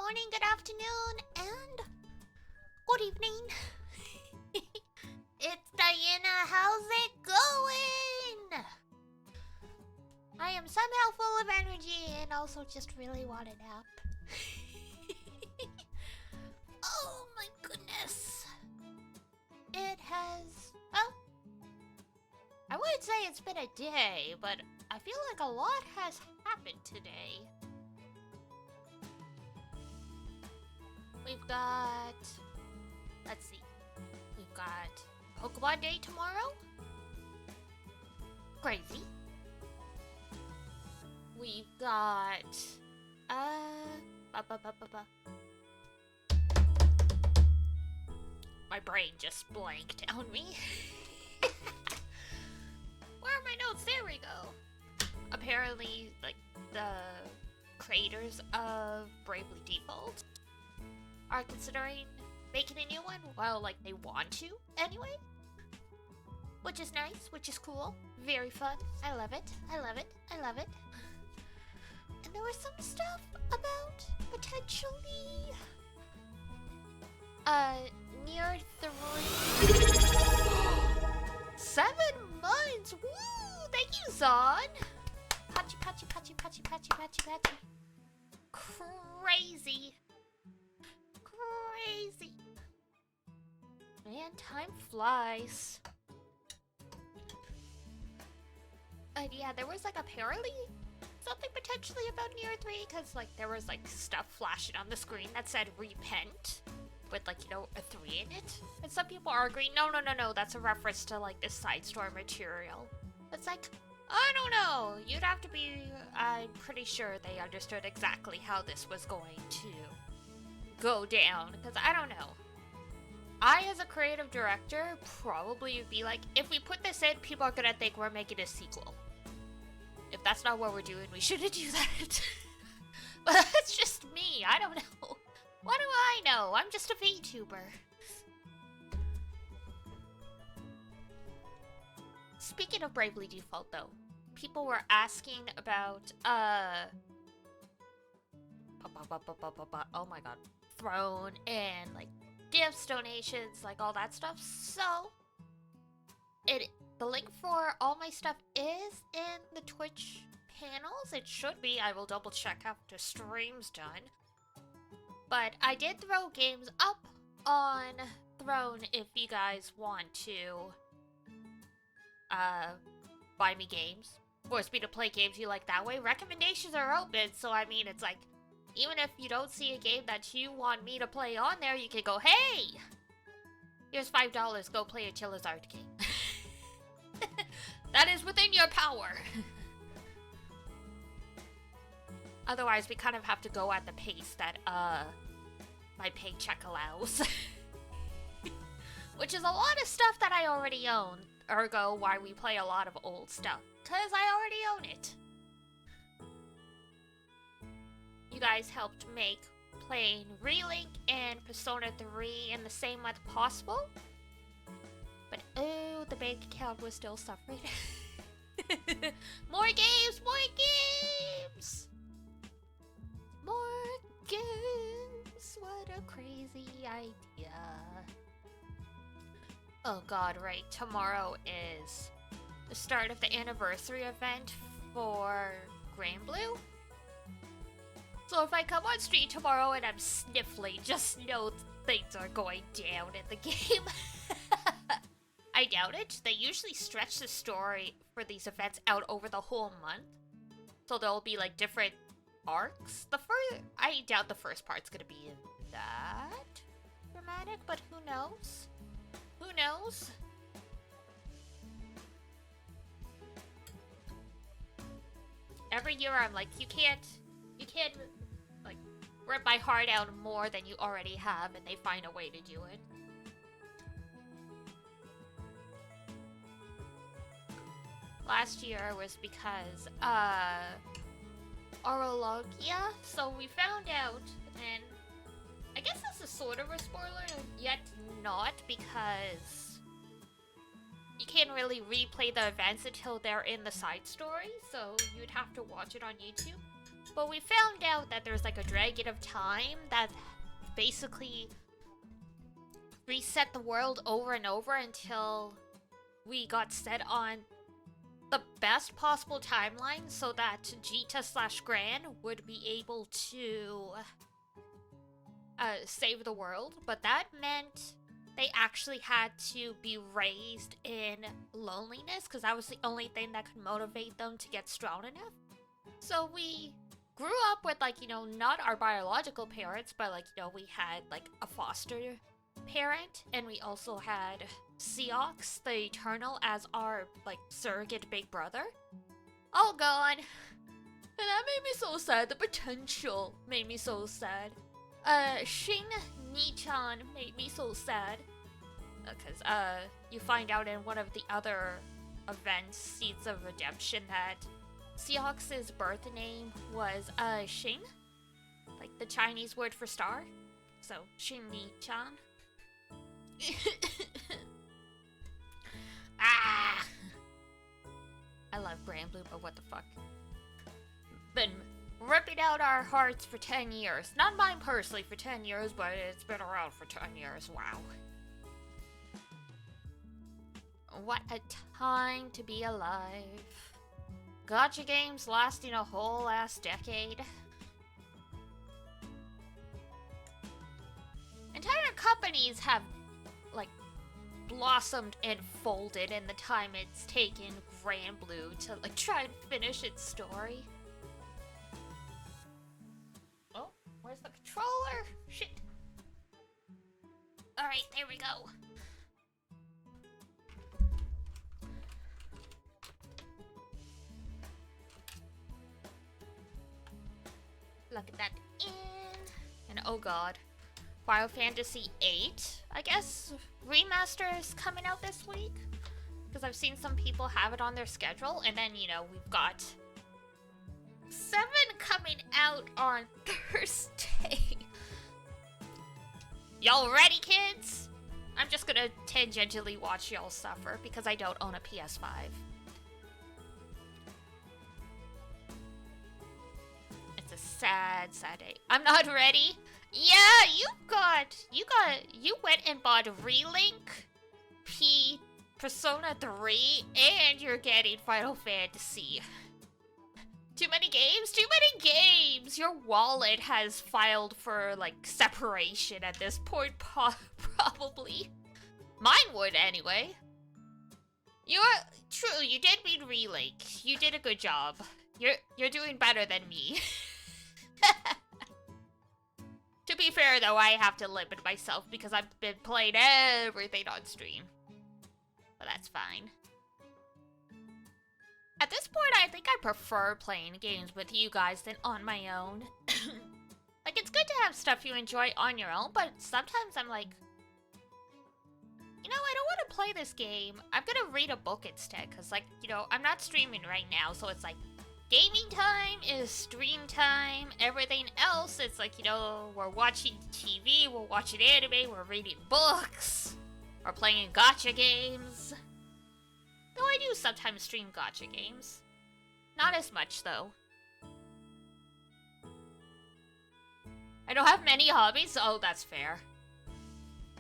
morning, good afternoon, and good evening. It's Diana, how's it going? I am somehow full of energy and also just really want a nap. Oh my goodness. It has... well, I wouldn't say it's been a day, but I feel like a lot has happened today. We've got... let's see. We've got Pokemon Day tomorrow. Crazy. We've got... My brain just blanked on me. Where are my notes? There we go. Apparently, like, the creators of Bravely Default are considering making a new one. Well, like, they want to, anyway. Which is nice, which is cool. Very fun. I love it. I love it. I love it. And there was some stuff about potentially... near 7 months! Woo! Thank you, Zon! Patchy, patchy, patchy, patchy, patchy, patchy, patchy. Crazy. Crazy. Man, time flies. And yeah, there was like apparently something potentially about Near 3, because like there was like stuff flashing on the screen that said repent with like, you know, a 3 in it. And some people are agreeing, no, that's a reference to like the side story material. It's like, I don't know. You'd have to be, I'm pretty sure they understood exactly how this was going to go down, because I don't know. I, as a creative director, probably would be like, if we put this in, people are gonna think we're making a sequel. If that's not what we're doing, we shouldn't do that. But that's just me, I don't know. What do I know? I'm just a VTuber. Speaking of Bravely Default, though, people were asking about, oh my god, Throne and, like, gifts, donations, like, all that stuff. So, the link for all my stuff is in the Twitch panels. It should be. I will double check after stream's done. But I did throw games up on Throne if you guys want to buy me games. Force me to play games you like that way. Recommendations are open, so I mean, it's like, even if you don't see a game that you want me to play on there, you can go, hey! Here's $5, go play a Charizard game. That is within your power. Otherwise, we kind of have to go at the pace that, my paycheck allows. Which is a lot of stuff that I already own. Ergo, why we play a lot of old stuff. Because I already own it. You guys helped make playing Relink and Persona 3 in the same month possible. But oh, the bank account was still suffering. More games! More games! More games! What a crazy idea. Oh god, right. Tomorrow is the start of the anniversary event for Granblue. So if I come on stream tomorrow and I'm sniffling, just know things are going down in the game. I doubt it. They usually stretch the story for these events out over the whole month. So there'll be like different arcs. I doubt the first part's gonna be that dramatic, but who knows? Who knows? Every year I'm like, you can't like rip my heart out more than you already have, and they find a way to do it. Last year was because Orologia, so we found out, and I guess this is sort of a spoiler, yet not, because you can't really replay the events until they're in the side story, so you'd have to watch it on YouTube. But we found out that there's like a dragon of time that basically reset the world over and over until we got set on the best possible timeline so that Jita/Gran would be able to save the world. But that meant they actually had to be raised in loneliness because that was the only thing that could motivate them to get strong enough. So we grew up with, like, you know, not our biological parents, but, like, you know, we had, like, a foster parent, and we also had Seox, the Eternal, as our, like, surrogate big brother. All gone. And that made me so sad. The potential made me so sad. Shin Ni-chan made me so sad. Because, you find out in one of the other events, Seeds of Redemption, that Seox's birth name was, Shin. Like the Chinese word for star. So, Shin Ni-chan. Ah! I love Granblue, but what the fuck? Been ripping out our hearts for 10 years. Not mine personally for 10 years, but it's been around for 10 years. Wow. What a time to be alive. Gacha games lasting a whole ass decade. Entire companies have, like, blossomed and folded in the time it's taken Granblue to, like, try and finish its story. Oh, where's the controller? Shit. Alright, there we go. Look at that in. And oh god. Final Fantasy VIII, I guess, remaster is coming out this week. Because I've seen some people have it on their schedule. And then, you know, we've got 7 coming out on Thursday. Y'all ready, kids? I'm just gonna tangentially watch y'all suffer because I don't own a PS5. It's a sad, sad day. I'm not ready. Yeah, you went and bought Relink, Persona 3, and you're getting Final Fantasy. Too many games? Too many games! Your wallet has filed for, like, separation at this point, probably. Mine would, anyway. True, you did mean Relink. You did a good job. You're doing better than me. To be fair, though, I have to limit myself because I've been playing everything on stream. But that's fine. At this point, I think I prefer playing games with you guys than on my own. Like, it's good to have stuff you enjoy on your own, but sometimes I'm like, you know, I don't want to play this game. I'm gonna read a book instead, because, like, you know, I'm not streaming right now, so it's like, gaming time is stream time. Everything else, it's like, you know, we're watching TV, we're watching anime, we're reading books, we're playing gacha games. Though I do sometimes stream gacha games. Not as much, though. I don't have many hobbies. Oh, that's fair.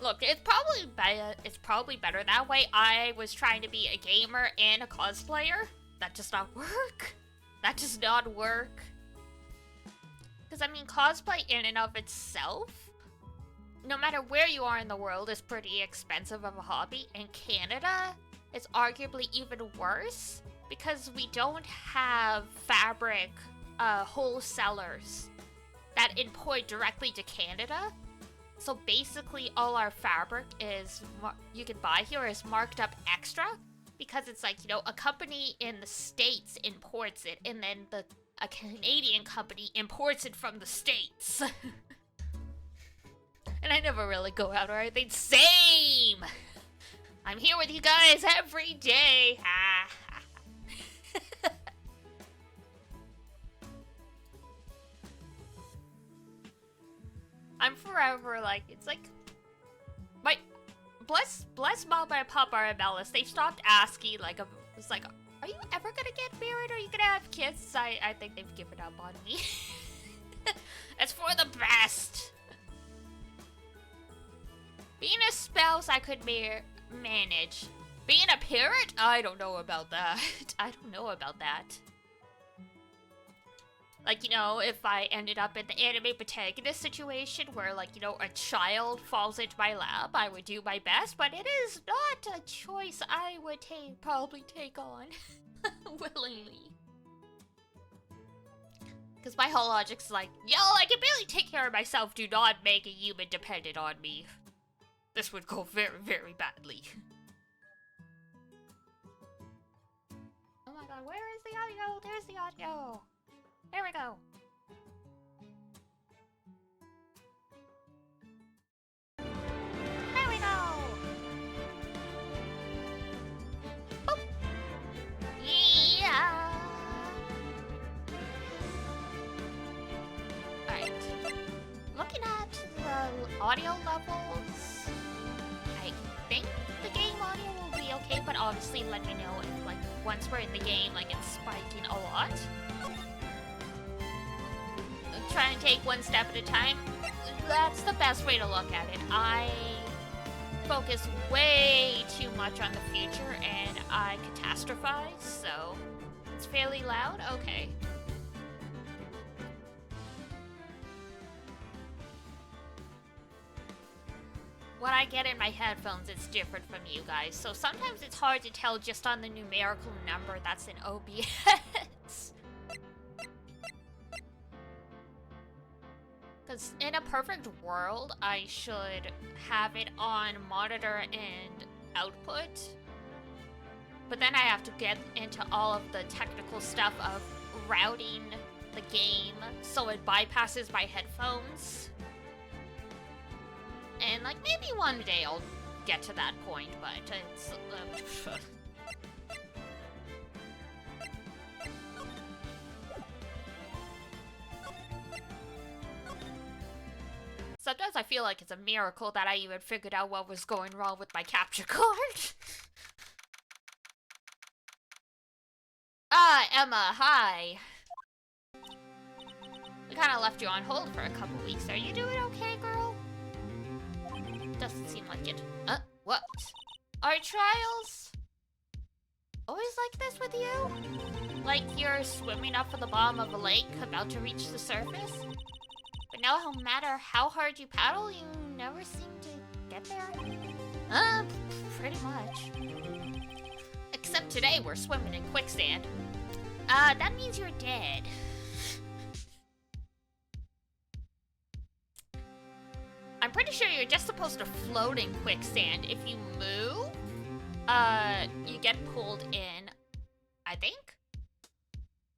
Look, it's probably better that way. I was trying to be a gamer and a cosplayer. That does not work. That does not work. Because, I mean, cosplay in and of itself, no matter where you are in the world, is pretty expensive of a hobby. In Canada, it's arguably even worse because we don't have fabric wholesalers that import directly to Canada. So basically all our fabric is you can buy here is marked up extra because it's like, you know, a company in the States imports it and then a Canadian company imports it from the States. And I never really go out or anything. Same! I'm here with you guys every day. I'm forever like, it's like, my, bless Mama and Papa and Alice, they stopped asking, like, it's like, Are you ever gonna get married? Or are you gonna have kids? I think they've given up on me. It's for the best. Being a spouse, I could manage. Being a parent? I don't know about that. I don't know about that. Like, you know, if I ended up in the anime protagonist situation where, like, you know, a child falls into my lap, I would do my best, but it is not a choice I would probably take on willingly. Because my whole logic's like, yo, I can barely take care of myself, do not make a human dependent on me. This would go very, very badly. Oh my god, where is the audio? There's the audio. There we go. There we go. Boop. Yeah. Alright. Looking at the audio levels, I think the game audio will be okay, but obviously let me know if, like, once we're in the game, like, it's spiking a lot. Trying to take one step at a time. That's the best way to look at it. I focus way too much on the future and I catastrophize, so it's fairly loud. Okay. What I get in my headphones is different from you guys, so sometimes it's hard to tell just on the numerical number that's in OBS. Because in a perfect world, I should have it on monitor and output. But then I have to get into all of the technical stuff of routing the game so it bypasses my headphones. And, like, maybe one day I'll get to that point, but it's... Sometimes I feel like it's a miracle that I even figured out what was going wrong with my capture card. Emma, hi. We kind of left you on hold for a couple weeks. Are you doing okay, girl? Doesn't seem like it. What? Are trials always like this with you? Like you're swimming up at the bottom of a lake, about to reach the surface? But no matter how hard you paddle, you never seem to get there? Pretty much. Except today we're swimming in quicksand. That means you're dead. I'm pretty sure you're just supposed to float in quicksand. If you move, you get pulled in, I think?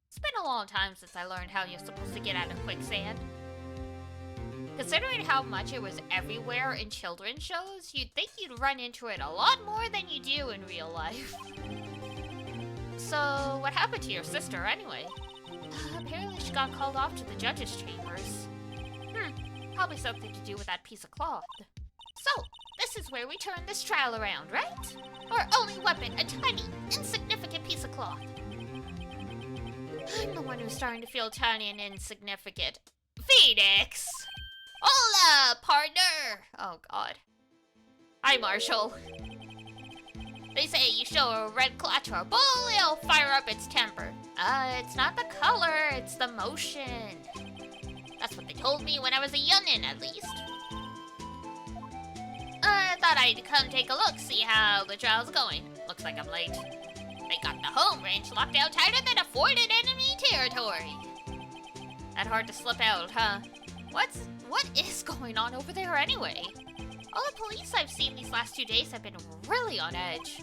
It's been a long time since I learned how you're supposed to get out of quicksand. Considering how much it was everywhere in children's shows, you'd think you'd run into it a lot more than you do in real life. So, what happened to your sister anyway? Apparently she got called off to the judge's chambers. Probably something to do with that piece of cloth. So, this is where we turn this trial around, right? Our only weapon, a tiny, insignificant piece of cloth. I'm the one who's starting to feel tiny and insignificant. Phoenix! Hola, partner! Oh, God. Hi, Marshall. They say you show a red cloth to a bull, it'll fire up its temper. It's not the color, it's the motion. That's what they told me when I was a youngin', at least. I thought I'd come take a look, see how the trial's going. Looks like I'm late. They got the home range locked down tighter than a fort in enemy territory. That hard to slip out, huh? What is going on over there anyway? All the police I've seen these last 2 days have been really on edge.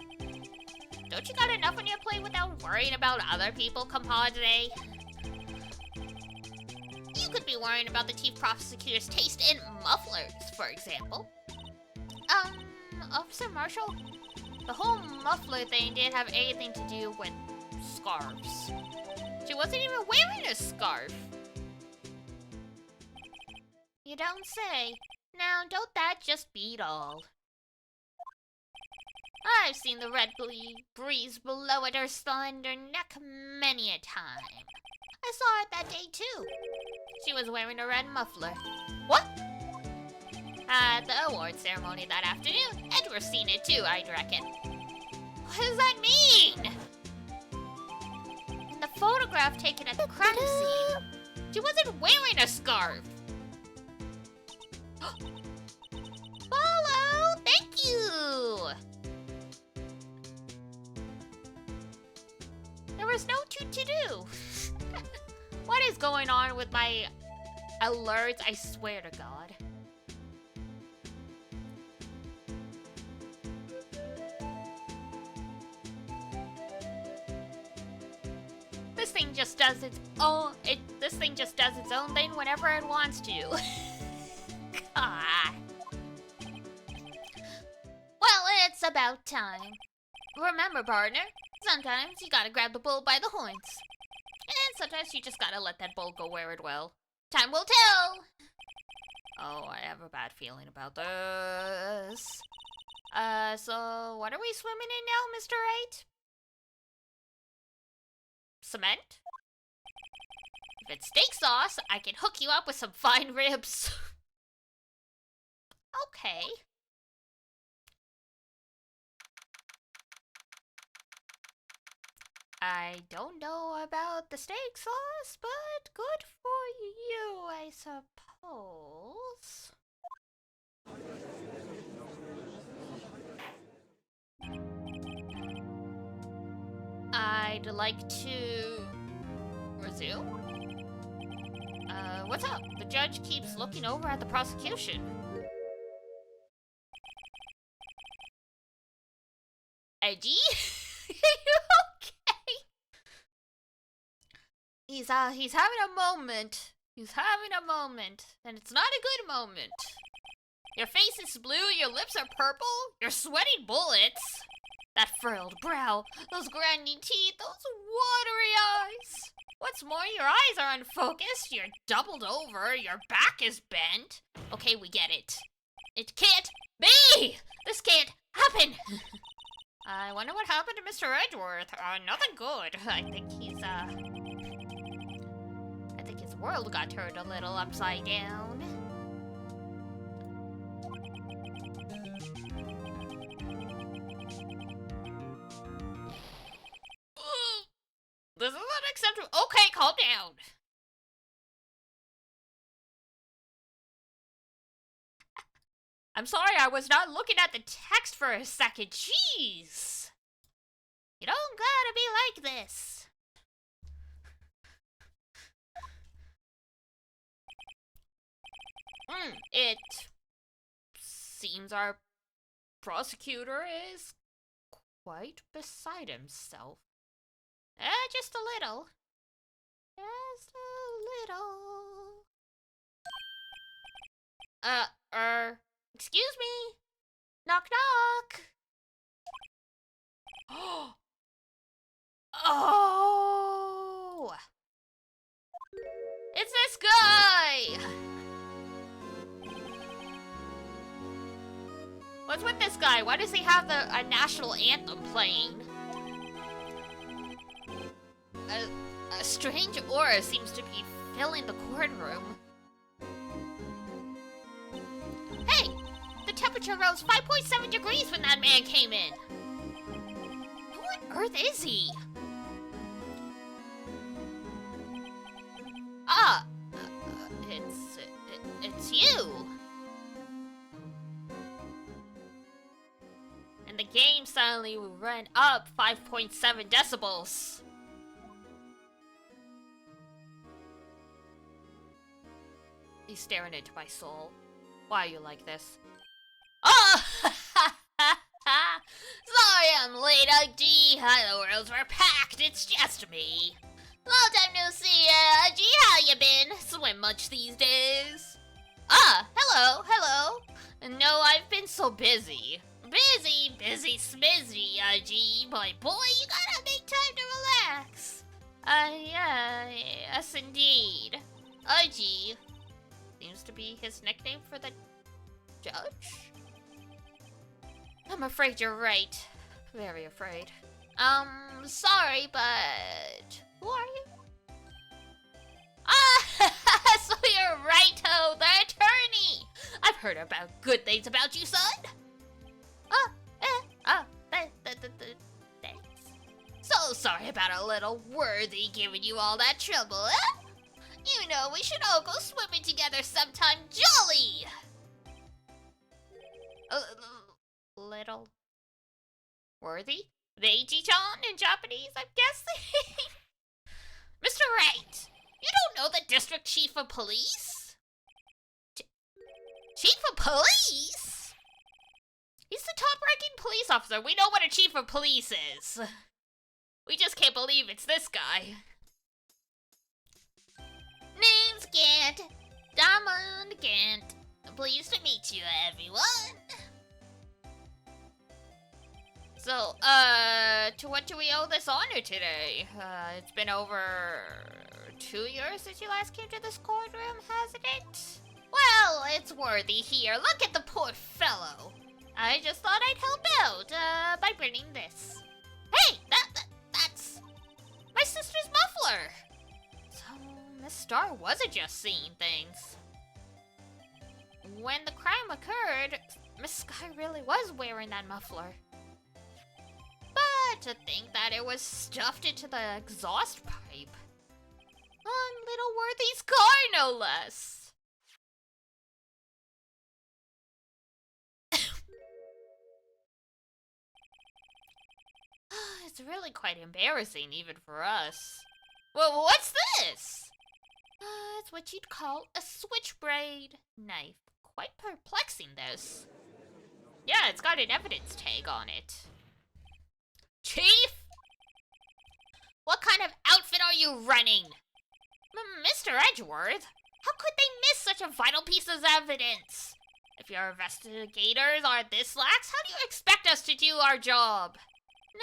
Don't you got enough on your plate without worrying about other people, compadre? You could be worrying about the chief prosecutor's taste in mufflers, for example. Officer Marshall? The whole muffler thing didn't have anything to do with scarves. She wasn't even wearing a scarf. You don't say. Now, don't that just beat all? I've seen the red breeze blow at her slender neck many a time. I saw it that day too. She was wearing a red muffler. What? At the award ceremony that afternoon. Edward's seen it too, I'd reckon. What does that mean? In the photograph taken at the crime scene, she wasn't wearing a scarf. Follow! Thank you! There was no to-do. What is going on with my alerts? I swear to God. This thing just does its own. This thing just does its own thing whenever it wants to. God. Well, it's about time. Remember, partner, sometimes you gotta grab the bull by the horns. And sometimes you just gotta let that bull go where it will. Time will tell! Oh, I have a bad feeling about this. So what are we swimming in now, Mr. Right? Cement? If it's steak sauce, I can hook you up with some fine ribs. Okay. I don't know about the steak sauce, but good for you, I suppose. I'd like to resume. What's up? The judge keeps looking over at the prosecution. Eddie? He's having a moment. He's having a moment. And it's not a good moment. Your face is blue, your lips are purple, you're sweating bullets. That furrowed brow, those grinding teeth, those watery eyes. What's more, your eyes are unfocused, you're doubled over, your back is bent. Okay, we get it. It can't be! This can't happen! I wonder what happened to Mr. Edgeworth. Nothing good. I think his world got turned a little upside down. This is unacceptable. Okay, calm down. I'm sorry, I was not looking at the text for a second. Jeez. You don't gotta be like this. It seems our prosecutor is quite beside himself. Just a little. Just a little. Excuse me? Knock knock. Oh! It's this guy! What's with this guy? Why does he have a national anthem playing? A strange aura seems to be filling the courtroom. Hey! The temperature rose 5.7 degrees when that man came in. Who on earth is he? It's you. And the game suddenly ran up 5.7 decibels. He's staring into my soul. Why are you like this? Oh! Sorry I'm late, G. The worlds were packed, it's just me. Long time no see, G. How you been? Swim much these days? Hello. No, I've been so busy. Busy, smizzy, G. My boy, you gotta make time to relax. Yes indeed. G. Seems to be his nickname for the judge? I'm afraid you're right. very afraid. Sorry, but who are you? Ah, so you're Righto, the attorney. I've heard about good things about you, son. Thanks. So sorry about a little worthy giving you all that trouble, eh? You know, we should all go swimming together sometime jolly. Little worthy? Reiji-chan in Japanese, I'm guessing? Mr. Wright, you don't know the district chief of police? Chief of police? He's the top-ranking police officer. We know what a chief of police is. We just can't believe it's this guy. Name's Gant. Diamond Gant. Pleased to meet you, everyone. So, to what do we owe this honor today? It's been over 2 years since you last came to this courtroom, hasn't it? Well, it's worthy here. Look at the poor fellow. I just thought I'd help out, by bringing this. Hey, that's my sister's muffler. So, Miss Star wasn't just seeing things. When the crime occurred, Miss Sky really was wearing that muffler. But to think that it was stuffed into the exhaust pipe. On little Worthy's car, no less. It's really quite embarrassing, even for us. Well, what's this? It's what you'd call a switchblade knife. Quite perplexing, this. Yeah, it's got an evidence tag on it. Chief? What kind of outfit are you running? Mr. Edgeworth, how could they miss such a vital piece of evidence? If your investigators are this lax, how do you expect us to do our job? No,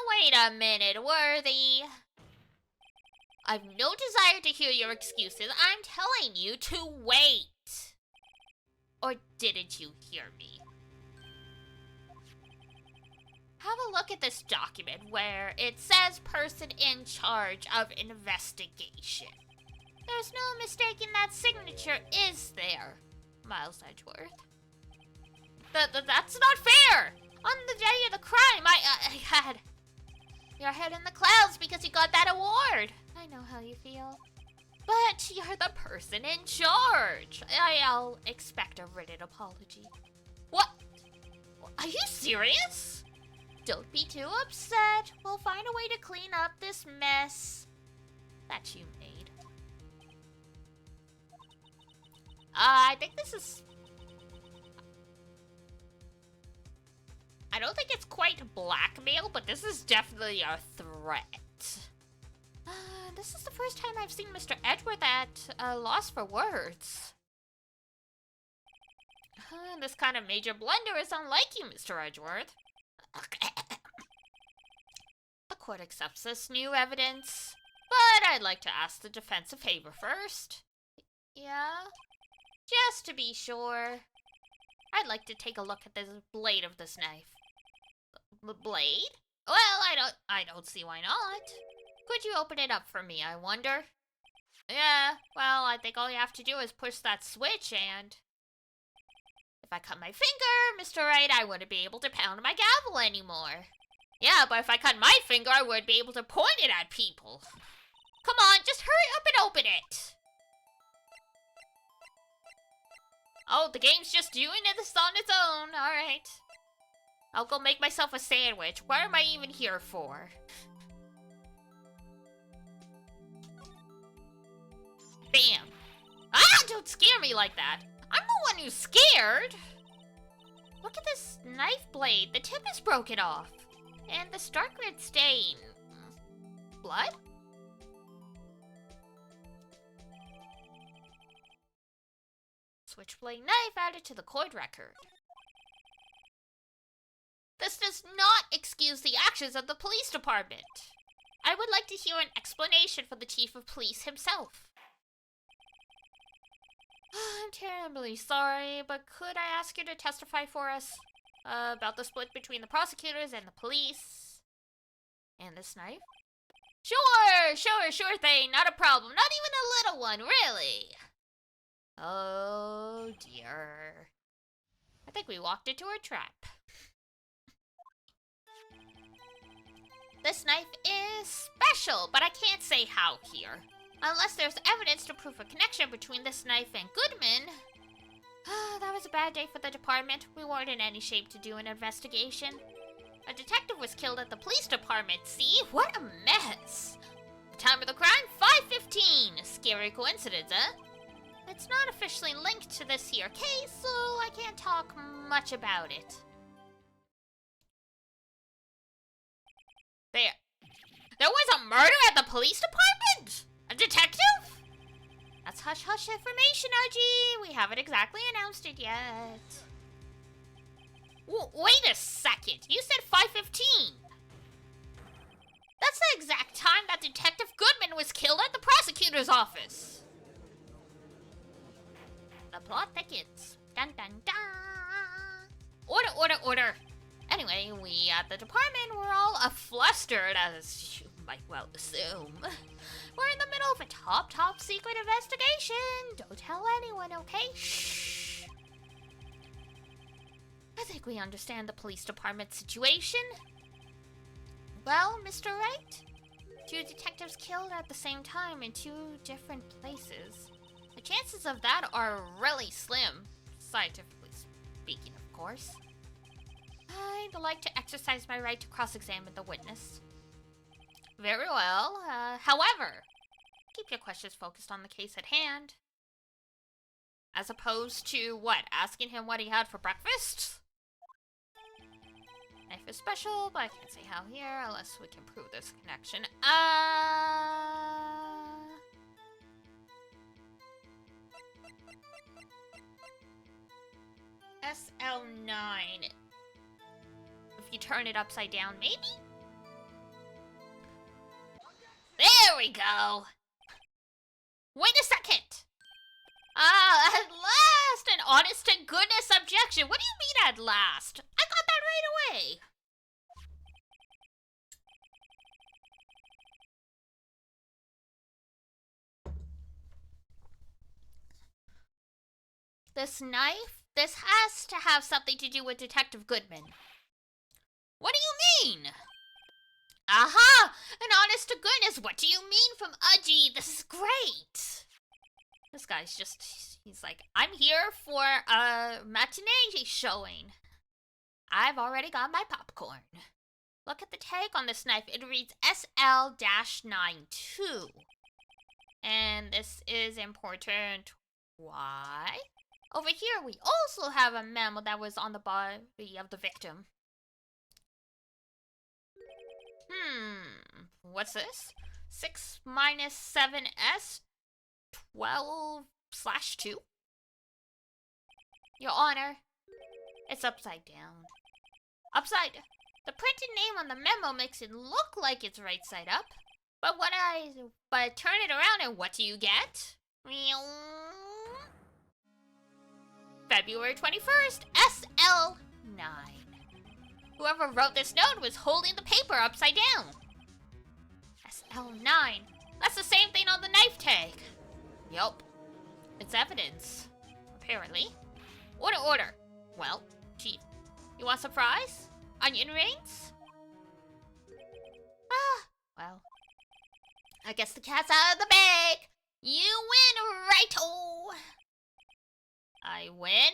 wait a minute, Worthy. I've no desire to hear your excuses. I'm telling you to wait. Or didn't you hear me? Have a look at this document where it says person in charge of investigation. There's no mistaking that signature, is there, Miles Edgeworth? That's not fair! On the day of the crime, I had your head in the clouds because you got that award. I know how you feel. But you're the person in charge. I'll expect a written apology. What? Are you serious? Don't be too upset. We'll find a way to clean up this mess that you made. I think this is... I don't think it's quite blackmail, but this is definitely a threat. This is the first time I've seen Mr. Edgeworth at a loss for words. This kind of major blunder is unlike you, Mr. Edgeworth. The court accepts this new evidence, but I'd like to ask the defense a favor first. Yeah? Just to be sure, I'd like to take a look at this blade of this knife. Blade? Well, I don't see why not. Could you open it up for me, I wonder? Yeah, well, I think all you have to do is push that switch and... If I cut my finger, Mr. Wright, I wouldn't be able to pound my gavel anymore. Yeah, but if I cut my finger, I wouldn't be able to point it at people. Come on, just hurry up and open it. Oh, the game's just doing this on its own. Alright. I'll go make myself a sandwich. What am I even here for? Bam. Ah, don't scare me like that. I'm the one who's scared. Look at this knife blade. The tip is broken off. And the stark red stain. Blood? Switchblade knife added to the court record. This does not excuse the actions of the police department. I would like to hear an explanation from the chief of police himself. I'm terribly sorry, but could I ask you to testify for us? about the split between the prosecutors and the police. And this knife? Sure thing, not a problem. Not even a little one, really. Oh dear. I think we walked into a trap. This knife is special, but I can't say how here. Unless there's evidence to prove a connection between this knife and Goodman. That was a bad day for the department. We weren't in any shape to do an investigation. A detective was killed at the police department, see? What a mess! The time of the crime, 5:15. Scary coincidence, huh? It's not officially linked to this here case, so I can't talk much about it. There was a murder at the police department? A detective? That's hush-hush information, Archie. We haven't exactly announced it yet. Wait a second. You said 5:15. That's the exact time that Detective Goodman was killed at the prosecutor's office. The plot thickens. Dun dun dun. Order. Anyway, we at the department were all flustered, as you might well assume. We're in the middle of a top secret investigation. Don't tell anyone, okay? Shh. I think we understand the police department situation. Well, Mr. Wright? 2 detectives killed at the same time in 2 different places. The chances of that are really slim, scientifically speaking, of course. I'd like to exercise my right to cross-examine the witness. Very well. However, keep your questions focused on the case at hand. As opposed to, what, asking him what he had for breakfast? Knife is special, but I can't say how here unless we can prove this connection. SL9. If you turn it upside down, maybe? There we go! Wait a second! At last! An honest to goodness objection! What do you mean at last? I got that right away! This knife? This has to have something to do with Detective Goodman. What do you mean? Aha! An honest to goodness, what do you mean from Udgy? This is great! This guy's just, he's like, I'm here for a matinee showing. I've already got my popcorn. Look at the tag on this knife. It reads SL-92. And this is important. Why? Over here, we also have a memo that was on the body of the victim. What's this? 6 minus 7S 12/2? Your Honor, it's upside down. The printed name on the memo makes it look like it's right side up. But turn it around and what do you get? February 21st, SL9. Whoever wrote this note was holding the paper upside down. SL9. That's the same thing on the knife tag. Yup. It's evidence. Apparently. Order. Well, Chief, you want some fries? Onion rings? Well. I guess the cat's out of the bag. You win, righto. I win?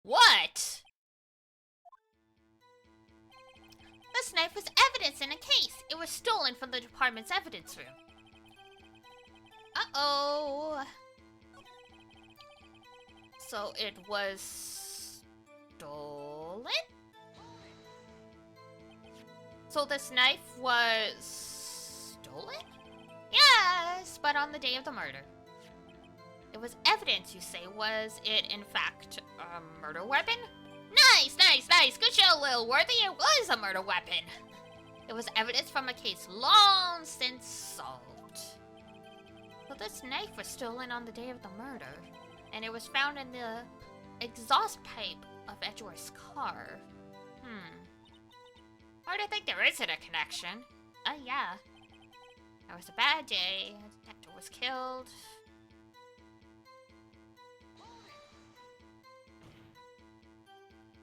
What? This knife was evidence in a case. It was stolen from the department's evidence room. Uh-oh. So it was stolen? So this knife was stolen? Yes, but on the day of the murder. It was evidence, you say. Was it, in fact, a murder weapon? Nice. Good show, Lil Worthy. It was a murder weapon. It was evidence from a case long since solved. So this knife was stolen on the day of the murder, and it was found in the exhaust pipe of Edgeworth's car. to think there isn't a connection. Oh, yeah. That was a bad day. A detective was killed.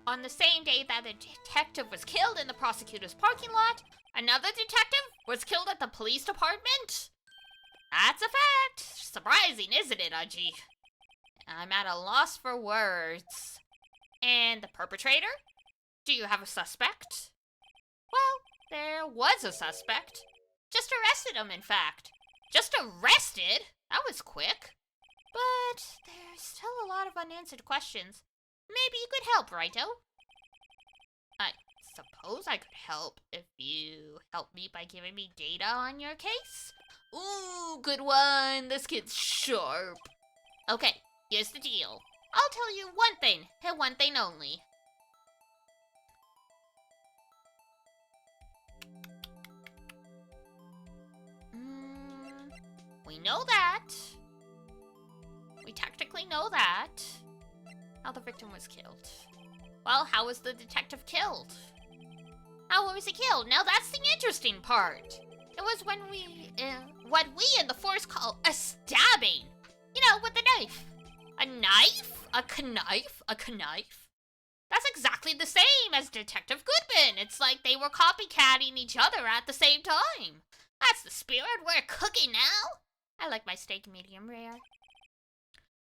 On the same day that the detective was killed in the prosecutor's parking lot, another detective was killed at the police department. That's a fact. Surprising, isn't it, Aji? I'm at a loss for words. And the perpetrator? Do you have a suspect? Well, there was a suspect. Just arrested him, in fact. Just arrested? That was quick. But there's still a lot of unanswered questions. Maybe you could help, Raito? I suppose I could help if you help me by giving me data on your case. Ooh, good one. This kid's sharp. Okay, here's the deal. I'll tell you one thing, and one thing only. We know that. We technically know that. How the victim was killed. Well, how was the detective killed? How was he killed? Now that's the interesting part. It was when what we in the force call a stabbing. You know, with a knife. A knife? A knife? A knife? That's exactly the same as Detective Goodman. It's like they were copycatting each other at the same time. That's the spirit we're cooking now. I like my steak medium rare.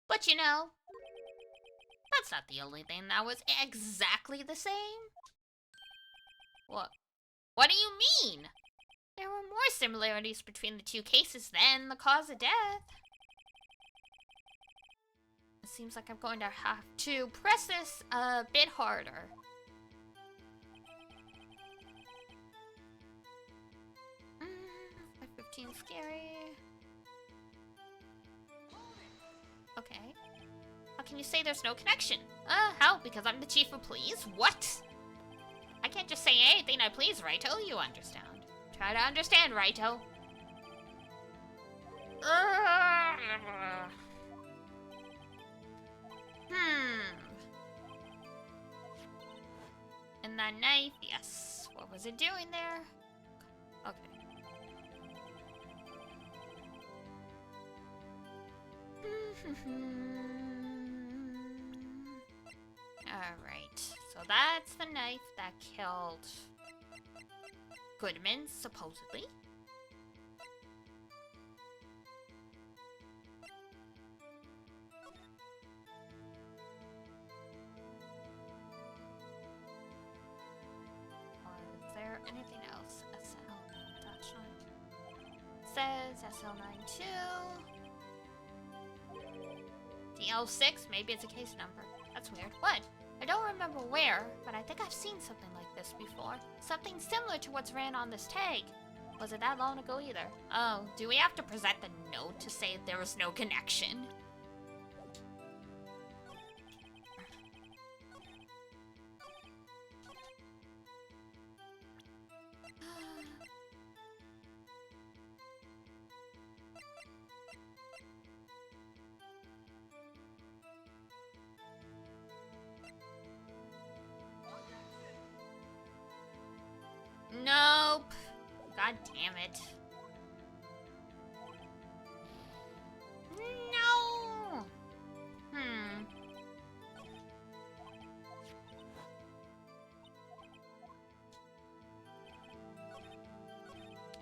But you know, that's not the only thing that was exactly the same. What? What do you mean? There were more similarities between the two cases than the cause of death. It seems like I'm going to have to press this a bit harder. 515 scary. Okay. How can you say there's no connection? How? Because I'm the chief of police? What? I can't just say anything I please, Raito. You understand. Try to understand, Raito. And that knife, yes. What was it doing there? Okay. Alright, so that's the knife that killed Goodman, supposedly. Is there anything else? SL-9. Says SL92. DL6, maybe it's a case number. That's weird. What? I don't remember where, but I think I've seen something like this before. Something similar to what's ran on this tag. Was it that long ago either? Oh, do we have to present the note to say there was no connection? Nope. God damn it. No.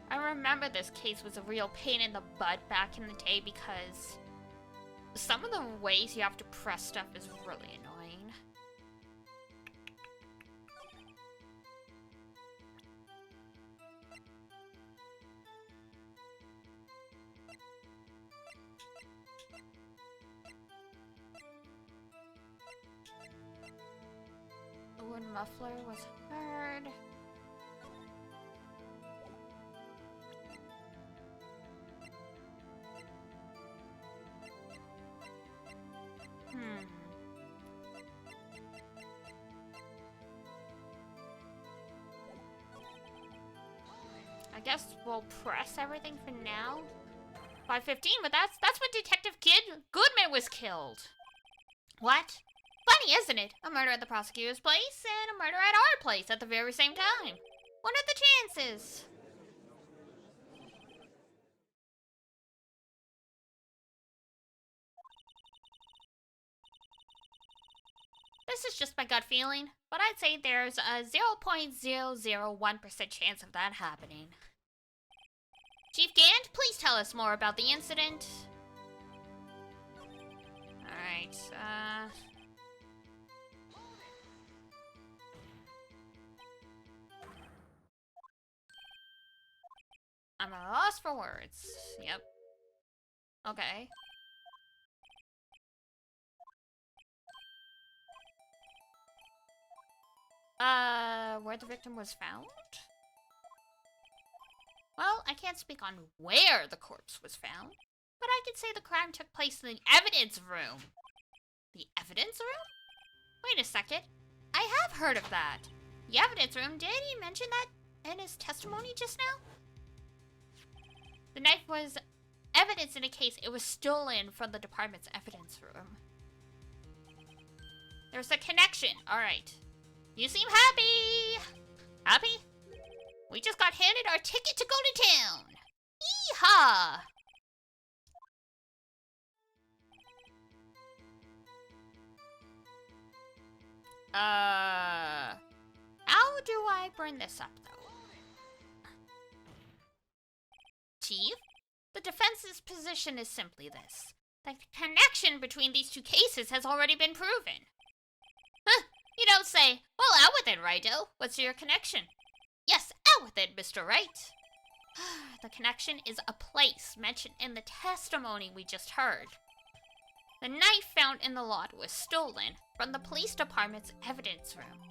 I remember this case was a real pain in the butt back in the day because some of the ways you have to press stuff is really annoying. The wooden muffler was heard. I guess we'll press everything for now. 5:15, but that's when Detective Goodman was killed. What? Funny, isn't it? A murder at the prosecutor's place and a murder at our place at the very same time. What are the chances? This is just my gut feeling, but I'd say there's a 0.001% chance of that happening. Chief Gant, please tell us more about the incident. Alright, I'm at a loss for words. Yep. Okay. Where the victim was found? Well, I can't speak on where the corpse was found, but I can say the crime took place in the evidence room. The evidence room? Wait a second. I have heard of that. The evidence room, did he mention that in his testimony just now? The knife was evidence in a case it was stolen from the department's evidence room. There's a connection. Alright. You seem happy! Happy? We just got handed our ticket to go to town! Yeehaw! How do I burn this up, though? Chief? The defense's position is simply this. The connection between these two cases has already been proven. Huh, you don't say. Well, out with it, Rido. What's your connection? Yes, out with it, Mr. Wright. The connection is a place mentioned in the testimony we just heard. The knife found in the lot was stolen from the police department's evidence room.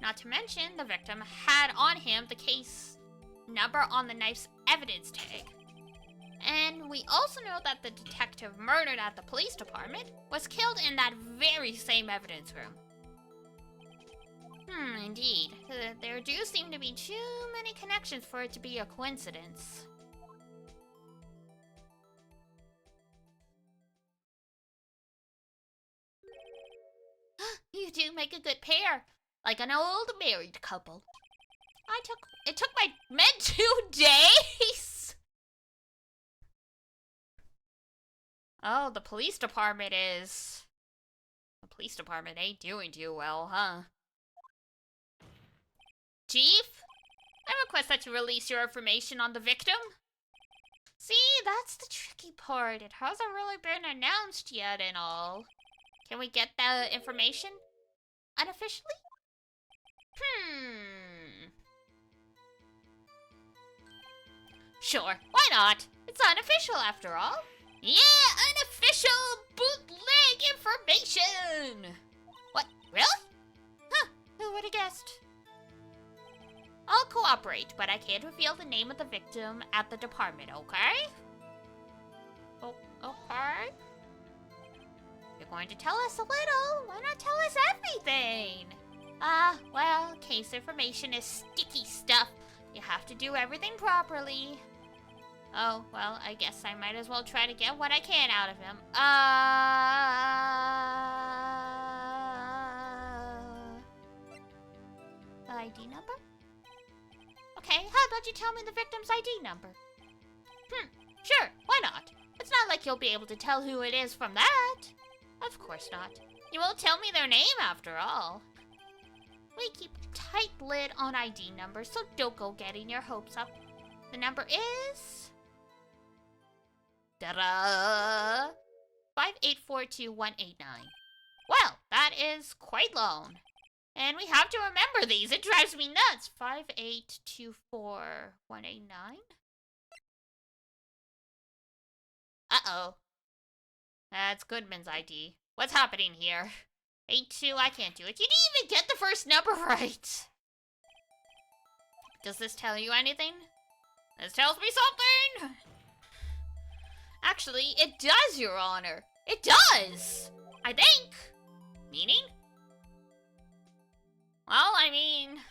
Not to mention, the victim had on him the case number on the knife's evidence tag. And we also know that the detective murdered at the police department was killed in that very same evidence room. Indeed. There do seem to be too many connections for it to be a coincidence. You do make a good pair, like an old married couple. It took my men 2 days! Oh, the police department ain't doing too well, huh? Chief? I request that you release your information on the victim. See, that's the tricky part. It hasn't really been announced yet and all. Can we get the information? Unofficially? Sure, why not? It's unofficial after all. Yeah, unofficial bootleg information! What, really? Huh, who would have guessed? I'll cooperate, but I can't reveal the name of the victim at the department, okay? Oh, okay. You're going to tell us a little. Why not tell us everything? Well, case information is sticky stuff. You have to do everything properly. Oh, well, I guess I might as well try to get what I can out of him. The ID number? Okay, how about you tell me the victim's ID number? Sure, why not? It's not like you'll be able to tell who it is from that. Of course not. You won't tell me their name after all. We keep a tight lid on ID numbers, so don't go getting your hopes up. The number is... Ta-da! 5842189. Well, that is quite long. And we have to remember these. It drives me nuts. 5824189. Uh-oh. That's Goodman's ID. What's happening here? 82, I can't do it. You didn't even get the first number right. Does this tell you anything? This tells me something! Actually, it does, Your Honor. It does! I think. Meaning? Well, I mean...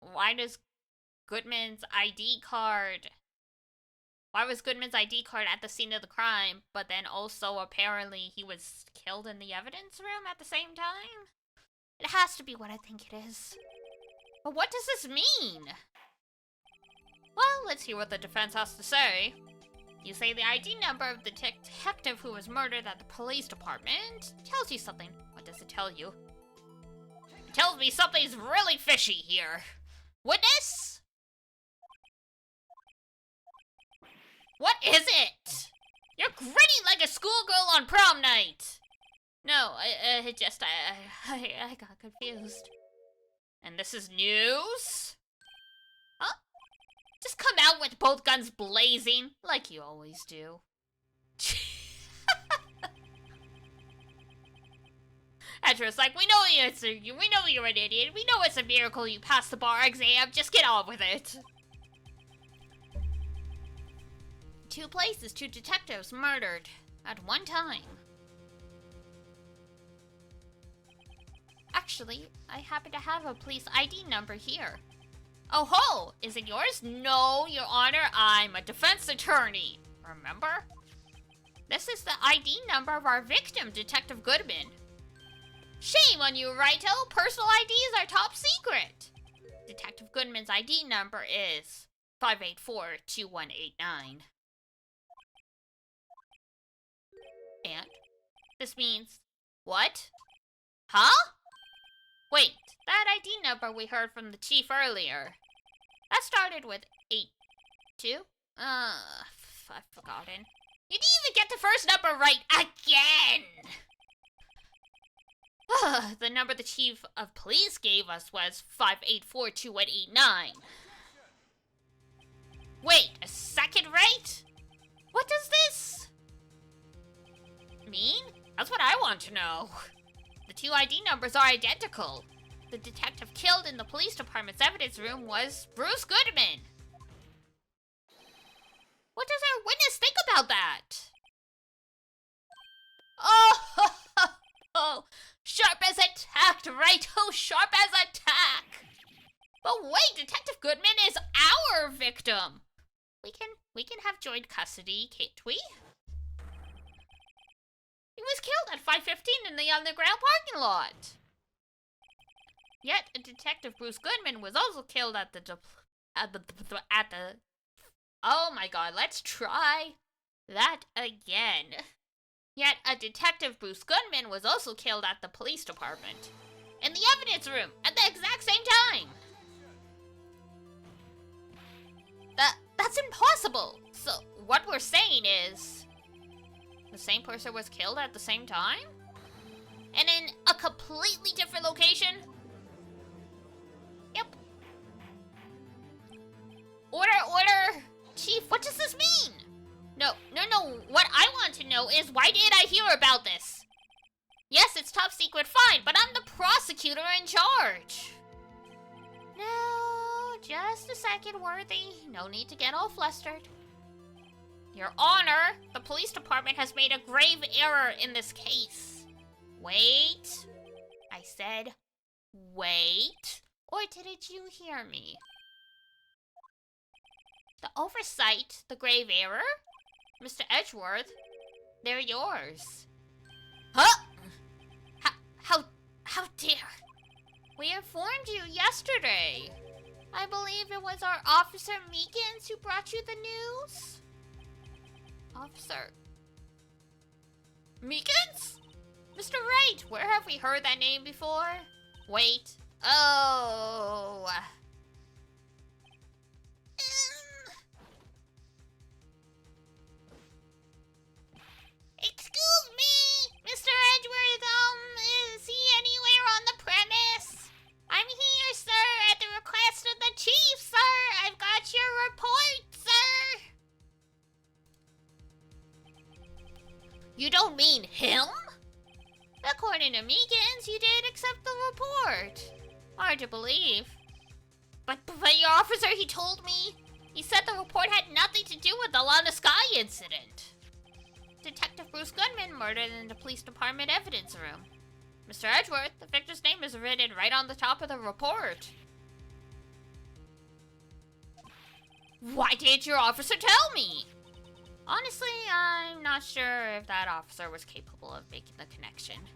Why was Goodman's ID card at the scene of the crime, but then also apparently he was killed in the evidence room at the same time? It has to be what I think it is. But what does this mean? Well, let's hear what the defense has to say. You say the ID number of the detective who was murdered at the police department tells you something. What does it tell you? It tells me something's really fishy here. Witness? What is it? You're grinning like a schoolgirl on prom night. No, I got confused. And this is news? Huh? Just come out with both guns blazing, like you always do. Edgar's like, we know you're an idiot. We know it's a miracle you passed the bar exam. Just get on with it. Two places, two detectives murdered at one time. Actually, I happen to have a police ID number here. Oh ho! Is it yours? No, Your Honor, I'm a defense attorney. Remember? This is the ID number of our victim, Detective Goodman. Shame on you, Righto! Personal IDs are top secret! Detective Goodman's ID number is 584-2189. And? This means... what? Huh? Wait, that ID number we heard from the chief earlier. That started with 82? I've forgotten. You didn't even get the first number right again! The number the chief of police gave us was 584-2189. Wait, a second right? What does this mean? That's what I want to know. The two ID numbers are identical. The detective killed in the police department's evidence room was Bruce Goodman. What does our witness think about that? Oh, sharp as a tack, right? Oh, sharp as a tack. But wait, Detective Goodman is our victim. We can have joint custody, can't we? He was killed at 5:15 in the underground parking lot. Yet, Detective Bruce Goodman was also killed at the oh my god, let's try that again. Yet, a Detective Bruce Goodman was also killed at the police department. In the evidence room, at the exact same time. That's impossible. So, what we're saying is... the same person was killed at the same time? And in a completely different location? Yep. Order! Chief, what does this mean? No. What I want to know is, why did I hear about this? Yes, it's top secret, fine, but I'm the prosecutor in charge. No, just a second, Worthy. No need to get all flustered. Your Honor, the police department has made a grave error in this case. Wait. I said, wait. Or didn't you hear me? The oversight, the grave error? Mr. Edgeworth, they're yours. Huh? How dare? We informed you yesterday. I believe it was our Officer Meekins who brought you the news. Officer Meekins? Mr. Wright, where have we heard that name before? Wait. Oh. Excuse me, Mr. Edgeworth, is he anywhere on the premise? I'm here, sir, at the request of the chief, sir. I've got your report, sir. You don't mean him? According to Meekins, you did accept the report. Hard to believe. But your officer, he told me. He said the report had nothing to do with the Lana Sky incident. Detective Bruce Goodman murdered in the police department evidence room. Mr. Edgeworth, the victor's name is written right on the top of the report. Why didn't your officer tell me? Honestly, I'm not sure if that officer was capable of making the connection.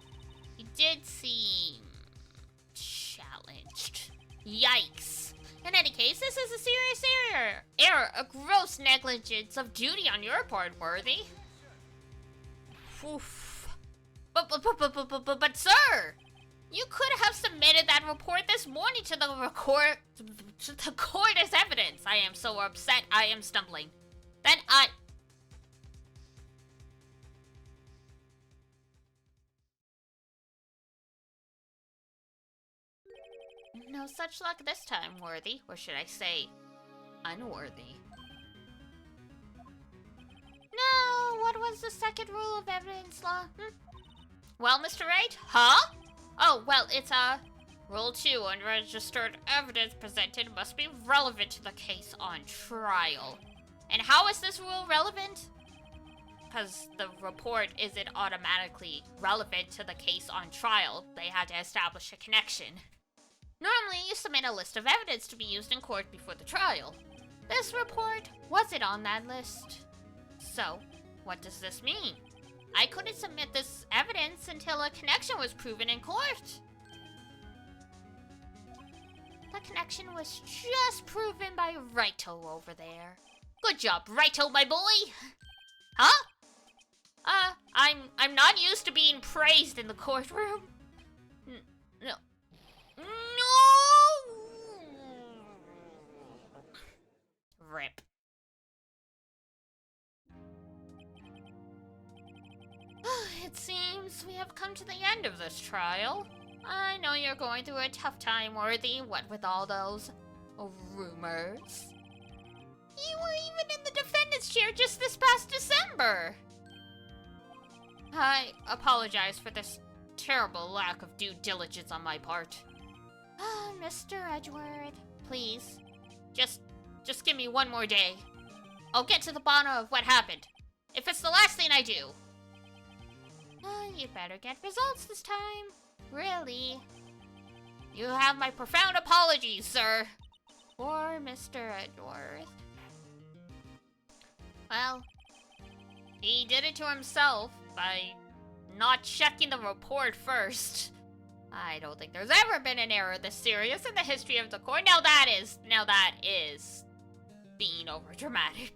He did seem challenged. Yikes. In any case, this is a serious error, a gross negligence of duty on your part, Worthy. Oof. But sir, you could have submitted that report this morning to the court as evidence. I am so upset, I am stumbling. Then No such luck this time, Worthy. Or should I say, unworthy. No, what was the second rule of evidence law? Well, Mr. Wright? Huh? Oh, well, it's, Rule 2, unregistered evidence presented must be relevant to the case on trial. And how is this rule relevant? Because the report isn't automatically relevant to the case on trial. They had to establish a connection. Normally, you submit a list of evidence to be used in court before the trial. This report wasn't on that list. So, what does this mean? I couldn't submit this evidence until a connection was proven in court. The connection was just proven by Raito over there. Good job, Raito, my boy! Huh? I'm not used to being praised in the courtroom. No. No! Rip. It seems we have come to the end of this trial. I know you're going through a tough time, Worthy, what with all those rumors. You were even in the defendant's chair just this past December. I apologize for this terrible lack of due diligence on my part. Mr. Edgeworth, please, just give me one more day. I'll get to the bottom of what happened, if it's the last thing I do. You better get results this time. Really. You have my profound apologies, sir. Poor Mr. Edgeworth. Well, he did it to himself by not checking the report first. I don't think there's ever been an error this serious in the history of the court. Now that is being overdramatic.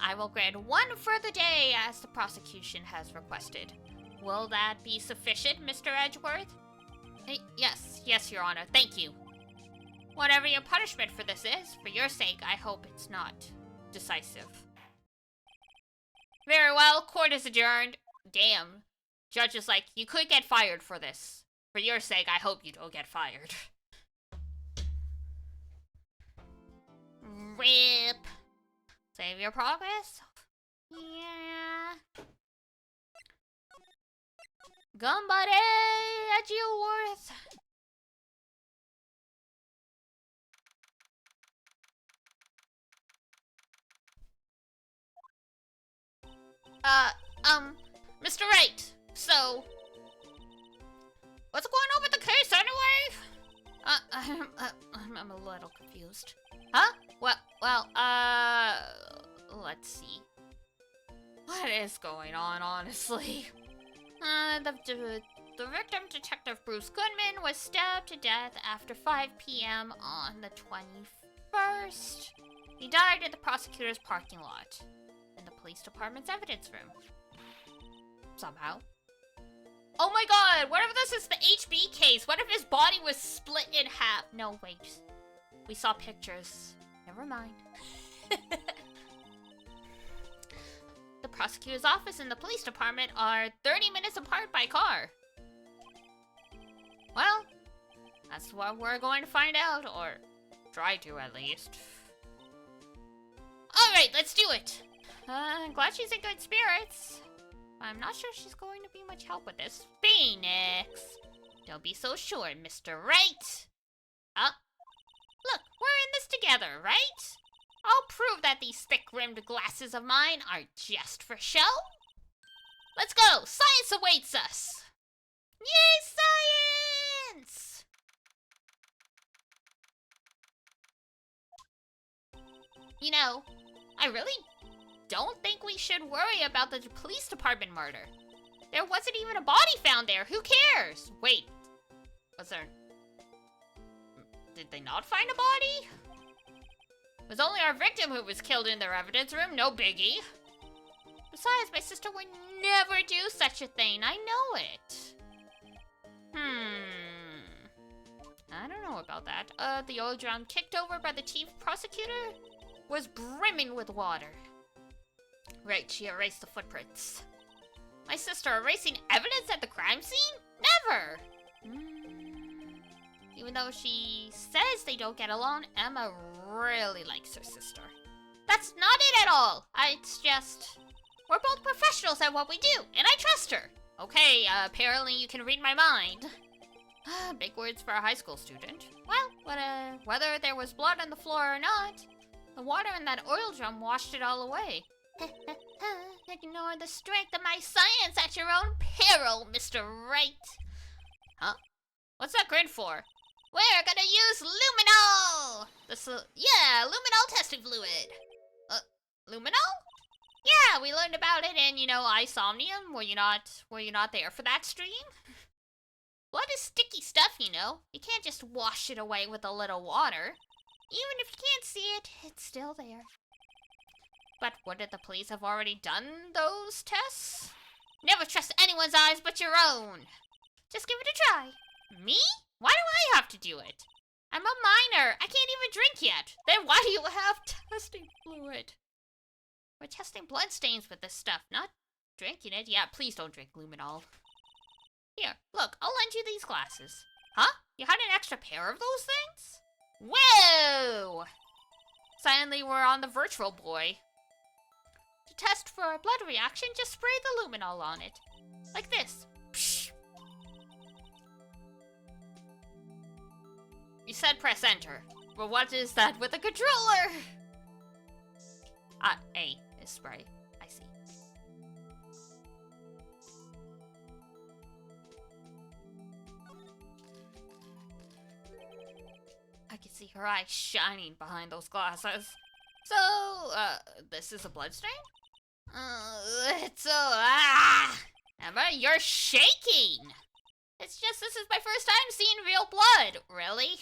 I will grant one further day as the prosecution has requested. Will that be sufficient, Mr. Edgeworth? Yes, Your Honor, thank you. Whatever your punishment for this is, for your sake, I hope it's not decisive. Very well, court is adjourned. Damn. Judge is like, you could get fired for this. For your sake, I hope you don't get fired. RIP. Save your progress? Yeah. Gambare Edgeworth. Mr. Wright, so what's going on with the case anyway? I'm a little confused. Huh? Well, let's see. What is going on, honestly? The victim, Detective Bruce Goodman, was stabbed to death after 5 p.m. on the 21st. He died in the prosecutor's parking lot, in the police department's evidence room. Somehow. Oh my god, what if this is the HB case? What if his body was split in half? No, wait. We saw pictures. Never mind. The prosecutor's office and the police department are 30 minutes apart by car. Well, that's what we're going to find out, or try to at least. Alright, let's do it. I'm glad she's in good spirits. I'm not sure she's going to be much help with this. Phoenix! Don't be so sure, Mr. Wright! Look, we're in this together, right? I'll prove that these thick-rimmed glasses of mine are just for show. Let's go! Science awaits us! Yay, science! You know, I really don't think we should worry about the police department murder. There wasn't even a body found there. Who cares? Wait. Was there... Did they not find a body? It was only our victim who was killed in their evidence room, no biggie. Besides, my sister would never do such a thing, I know it. I don't know about that. The oil drum kicked over by the chief prosecutor was brimming with water. Right, she erased the footprints. My sister erasing evidence at the crime scene? Never! Even though she says they don't get along, Emma really likes her sister. That's not it at all! It's just... we're both professionals at what we do, and I trust her! Okay, apparently you can read my mind. Big words for a high school student. Well, whether there was blood on the floor or not, the water in that oil drum washed it all away. Ignore the strength of my science at your own peril, Mr. Wright. Huh? What's that grin for? We're gonna use luminol! Luminol testing fluid. Luminol? Yeah, we learned about it in, Isomnium. Were you not there for that stream? Blood is sticky stuff, you know. You can't just wash it away with a little water. Even if you can't see it, it's still there. But wouldn't the police have already done those tests? Never trust anyone's eyes but your own. Just give it a try. Me? Why do I have to do it? I'm a minor. I can't even drink yet. Then why do you have testing fluid? We're testing bloodstains with this stuff, not drinking it. Yeah, please don't drink luminol. Here, look, I'll lend you these glasses. Huh? You had an extra pair of those things? Whoa! Suddenly we're on the virtual boy. To test for a blood reaction, just spray the luminol on it. Like this. Psh. You said press enter. But what is that with a controller? A is spray. I see. I can see her eyes shining behind those glasses. So, this is a bloodstain? Emma, you're shaking! It's just, this is my first time seeing real blood. Really?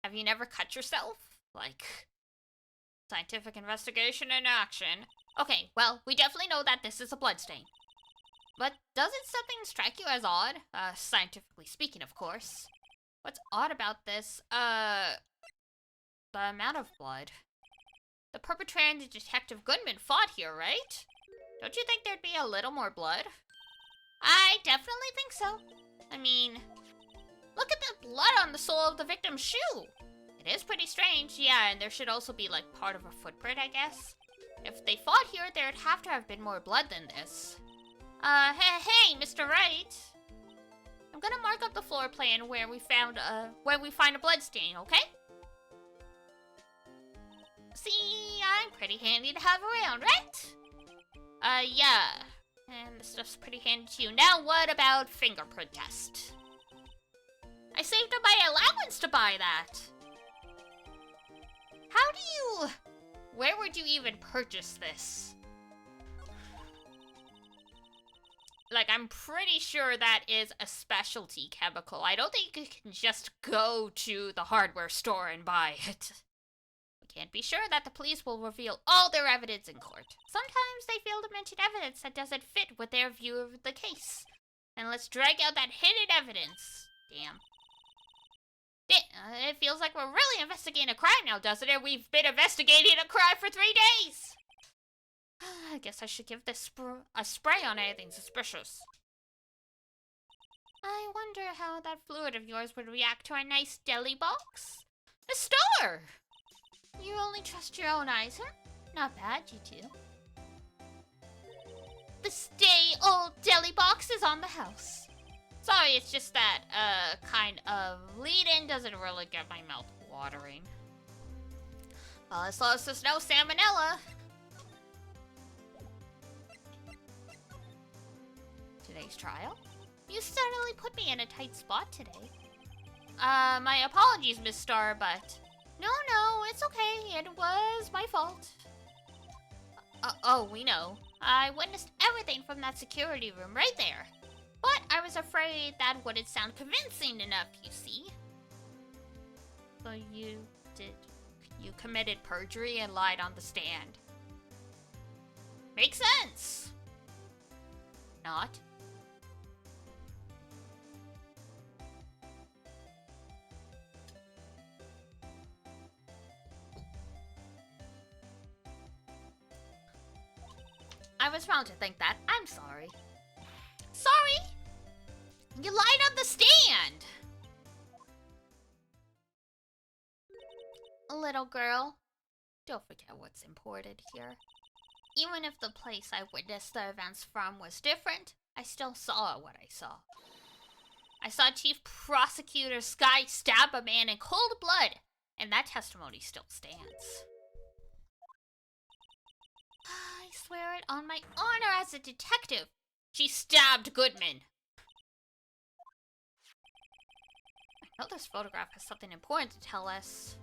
Have you never cut yourself? Like, scientific investigation in action. Okay, well, we definitely know that this is a bloodstain. But doesn't something strike you as odd? Scientifically speaking, of course. What's odd about this? The amount of blood. The perpetrator and the Detective Goodman fought here, right? Don't you think there'd be a little more blood? I definitely think so. I mean, look at the blood on the sole of the victim's shoe. It is pretty strange, yeah, and there should also be, like, part of a footprint, I guess. If they fought here, there'd have to have been more blood than this. Hey, Mr. Wright. I'm gonna mark up the floor plan where we find a bloodstain, okay? See, I'm pretty handy to have around, right? Yeah. And the stuff's pretty handy too. Now what about fingerprint test? I saved up my allowance to buy that. Where would you even purchase this? Like, I'm pretty sure that is a specialty chemical. I don't think you can just go to the hardware store and buy it. We can't be sure that the police will reveal all their evidence in court. Sometimes they fail to mention evidence that doesn't fit with their view of the case. And let's drag out that hidden evidence. Damn. It feels like we're really investigating a crime now, doesn't it? We've been investigating a crime for 3 days! I guess I should give this a spray on anything suspicious. I wonder how that fluid of yours would react to a nice deli box. A star! You only trust your own eyes, huh? Not bad, you two. The stay old deli box is on the house. Sorry, it's just that, kind of lead-in doesn't really get my mouth watering. Well, as long as there's no salmonella. Today's trial? You certainly put me in a tight spot today. My apologies, Miss Starr, but... No, it's okay. It was my fault. Oh, we know. I witnessed everything from that security room right there. But I was afraid that wouldn't sound convincing enough, you see. So you committed perjury and lied on the stand. Makes sense. Not. I was wrong to think that. I'm sorry. Sorry? You lied on the stand! Little girl, don't forget what's important here. Even if the place I witnessed the events from was different, I still saw what I saw. I saw Chief Prosecutor Sky stab a man in cold blood, and that testimony still stands. I swear it on my honor as a detective. She stabbed Goodman. I know this photograph has something important to tell us.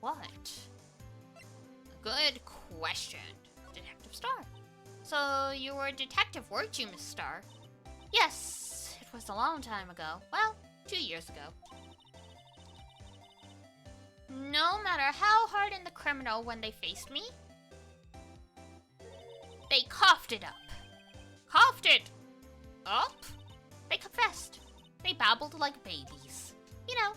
What? Good question, Detective Star. So you were a detective, weren't you, Miss Star? Yes, it was a long time ago. Well, 2 years ago. No matter how hardened the criminal when they faced me, they coughed it up. Coughed it up? They confessed. They babbled like babies. You know,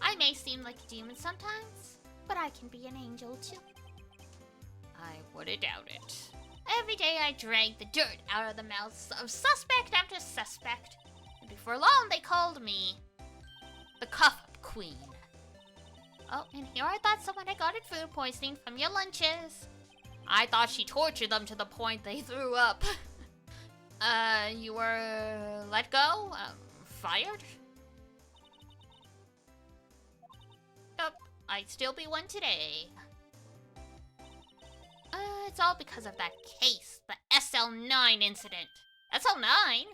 I may seem like a demon sometimes, but I can be an angel too. I wouldn't doubt it. Every day I drank the dirt out of the mouths of suspect after suspect, and before long they called me the Cough-Up Queen. Oh, and here I thought someone had gotten food poisoning from your lunches. I thought she tortured them to the point they threw up. You were let go? Fired? Nope, I'd still be one today. It's all because of that case, the SL9 incident. SL9?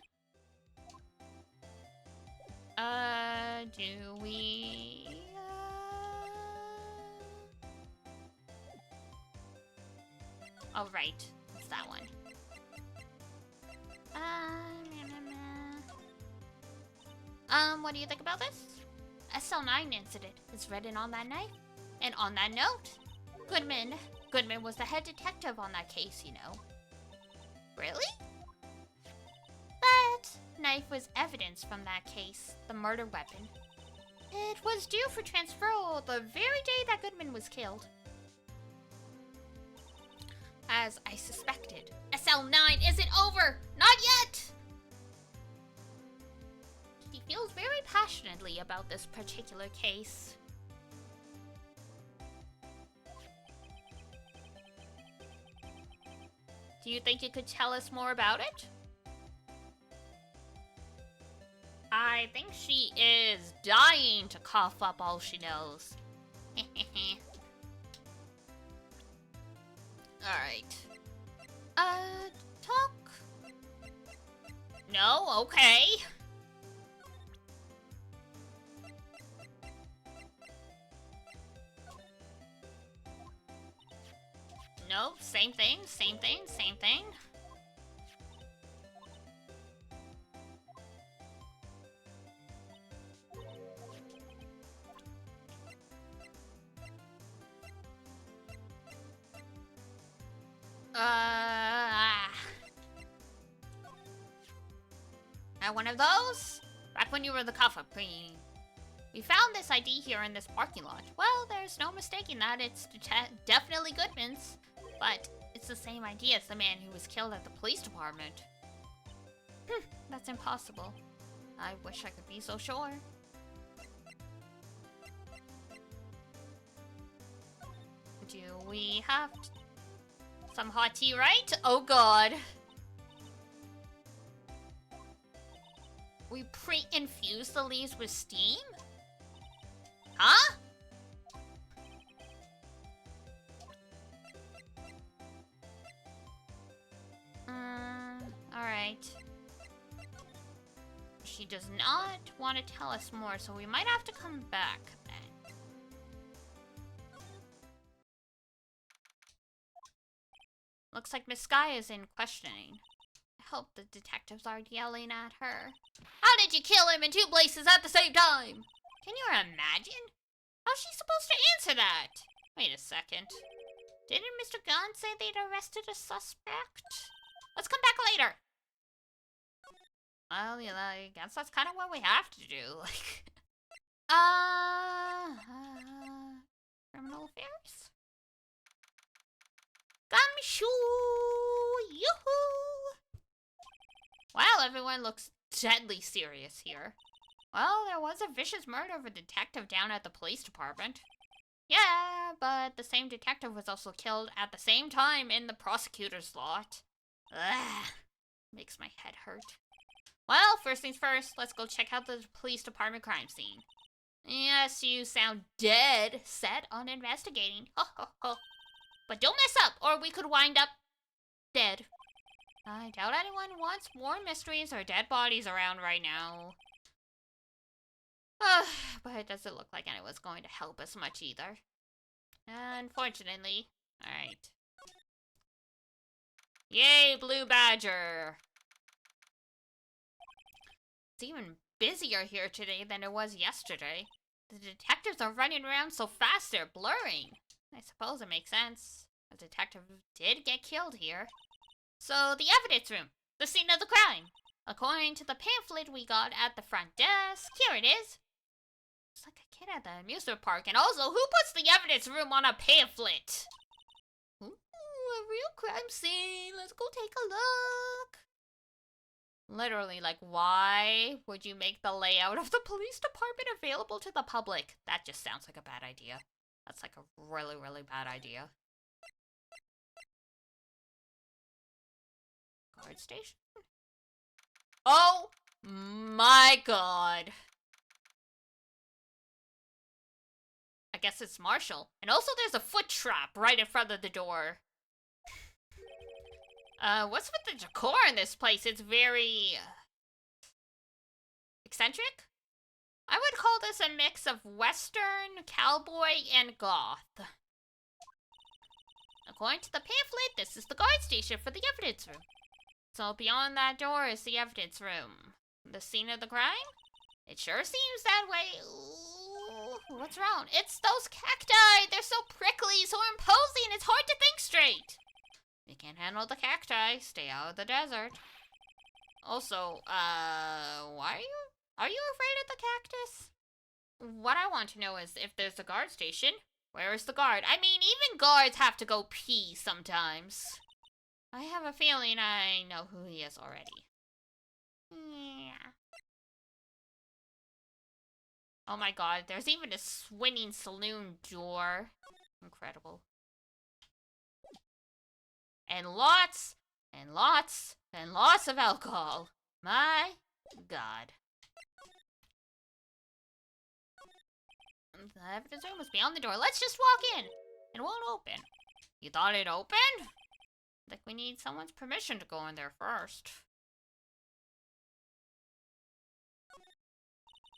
Do we... Oh, right. It's that one. What do you think about this? SL9 incident is written on that knife. And on that note, Goodman was the head detective on that case, you know. Really? That knife was evidence from that case, the murder weapon. It was due for transferal the very day that Goodman was killed. As I suspected, SL9 isn't over! Not yet! He feels very passionately about this particular case. Do you think you could tell us more about it? I think she is dying to cough up all she knows. Alright. Talk? No? Okay. Nope, same thing, same thing, same thing. One of those? Back when you were the cough-up queen. We found this ID here in this parking lot. Well, there's no mistaking that. It's definitely Goodman's. But it's the same ID as the man who was killed at the police department. That's impossible. I wish I could be so sure. Do we have some hot tea, right? Oh god. We pre-infuse the leaves with steam? Huh? Alright. She does not want to tell us more, so we might have to come back then. Looks like Miss Sky is in questioning. I hope the detectives aren't yelling at her. How did you kill him in 2 places at the same time? Can you imagine? How's she supposed to answer that? Wait a second. Didn't Mr. Gunn say they'd arrested a suspect? Let's come back later. Well, you know, I guess that's kind of what we have to do. Like, criminal affairs? Gumshoe! Yoo-hoo! Well, everyone looks deadly serious here. Well, there was a vicious murder of a detective down at the police department. Yeah, but the same detective was also killed at the same time in the prosecutor's lot. Ugh, makes my head hurt. Well, first things first, let's go check out the police department crime scene. Yes, you sound dead set on investigating. Ho, ho, ho. But don't mess up, or we could wind up dead. I doubt anyone wants more mysteries or dead bodies around right now. But it doesn't look like anyone's going to help us much either. Unfortunately. Alright. Yay, Blue Badger! It's even busier here today than it was yesterday. The detectives are running around so fast they're blurring. I suppose it makes sense. A detective did get killed here. So, the evidence room. The scene of the crime. According to the pamphlet we got at the front desk, here it is. It's like a kid at the amusement park. And also, who puts the evidence room on a pamphlet? Ooh, a real crime scene. Let's go take a look. Literally, like, why would you make the layout of the police department available to the public? That just sounds like a bad idea. That's like a really, really bad idea. Guard station? Oh my god. I guess it's Marshall. And also there's a foot trap right in front of the door. What's with the decor in this place? It's very eccentric? I would call this a mix of Western, cowboy, and goth. According to the pamphlet, this is the guard station for the evidence room. So beyond that door is the evidence room. The scene of the crime? It sure seems that way. Ooh, what's wrong? It's those cacti! They're so prickly, so imposing, it's hard to think straight! You can't handle the cacti. Stay out of the desert. Also, are you afraid of the cactus? What I want to know is if there's a guard station, where is the guard? I mean, even guards have to go pee sometimes. I have a feeling I know who he is already. Yeah. Oh my god, there's even a swinging saloon door. Incredible. And lots, and lots, and lots of alcohol. My god. The evidence room is beyond the door. Let's just walk in. It won't open. You thought it opened? I think we need someone's permission to go in there first.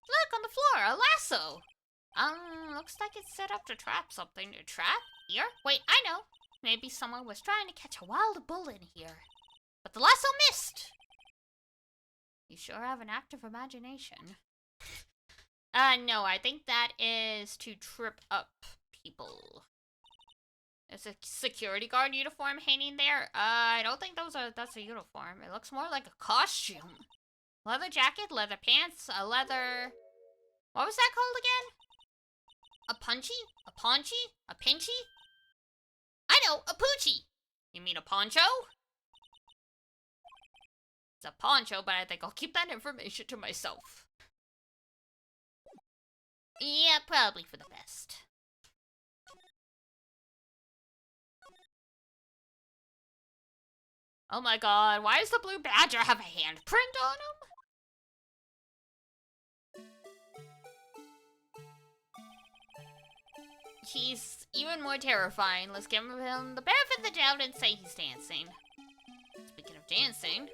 Look, on the floor, a lasso. Looks like it's set up to trap something. A trap? Here? Wait, I know. Maybe someone was trying to catch a wild bull in here. But the lasso missed! You sure have an active imagination. No, I think that is to trip up people. There's a security guard uniform hanging there. I don't think that's a uniform. It looks more like a costume. Leather jacket, leather pants, a leather... What was that called again? A punchy? A paunchy? A pinchy? I know, a poochie! You mean a poncho? It's a poncho, but I think I'll keep that information to myself. Yeah, probably for the best. Oh my god, why does the blue badger have a handprint on him? He's even more terrifying. Let's give him the benefit of the doubt and say he's dancing. Speaking of dancing,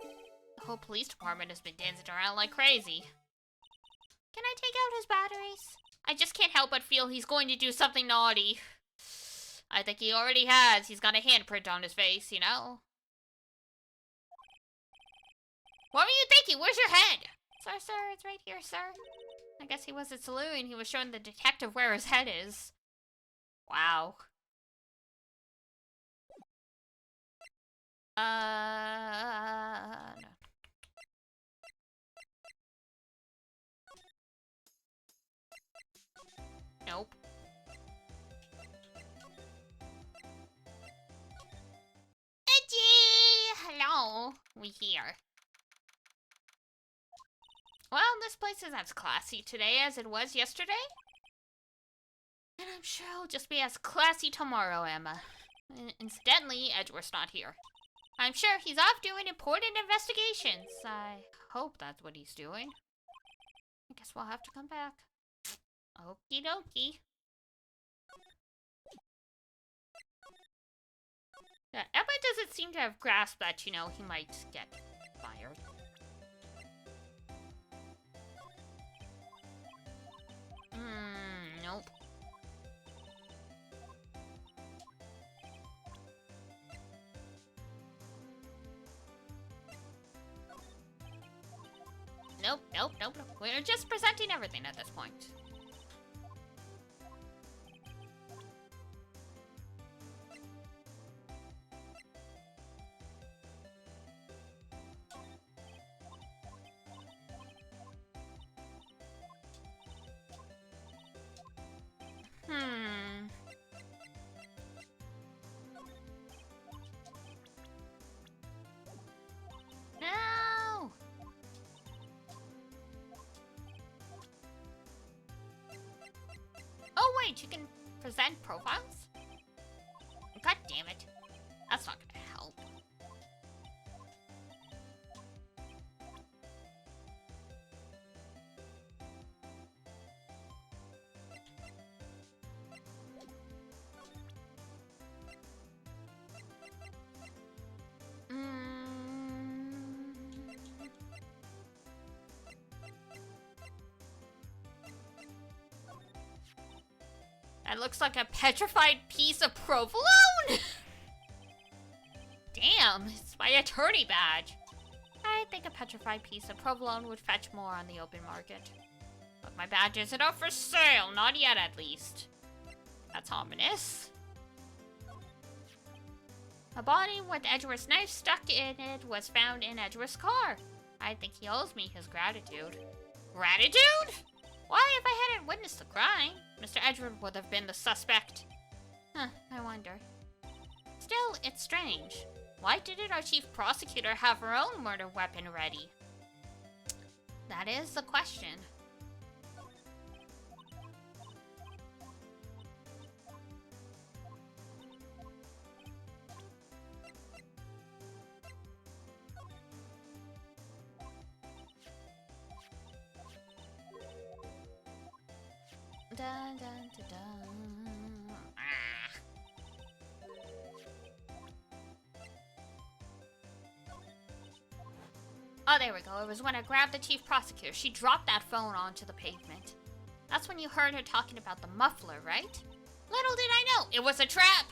the whole police department has been dancing around like crazy. Can I take out his batteries? I just can't help but feel he's going to do something naughty. I think he already has. He's got a handprint on his face, you know? What were you thinking? Where's your head? Sir, it's right here, sir. I guess he was at saloon. He was showing the detective where his head is. Wow. No. Nope. Edgy! Hello. We here. Well, this place is as classy today as it was yesterday. And I'm sure it'll just be as classy tomorrow, Emma. Incidentally, Edgeworth's not here. I'm sure he's off doing important investigations. I hope that's what he's doing. I guess we'll have to come back. Okie dokie. Yeah, Emma doesn't seem to have grasped that, you know, he might get fired. Nope. Nope. We're just presenting everything at this point. No! Oh wait, you can present profiles? God damn it. That's not gonna help. That looks like a petrified piece of provolone! Damn, it's my attorney badge. I think a petrified piece of provolone would fetch more on the open market. But my badge isn't up for sale, not yet at least. That's ominous. A body with Edgeworth's knife stuck in it was found in Edgeworth's car. I think he owes me his gratitude. Gratitude? Why, if I hadn't witnessed the crime, Mr. Edgeworth would have been the suspect. Huh, I wonder. Still, it's strange. Why didn't our chief prosecutor have her own murder weapon ready? That is the question. Dun, dun, dun, dun. Ah. Oh, there we go. It was when I grabbed the chief prosecutor. She dropped that phone onto the pavement. That's when you heard her talking about the muffler, right? Little did I know, it was a trap!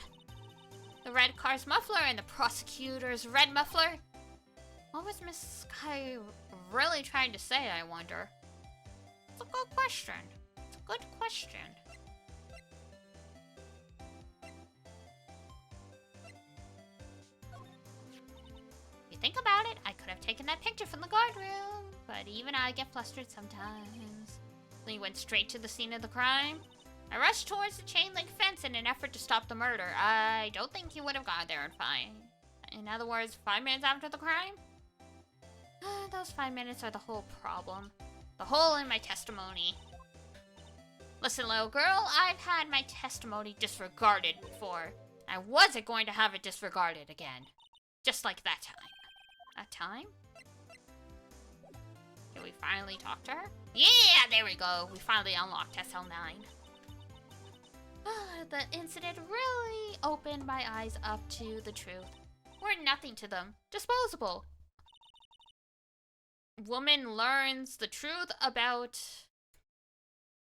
The red car's muffler and the prosecutor's red muffler? What was Miss Sky really trying to say, I wonder? It's a good question. Good question. If you think about it, I could have taken that picture from the guard room, but even I get flustered sometimes. Lee went straight to the scene of the crime. I rushed towards the chain link fence in an effort to stop the murder. I don't think he would have gone there in fine. In other words, 5 minutes after the crime? Those 5 minutes are the whole problem. The hole in my testimony. Listen, little girl, I've had my testimony disregarded before. I wasn't going to have it disregarded again. Just like that time. That time? Can we finally talk to her? Yeah, there we go. We finally unlocked SL9. The incident really opened my eyes up to the truth. We're nothing to them. Disposable. Woman learns the truth about...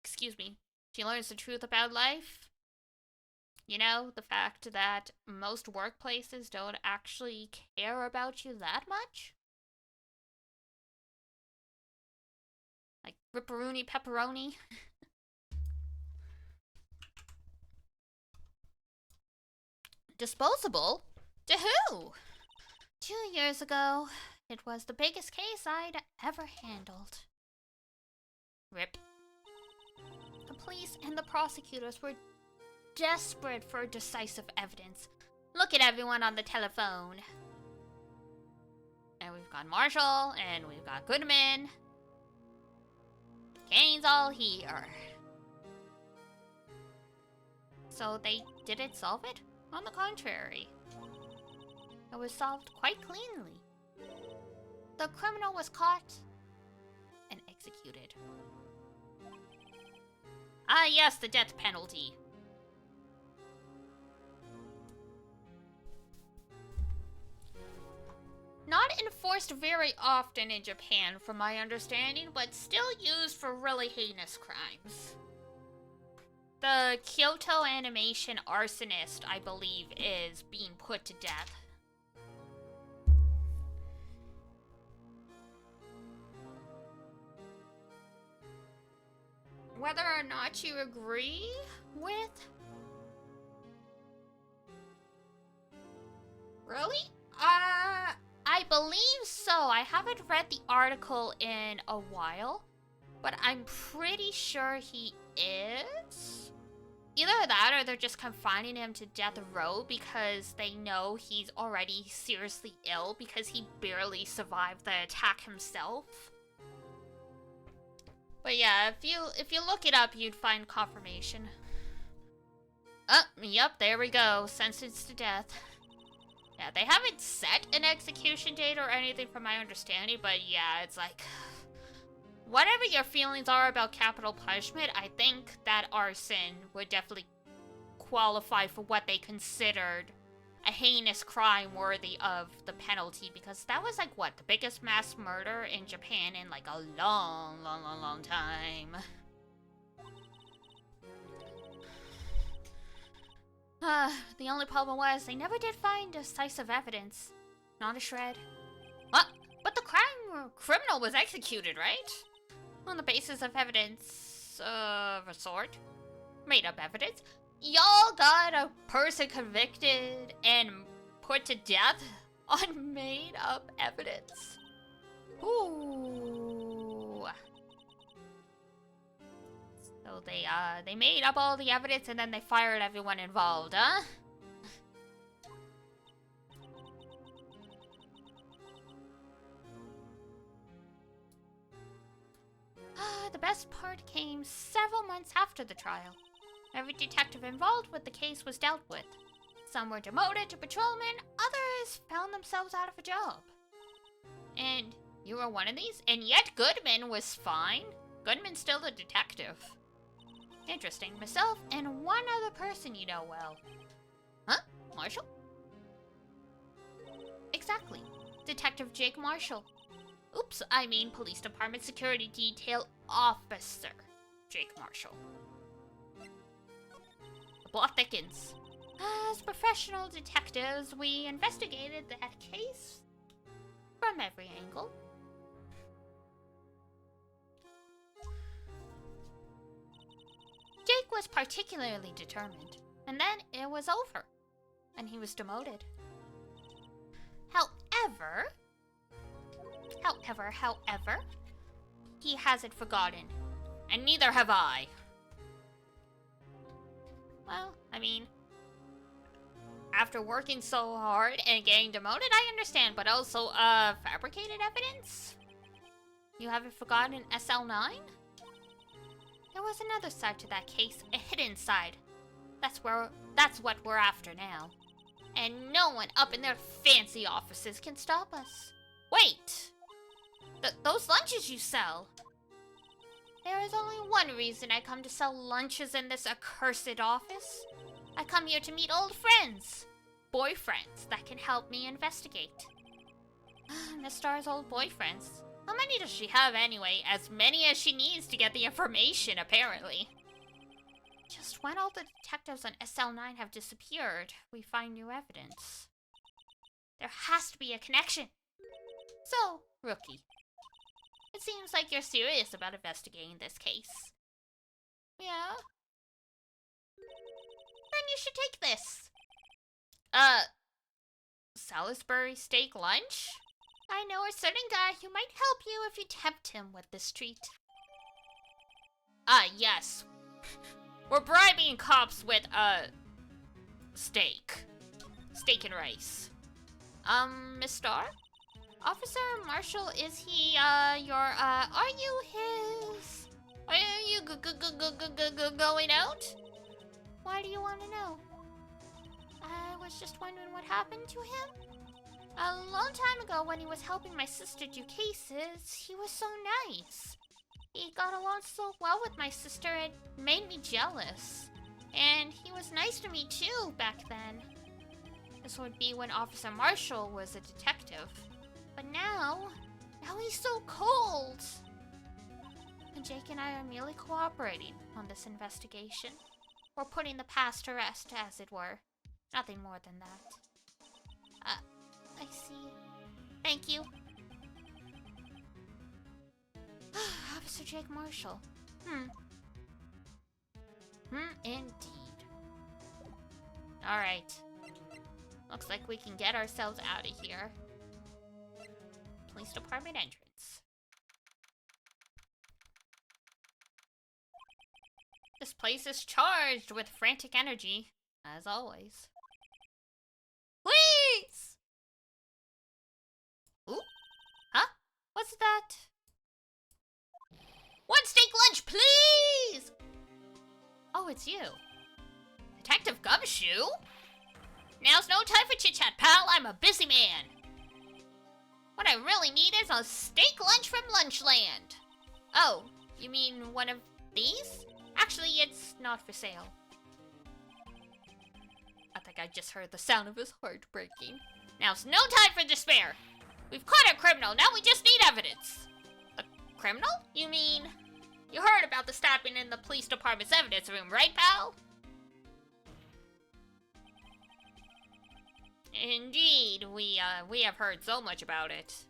Excuse me. She learns the truth about life. You know, the fact that most workplaces don't actually care about you that much. Like, ripperoni pepperoni. Disposable? To who? 2 years ago, it was the biggest case I'd ever handled. Rip. The police and the prosecutors were desperate for decisive evidence. Look at everyone on the telephone. And we've got Marshall, and we've got Goodman. Kane's all here. So they didn't solve it? On the contrary. It was solved quite cleanly. The criminal was caught and executed. Ah, yes, the death penalty. Not enforced very often in Japan, from my understanding, but still used for really heinous crimes. The Kyoto animation arsonist, I believe, is being put to death. Whether or not you agree with... Really? I believe so. I haven't read the article in a while, but I'm pretty sure he is. Either that or they're just confining him to death row because they know he's already seriously ill because he barely survived the attack himself. But yeah, if you look it up, you'd find confirmation. Yep, there we go. Sentenced to death. Yeah, they haven't set an execution date or anything from my understanding, but yeah, it's like... Whatever your feelings are about capital punishment, I think that arson would definitely qualify for what they considered a heinous crime worthy of the penalty, because that was like, what, the biggest mass murder in Japan in like a long, long, long, long time. The only problem was they never did find decisive evidence. Not a shred. What? But the criminal was executed, right? On the basis of evidence of a sort. Made up evidence. Y'all got a person convicted and put to death on made up evidence. Ooh. So they made up all the evidence and then they fired everyone involved, huh? The best part came several months after the trial. Every detective involved with the case was dealt with. Some were demoted to patrolmen, others found themselves out of a job. And you were one of these? And yet Goodman was fine? Goodman's still a detective. Interesting. Myself and one other person you know well. Huh? Marshall? Exactly. Detective Jake Marshall. Oops, I mean Police Department Security Detail Officer Jake Marshall. The plot thickens. As professional detectives, we investigated that case from every angle. Jake was particularly determined, and then it was over, and he was demoted. However, he hasn't forgotten, and neither have I. Well, I mean, after working so hard and getting demoted, I understand, but also, fabricated evidence? You haven't forgotten SL9? There was another side to that case, a hidden side. That's what we're after now. And no one up in their fancy offices can stop us. Wait! Those lunches you sell! There is only one reason I come to sell lunches in this accursed office. I come here to meet old friends. Boyfriends that can help me investigate. Miss Star's old boyfriends. How many does she have anyway? As many as she needs to get the information, apparently. Just when all the detectives on SL9 have disappeared, we find new evidence. There has to be a connection. So, Rookie, It seems like you're serious about investigating this case. Yeah? Then you should take this. Salisbury steak lunch? I know a certain guy who might help you if you tempt him with this treat. Yes. We're bribing cops with, steak. Steak and rice. Miss Starr? Officer Marshall, is he, are you his... Are you going out? Why do you want to know? I was just wondering what happened to him. A long time ago when he was helping my sister do cases, he was so nice. He got along so well with my sister, it made me jealous. And he was nice to me too back then. This would be when Officer Marshall was a detective. But now he's so cold. And Jake and I are merely cooperating on this investigation. We're putting the past to rest, as it were. Nothing more than that. I see. Thank you. Officer Jake Marshall. Indeed. Alright. Looks like we can get ourselves out of here. Police department entrance. This place is charged with frantic energy, as always. Please! Ooh? Huh? What's that? One steak lunch, please! Oh, it's you. Detective Gumshoe? Now's no time for chit-chat, pal. I'm a busy man. What I really need is a steak lunch from Lunchland. Oh, you mean one of these? Actually, it's not for sale. I think I just heard the sound of his heart breaking. Now's no time for despair. We've caught a criminal, now we just need evidence. A criminal? You mean... You heard about the stabbing in the police department's evidence room, right, pal? Indeed, we have heard so much about it.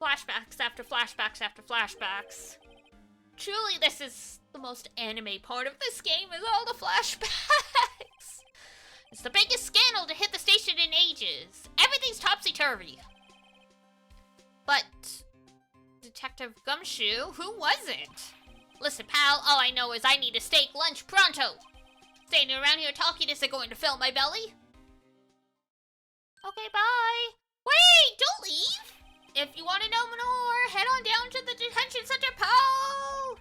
Flashbacks after flashbacks after flashbacks. Truly, this is the most anime part of this game, is all the flashbacks. It's the biggest scandal to hit the station in ages. Everything's topsy-turvy. But Detective Gumshoe, who was it? Listen, pal, all I know is I need a steak lunch pronto. Standing around here talking isn't going to fill my belly. Okay, bye. Wait, don't leave. If you want to know more, head on down to the detention center, pal.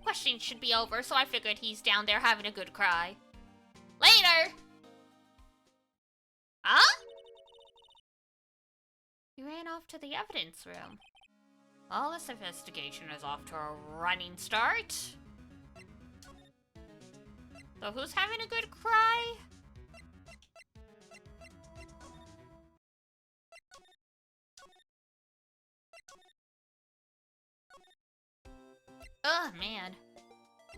Questioning should be over, so I figured he's down there having a good cry. Later! Huh? You ran off to the evidence room. Well, this investigation is off to a running start. So who's having a good cry? Oh man.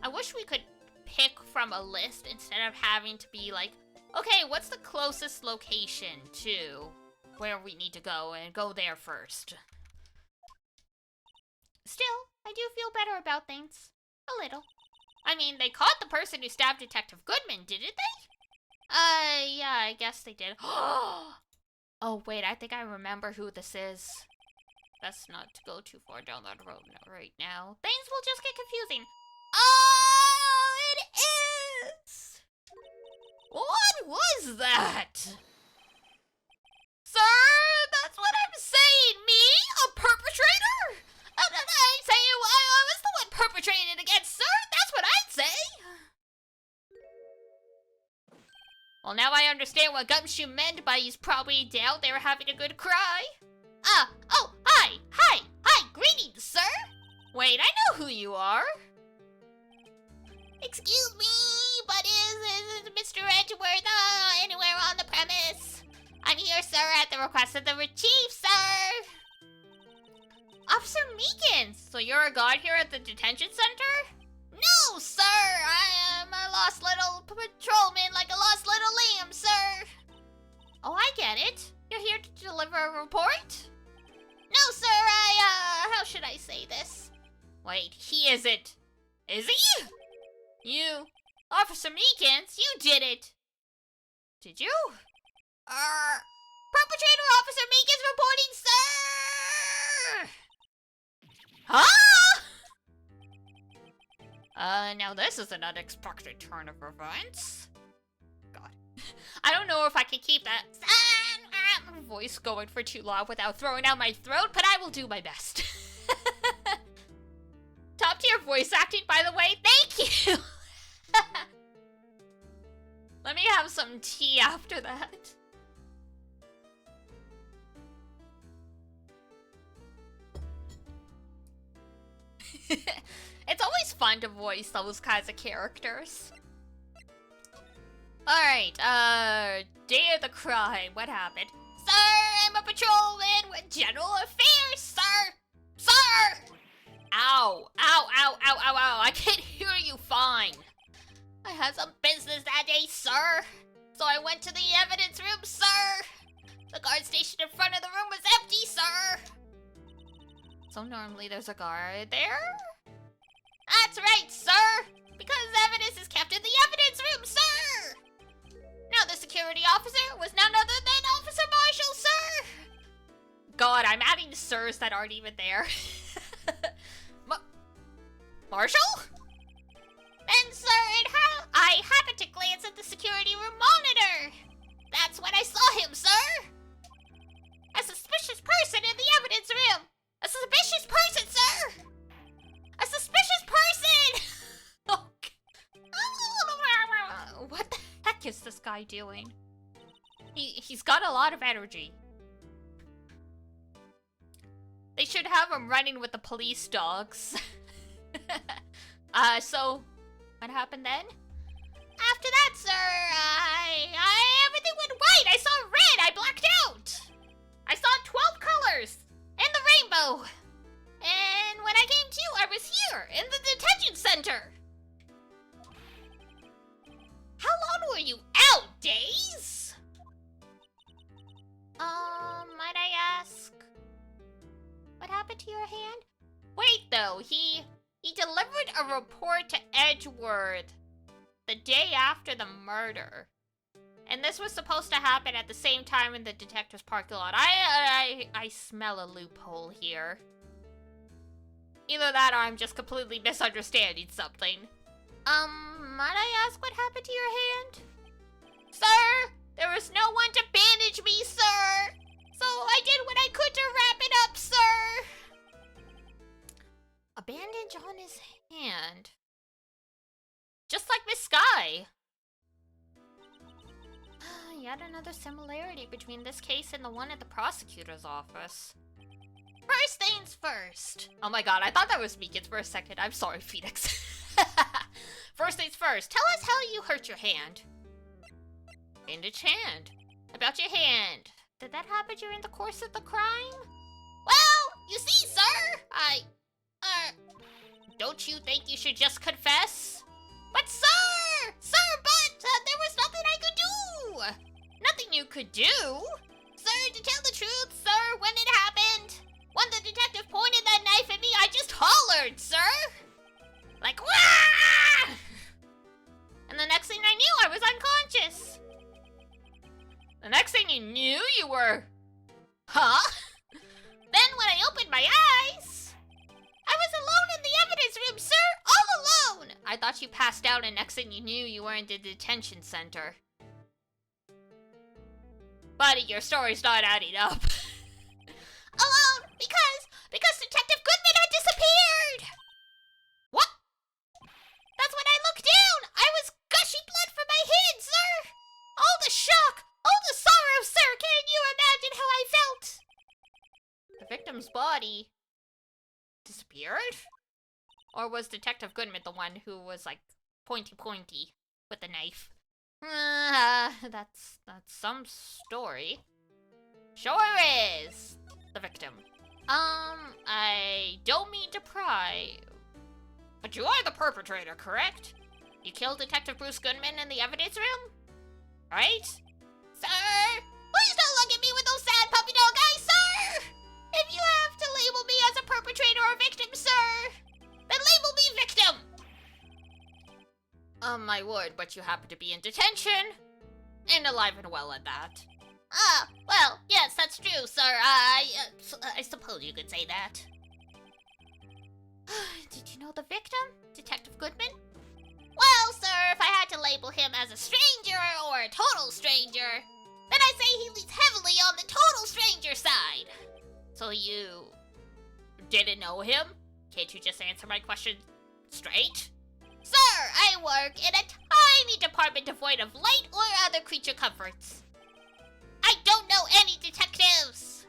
I wish we could pick from a list instead of having to be like, okay, what's the closest location to where we need to go and go there first. Still, I do feel better about things. A little. I mean, they caught the person who stabbed Detective Goodman, didn't they? Yeah, I guess they did. Oh, wait, I think I remember who this is. Best not to go too far down that road right now. Things will just get confusing. Oh, it is! What was that? Sir, that's what I'm saying. Me? A perpetrator? I ain't saying I was the one perpetrated against, sir. That's what I'd say. Well, now I understand what Gumshoe meant by he's probably down there having a good cry. Oh, hi, greetings, sir. Wait, I know who you are. Excuse me, but is Mr. Edgeworth anywhere on the premise? I'm here, sir, at the request of the chief, sir. Officer Meekins, so you're a guard here at the detention center? No, sir! I am a lost little patrolman like a lost little lamb, sir! Oh, I get it. You're here to deliver a report? No, sir, how should I say this? Wait, he isn't. Is he? You, Officer Meekins, you did it. Did you? Perpetrator Officer Meekins reporting, sir! Huh? Now this is an unexpected turn of events. God. I don't know if I can keep that voice going for too long without throwing out my throat, but I will do my best. Top tier voice acting, by the way. Thank you! Let me have some tea after that. It's always fun to voice those kinds of characters. Alright, day of the crime. What happened? Sir, I'm a patrolman with general affairs, sir! Sir! Ow, ow, ow, ow, ow, ow. I can't hear you fine. I had some business that day, sir. So I went to the evidence room, sir. The guard station in front of the room was empty, sir. So normally there's a guard there? That's right, sir. Because evidence is kept in the evidence room, sir. Now the security officer was none other than Officer Marshall, sir. God, I'm adding sirs that aren't even there. Marshall? And sir, I happened to glance at the security room monitor. That's when I saw him, sir. A suspicious person in the evidence room. A suspicious person, sir. A suspicious person. What the heck is this guy doing? He's got a lot of energy. They should have him running with the police dogs. So, what happened then? After that, sir, everything went white. I saw red. I blacked out. I saw 12 colors and the rainbow. And when I came to, I was here in the detention center. How long were you out, Days? Might I ask, what happened to your hand? Wait, though, he delivered a report to Edgeworth the day after the murder. And this was supposed to happen at the same time in the detective's parking lot. I smell a loophole here. Either that or I'm just completely misunderstanding something. Might I ask what happened to your hand? Sir, there was no one to bandage me, sir. So I did what I could to wrap it up, sir. A bandage on his hand. Just like Miss Sky. Yet another similarity between this case and the one at the prosecutor's office. First things first. Oh my god, I thought that was Meekins for a second. I'm sorry, Phoenix. First things first, tell us how you hurt your hand. Bandaged hand. About your hand. Did that happen during the course of the crime? Well, you see, sir, don't you think you should just confess? But sir, there was nothing I could do. Nothing you could do? Sir, to tell the truth, sir, when it happened, when the detective pointed that knife at me, I just hollered, sir. Like, wah! And the next thing I knew, I was unconscious. The next thing you knew, you were... Huh? Then when I opened my eyes, I was alone in the evidence room, sir! All alone! I thought you passed out and next thing you knew, you were in the detention center. Buddy, your story's not adding up. Alone because Detective Goodman had disappeared! What? That's when I looked down! I was gushing blood from my hand, sir! All the shock! All the sorrow, sir! Can you imagine how I felt? The victim's body disappeared? Or was Detective Goodman the one who was like pointy with the knife? That's some story. Sure is. The victim. I don't mean to pry. But you are the perpetrator, correct? You killed Detective Bruce Goodman in the evidence room? Right? Sir! Please don't look at me with those sad puppy dog eyes, sir! If you have to label me as a perpetrator or victim, sir, then label me victim! My word, but you happen to be in detention. And alive and well at that. Ah, well, yes, that's true, sir. I suppose you could say that. Did you know the victim, Detective Goodman? Well, sir, if I had to label him as a stranger or a total stranger, then I say he leans heavily on the total stranger side. So you didn't know him? Can't you just answer my question straight? Sir, I work in a tiny department devoid of light or other creature comforts. I don't know any detectives.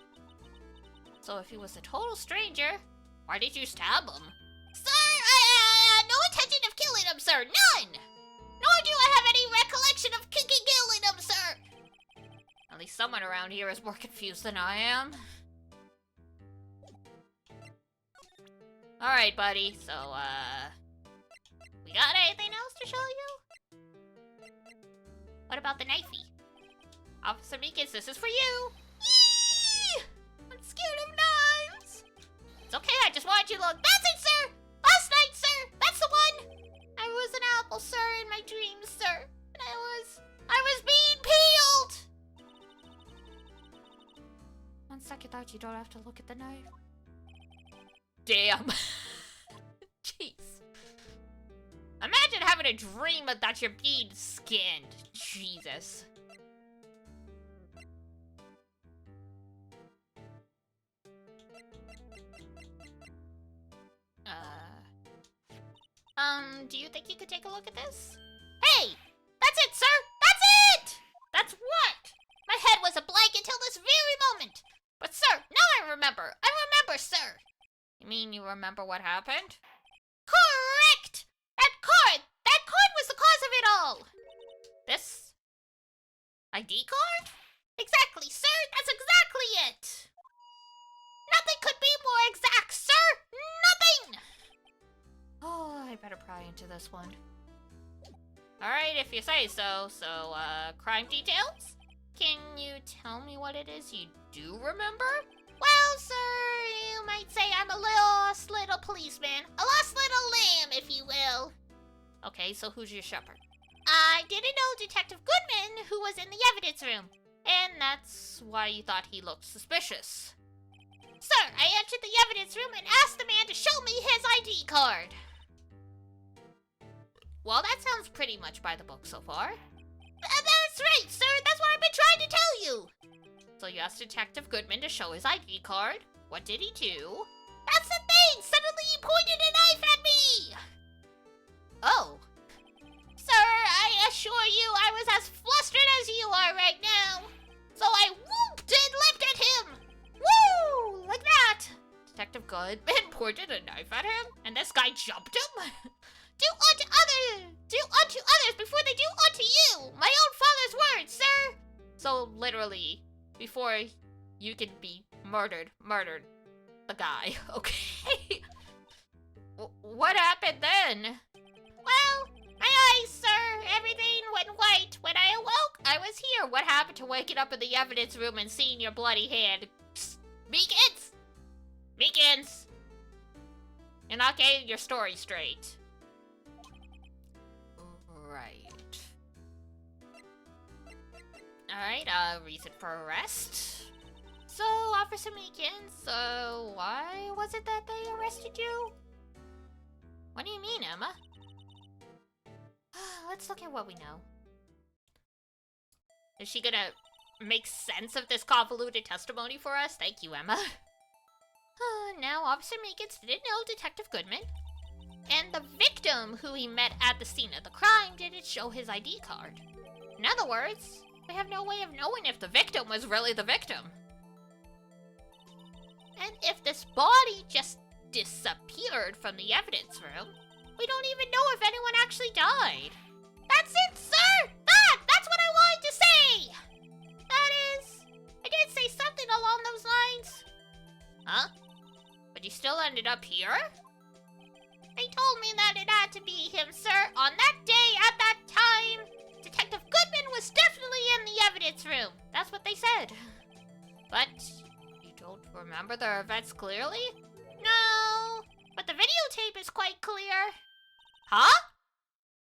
So if he was a total stranger, why did you stab him? Sir, I no intention of killing him, sir. None! Nor do I have any recollection of killing him, sir. At least someone around here is more confused than I am. Alright, buddy. So, we got anything else to show you? What about the knifey? Officer Meekins, this is for you! Yee! I'm scared of knives! It's okay, I just wanted you to look. That's it, sir! Last night, sir! That's the one! I was an apple, sir, in my dreams, sir. And I was being peeled! On second thought, you don't have to look at the knife. Damn. Jeez. Imagine having a dream that you're being skinned. Jesus. Do you think you could take a look at this? Hey! That's it, sir! That's it! That's what? My head was a blank until this very moment. But, sir, now I remember. I remember, sir. You mean you remember what happened? Correct! That card was the cause of it all! This? ID card? Exactly, sir! That's exactly it! Nothing could be more exact, sir! Nothing! Oh, I better pry into this one. Alright, if you say so. So, crime details? Can you tell me what it is you do remember? Well, sir, you might say I'm a lost little policeman. A lost little lamb, if you will. Okay, so who's your shepherd? I didn't know Detective Goodman, who was in the evidence room. And that's why you thought he looked suspicious. Sir, I entered the evidence room and asked the man to show me his ID card. Well, that sounds pretty much by the book so far. That's right, sir. That's what I've been trying to tell you. So you asked Detective Goodman to show his ID card. What did he do? That's the thing! Suddenly he pointed a knife at me! Oh. Sir, I assure you I was as flustered as you are right now. So I whooped and leapt at him. Woo! Like that. Detective Goodman pointed a knife at him, and this guy jumped him? Do unto others before they do unto you! My own father's words, sir! So, literally, before you can be murdered the guy, okay? What happened then? Well, my eyes, sir, everything went white. When I awoke, I was here. What happened to waking up in the evidence room and seeing your bloody hand? Psst, Meekins! Meekins! You're not getting your story straight. Right. Alright, reason for arrest. So, Officer Meekins, why was it that they arrested you? What do you mean, Emma? Let's look at what we know. Is she gonna make sense of this convoluted testimony for us? Thank you, Emma. Now, Officer Meekins didn't know Detective Goodman. And the victim who he met at the scene of the crime didn't show his ID card. In other words, we have no way of knowing if the victim was really the victim. And if this body just disappeared from the evidence room, we don't even know if anyone actually died. That's it, sir! That's what I wanted to say! That is, I did say something along those lines. Huh? But you still ended up here? I told me that it had to be him, sir. On that day, at that time, Detective Goodman was definitely in the evidence room. That's what they said. But you don't remember the events clearly? No, but the videotape is quite clear. Huh?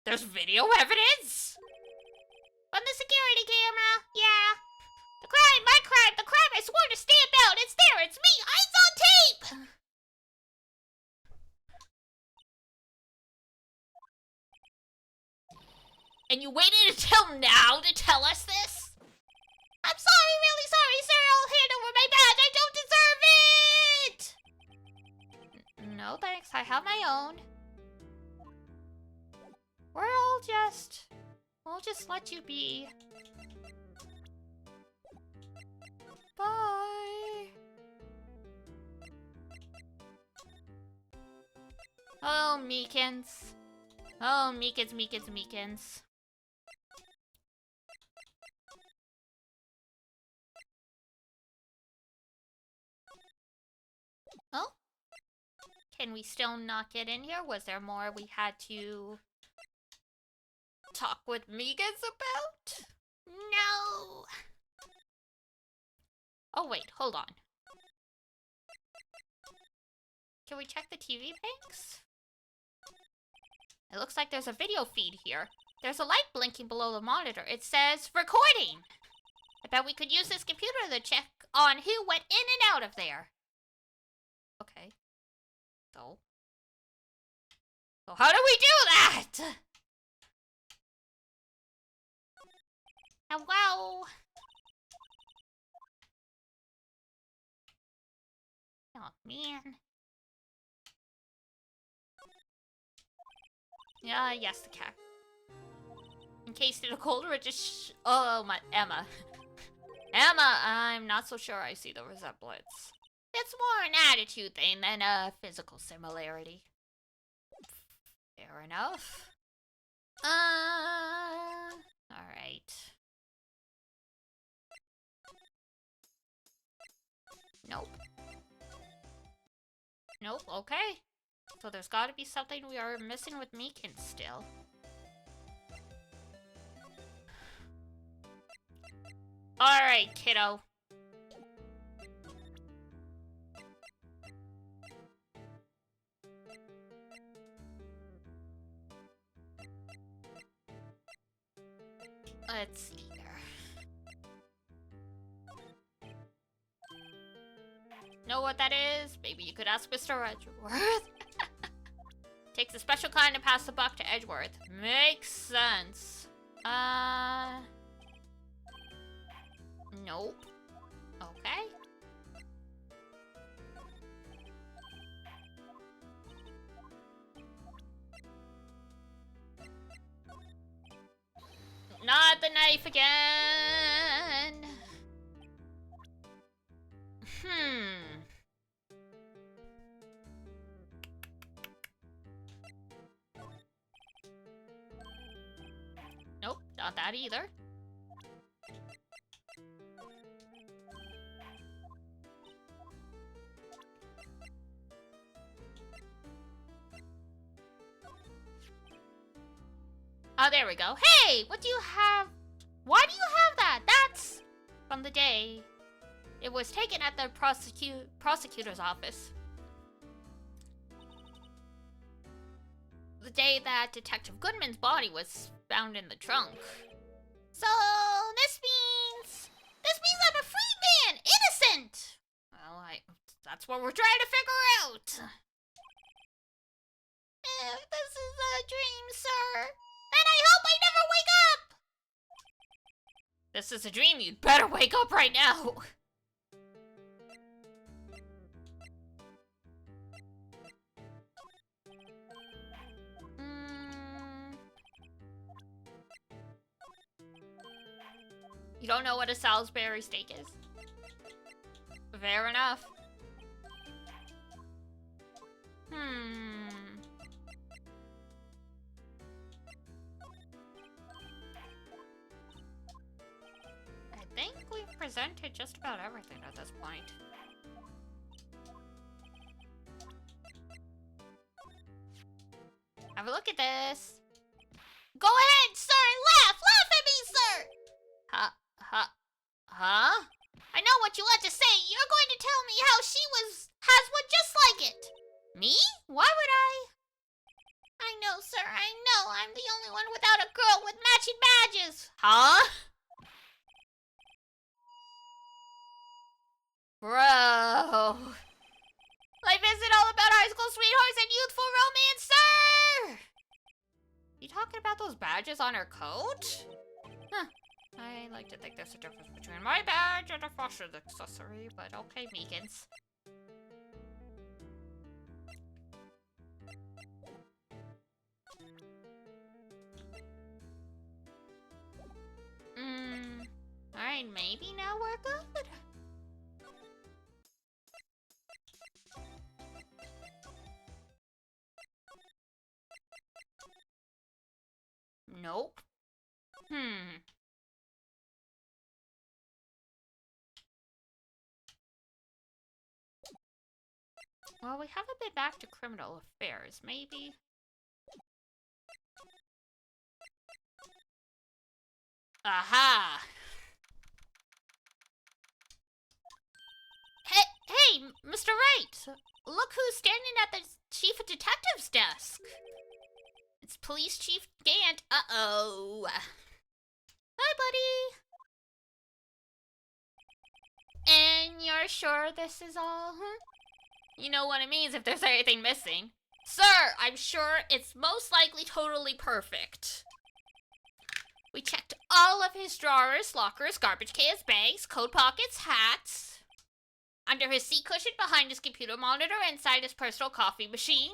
There's video evidence? From the security camera, yeah. The crime, my crime, the crime I swore to stamp out. It's there, it's me, eyes on tape! And you waited until now to tell us this? I'm sorry, really sorry, sir. I'll hand over my badge. I don't deserve it! No thanks, I have my own. We'll just let you be. Bye. Oh, Meekins. Oh, Meekins. Oh? Can we still not get in here? Was there more we had to talk with Meekins about? No! Oh wait, hold on. Can we check the TV banks? It looks like there's a video feed here. There's a light blinking below the monitor. It says recording! I bet we could use this computer to check on who went in and out of there. Okay. So how do we do that? Hello? Oh, man. Yes, the cat. Encased in a cold or just oh, my Emma. Emma, I'm not so sure I see the resemblance. It's more an attitude thing than a physical similarity. Fair enough. Alright. Nope. Nope, okay. So there's gotta be something we are missing with Meekin still. Alright, kiddo. Let's see here. Know what that is? Maybe you could ask Mr. Edgeworth. Takes a special kind to pass the buck to Edgeworth. Makes sense. Nope. Okay. Not the knife again. Nope, not that either. Oh, there we go. Hey, what do you have? Why do you have that? That's from the day it was taken at the prosecutor's office. The day that Detective Goodman's body was found in the trunk. So, this means I'm a free man, innocent! Well, that's what we're trying to figure out. If this is a dream, sir, then I hope I never wake up! This is a dream, you'd better wake up right now! You don't know what a Salisbury steak is? Fair enough. I think we've presented just about everything at this point. Have a look at this. Go ahead, sir, laugh! Laugh at me, sir! Huh? I know what you want to say. You're going to tell me how she has one just like it. Me? Why would I? I know, sir, I know. I'm the only one without a girl with matching badges. Huh? Bro. Life isn't all about high school sweethearts and youthful romance, sir! You talking about those badges on her coat? Huh. I like to think there's a difference between my badge and a fashion accessory, but okay, Meekins. Alright, maybe now we're good. Nope. Well, we haven't been back to criminal affairs, maybe? Aha! Hey, Mr. Wright! Look who's standing at the Chief of Detectives desk! It's Police Chief Gant. Uh-oh. Hi, buddy! And you're sure this is all, You know what it means if there's anything missing. Sir, I'm sure it's most likely totally perfect. We checked all of his drawers, lockers, garbage cans, bags, coat pockets, hats. Under his seat cushion, behind his computer monitor, inside his personal coffee machine.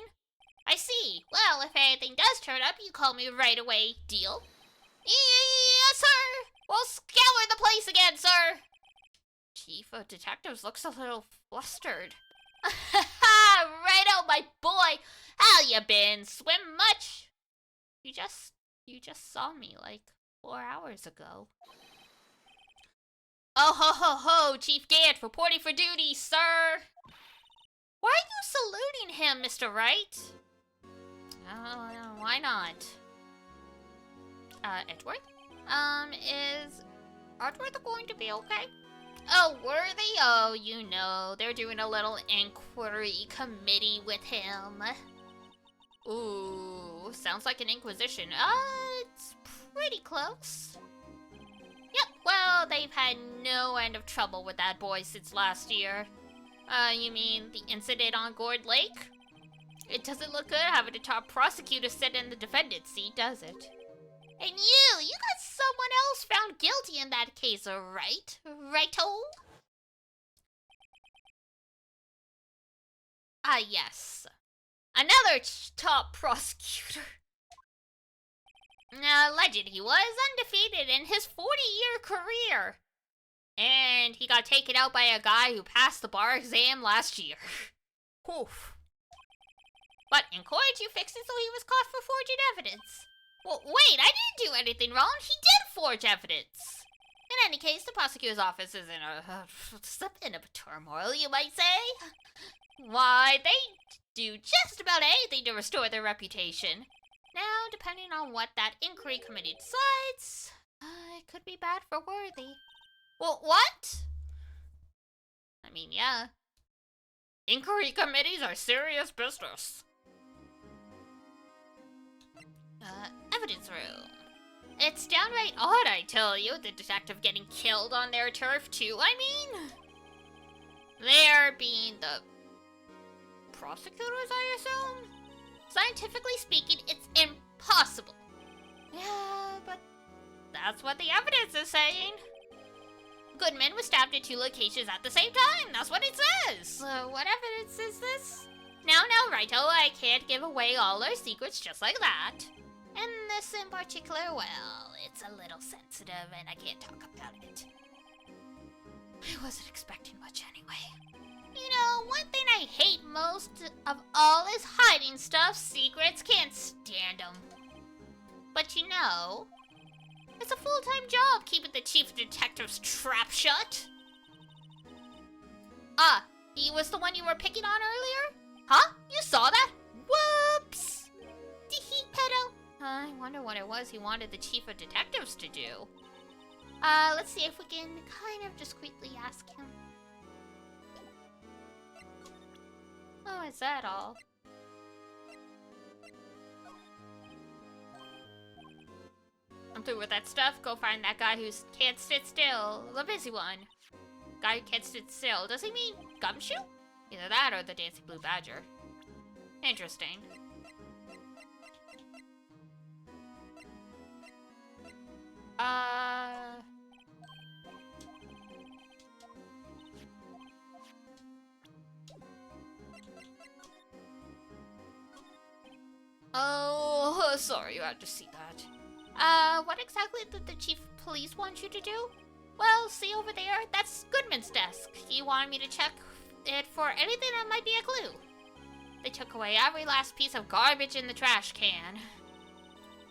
I see. Well, if anything does turn up, you call me right away. Deal? Yes, sir! We'll scour the place again, sir! Chief of Detectives looks a little flustered. Righto, my boy! How you been? Swim much? You just saw me like 4 hours ago. Oh ho ho ho, Chief Gant, reporting for duty, sir! Why are you saluting him, Mr. Wright? Why not? Edgeworth? Is Edgeworth going to be okay? Oh, Worthy? Oh, you know, they're doing a little inquiry committee with him. Ooh, sounds like an inquisition. It's pretty close. Yep, well, they've had no end of trouble with that boy since last year. You mean the incident on Gourd Lake? It doesn't look good having the top prosecutor sit in the defendant's seat, does it? And you got someone else found guilty in that case, right? Righto? Ah, yes. Another top prosecutor. Legend he was, undefeated in his 40-year career. And he got taken out by a guy who passed the bar exam last year. Oof. But in court, you fixed it so he was caught for forging evidence. Well, wait, I didn't do anything wrong. He did forge evidence. In any case, the prosecutor's office is in a turmoil, you might say. Why, they do just about anything to restore their reputation. Now, depending on what that inquiry committee decides, it could be bad for Worthy. Well, what? I mean, yeah. Inquiry committees are serious business. Evidence room. It's downright odd, I tell you, the detective getting killed on their turf, too. I mean, they're being the prosecutors, I assume? Scientifically speaking, it's impossible. Yeah, but that's what the evidence is saying. Goodman was stabbed at 2 locations at the same time. That's what it says. What evidence is this? Now, righto, I can't give away all our secrets just like that. And this in particular, well, it's a little sensitive and I can't talk about it. I wasn't expecting much anyway. You know, one thing I hate most of all is hiding stuff. Secrets, can't stand them. But you know, it's a full-time job keeping the chief of detectives trap shut. Ah, he was the one you were picking on earlier? Huh? You saw that? Whoops! Teehee. pedo? I wonder what it was he wanted the chief of detectives to do. Let's see if we can kind of discreetly ask him. Oh, is that all? I'm through with that stuff. Go find that guy who can't sit still. The busy one. Guy who can't sit still. Does he mean Gumshoe? Either that or the Dancing Blue Badger. Interesting. Oh, sorry, you had to see that. What exactly did the chief of police want you to do? Well, see over there? That's Goodman's desk. He wanted me to check it for anything that might be a clue. They took away every last piece of garbage in the trash can.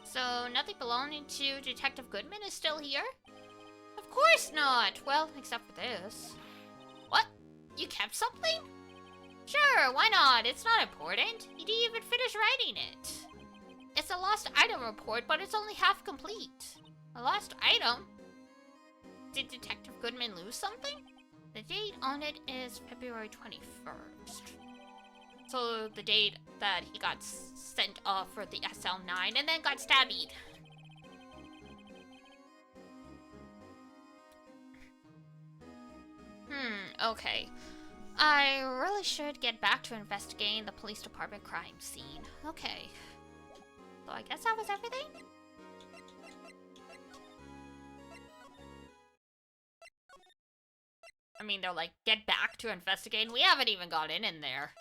So, nothing belonging to Detective Goodman is still here? Of course not! Well, except for this. What? You kept something? Sure, why not? It's not important. You didn't even finish writing it. It's a lost item report, but it's only half complete. A lost item? Did Detective Goodman lose something? The date on it is February 21st. So the date that he got sent off for the SL9 and then got stabbed. Okay. I really should get back to investigating the police department crime scene. Okay. So I guess that was everything? I mean, they're like, get back to investigating. We haven't even gotten in there.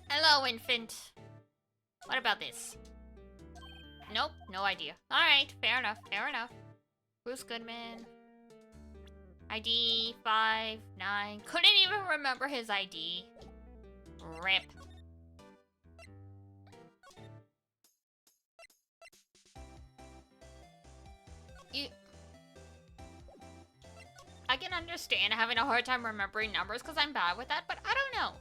Hello, infant. What about this? Nope, no idea. Alright, fair enough, fair enough. Bruce Goodman. ID 59. Couldn't even remember his ID. RIP. I can understand having a hard time remembering numbers because I'm bad with that, but I don't know.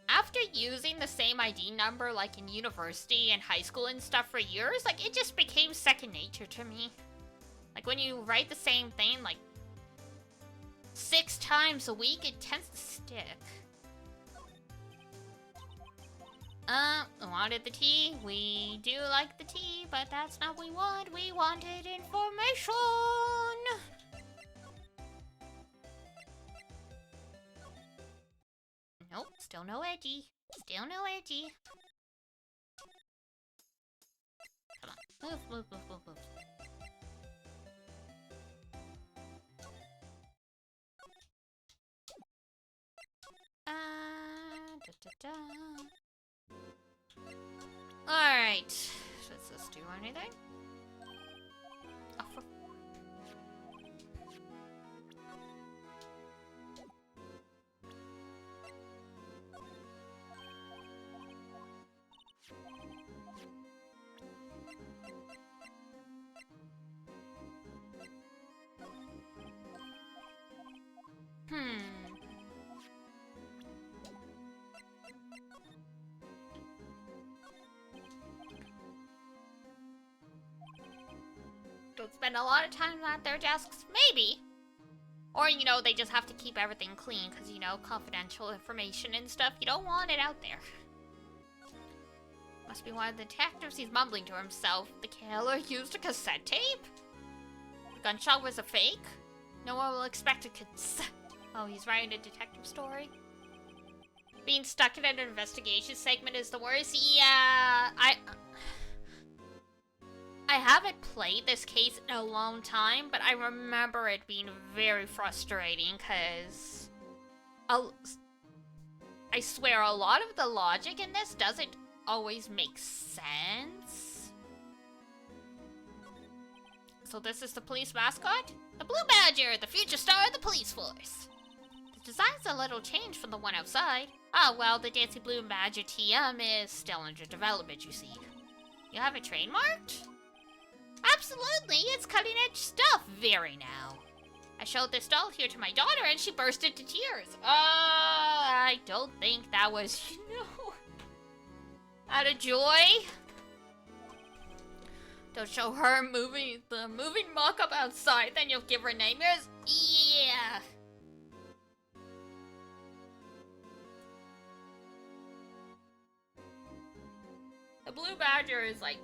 After using the same ID number like in university and high school and stuff for years, like it just became second nature to me. Like when you write the same thing like 6 times a week, it tends to stick. Wanted the tea? We do like the tea, but that's not what we want. We wanted information! Nope, still no edgy. Still no edgy. Come on, move, move, move, move, move. Alright. Does this do anything? Oh, for... Don't spend a lot of time at their desks, maybe. Or, you know, they just have to keep everything clean because, you know, confidential information and stuff, you don't want it out there. Must be one of the detectives, he's mumbling to himself. The killer used a cassette tape? The gunshot was a fake? No one will expect a cassette. Oh, he's writing a detective story? Being stuck in an investigation segment is the worst. Yeah, I haven't played this case in a long time, but I remember it being very frustrating because I swear a lot of the logic in this doesn't always make sense. So this is the police mascot? The Blue Badger, the future star of the police force. The design's a little changed from the one outside. Oh, well, the Dancing Blue Badger TM is still under development, you see. You have it trademarked? Absolutely, it's cutting-edge stuff, very now. I showed this doll here to my daughter and she burst into tears. I don't think that was, out of joy. Don't show her the moving mock-up outside, then you'll give her nightmares? Yeah. The Blue Badger is, like,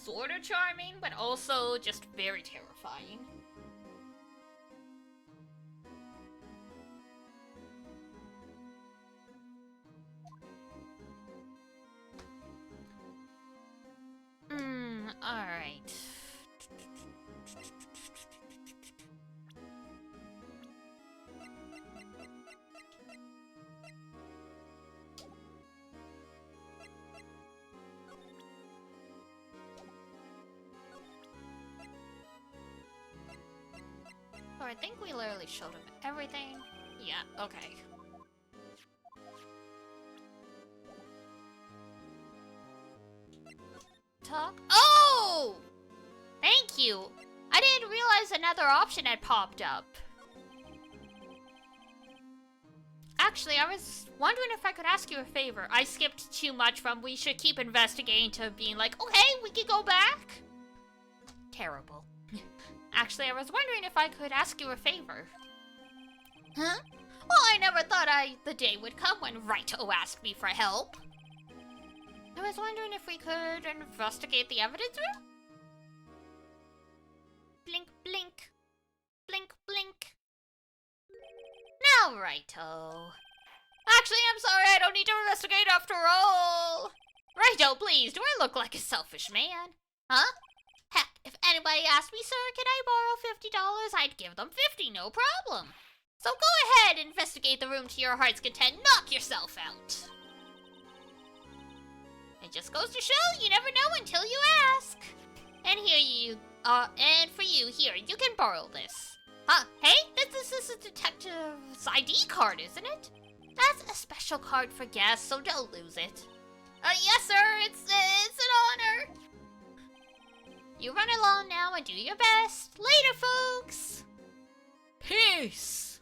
sorta charming, but also just very terrifying. Alright. So I think we literally showed him everything. Yeah, okay. Talk? Oh! Thank you! I didn't realize another option had popped up. Actually, I was wondering if I could ask you a favor. I skipped too much from we should keep investigating to being like, okay, we can go back. Terrible. Actually, I was wondering if I could ask you a favor. Huh? Well, I never thought the day would come when Raito asked me for help. I was wondering if we could investigate the evidence room? Blink, blink. Blink, blink. Now, Raito. Actually, I'm sorry, I don't need to investigate after all. Raito, please, do I look like a selfish man? Huh? Heck, if anybody asked me, sir, can I borrow $50? I'd give them 50, no problem. So go ahead and investigate the room to your heart's content. Knock yourself out. It just goes to show you never know until you ask. And and for you, here, you can borrow this. Huh? Hey, this is a detective's ID card, isn't it? That's a special card for guests, so don't lose it. Yes, sir, it's an honor. You run along now and do your best. Later, folks. Peace.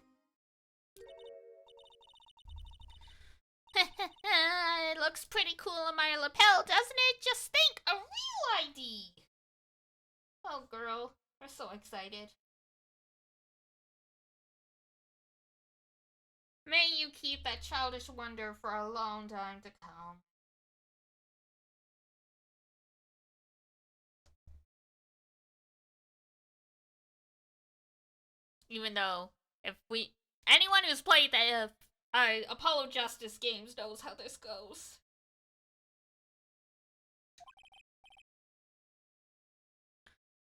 It looks pretty cool on my lapel, doesn't it? Just think, a real ID! Oh, girl, we're so excited. May you keep that childish wonder for a long time to come. Even though, anyone who's played the Apollo Justice games knows how this goes.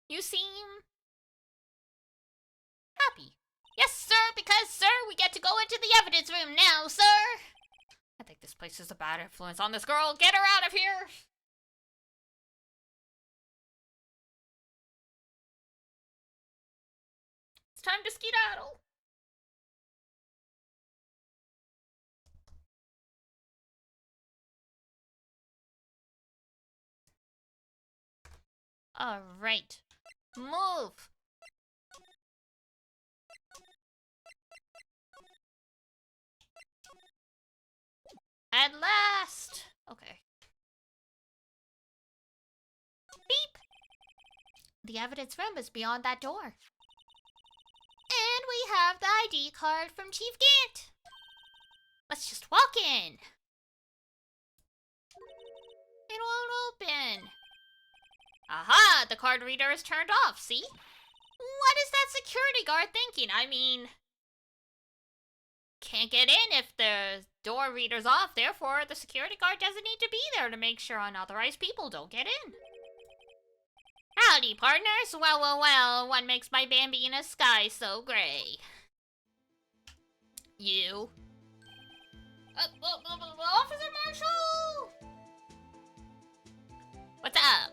You seem happy. Yes, sir, because, sir, we get to go into the evidence room now, sir. I think this place is a bad influence on this girl. Get her out of here. It's time to skedaddle. Alright. Move! At last! Okay. Beep! The evidence room is beyond that door. And we have the ID card from Chief Gant. Let's just walk in. It won't open. Aha! The card reader is turned off, see? What is that security guard thinking? I mean, can't get in if the door reader's off, therefore the security guard doesn't need to be there to make sure unauthorized people don't get in. Howdy, partners! Well, well, well, what makes my Bambi in a sky so gray? You. Officer Marshall! What's up?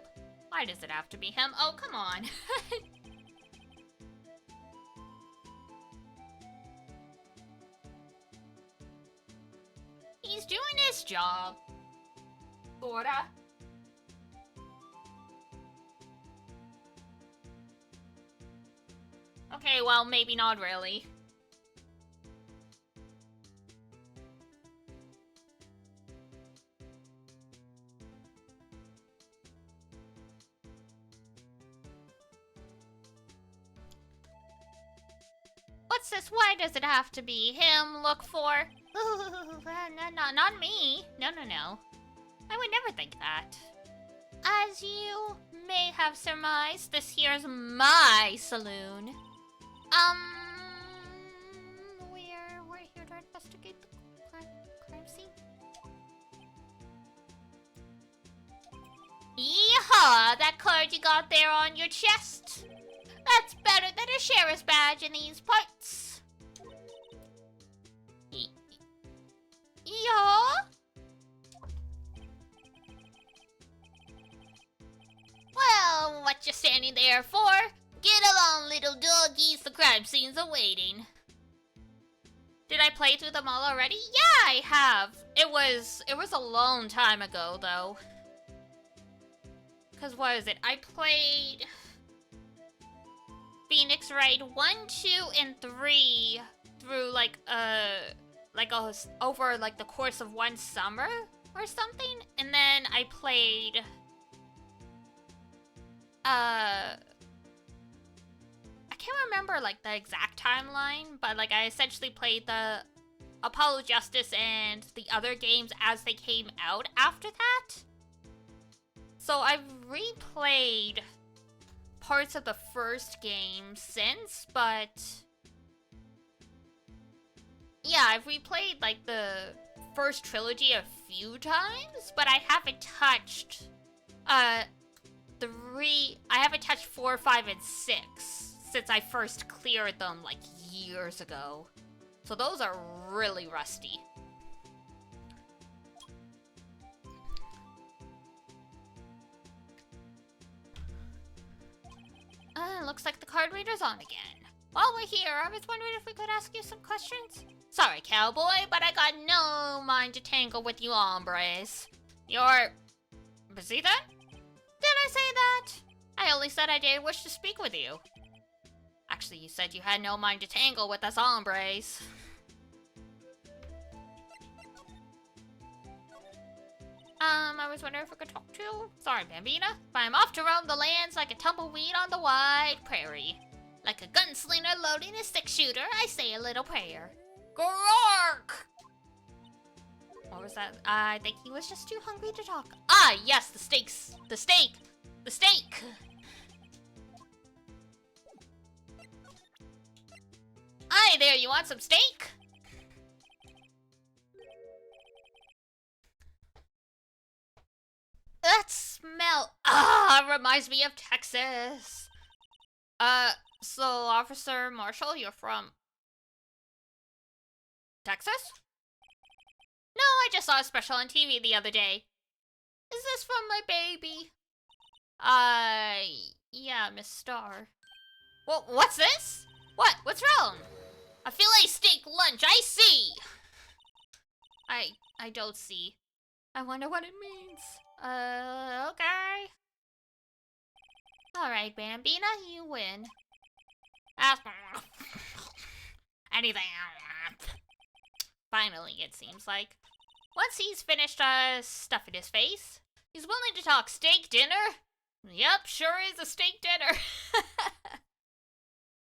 Why does it have to be him? Oh, come on. job. Sorta. Okay, well, maybe not really. What's this? Why does it have to be him look for? Not me. No. I would never think that. As you may have surmised, this here's my saloon. We're here to investigate the crime scene. Yeehaw! That card you got there on your chest. That's better than a sheriff's badge in these parts. Yeah? Well, what you standing there for? Get along, little doggies. The crime scene's awaiting. Did I play through them all already? Yeah, I have. It was a long time ago, though. Cause what is it? I played Phoenix Raid 1, 2, and 3 through over like the course of one summer or something, and then I played I can't remember like the exact timeline, but like I essentially played the Apollo Justice and the other games as they came out after that. So I've replayed parts of the first game since, but yeah, I've replayed like the first trilogy a few times, but I haven't touched 4, 5, and 6 since I first cleared them like years ago. So those are really rusty. Looks like the card reader's on again. While we're here, I was wondering if we could ask you some questions. Sorry, cowboy, but I got no mind to tangle with you hombres. You're busy then? Did I say that? I only said I did wish to speak with you. Actually, you said you had no mind to tangle with us hombres. I was wondering if we could talk to you. Sorry, Bambina, but I'm off to roam the lands like a tumbleweed on the wide prairie. Like a gunslinger loading a six-shooter, I say a little prayer. Grork! What was that? I think he was just too hungry to talk. Ah, yes, the steaks. The steak. The steak. Hi there, you want some steak? That smell, reminds me of Texas. So Officer Marshall, you're from Texas? No, I just saw a special on TV the other day. Is this from my baby? Yeah, Miss Star. Well, what's this? What? What's wrong? A filet steak lunch, I see! I don't see. I wonder what it means. Okay. Alright, Bambina, you win. Anything. Finally, it seems like. Once he's finished, stuffing his face, he's willing to talk steak dinner. Yep, sure is a steak dinner.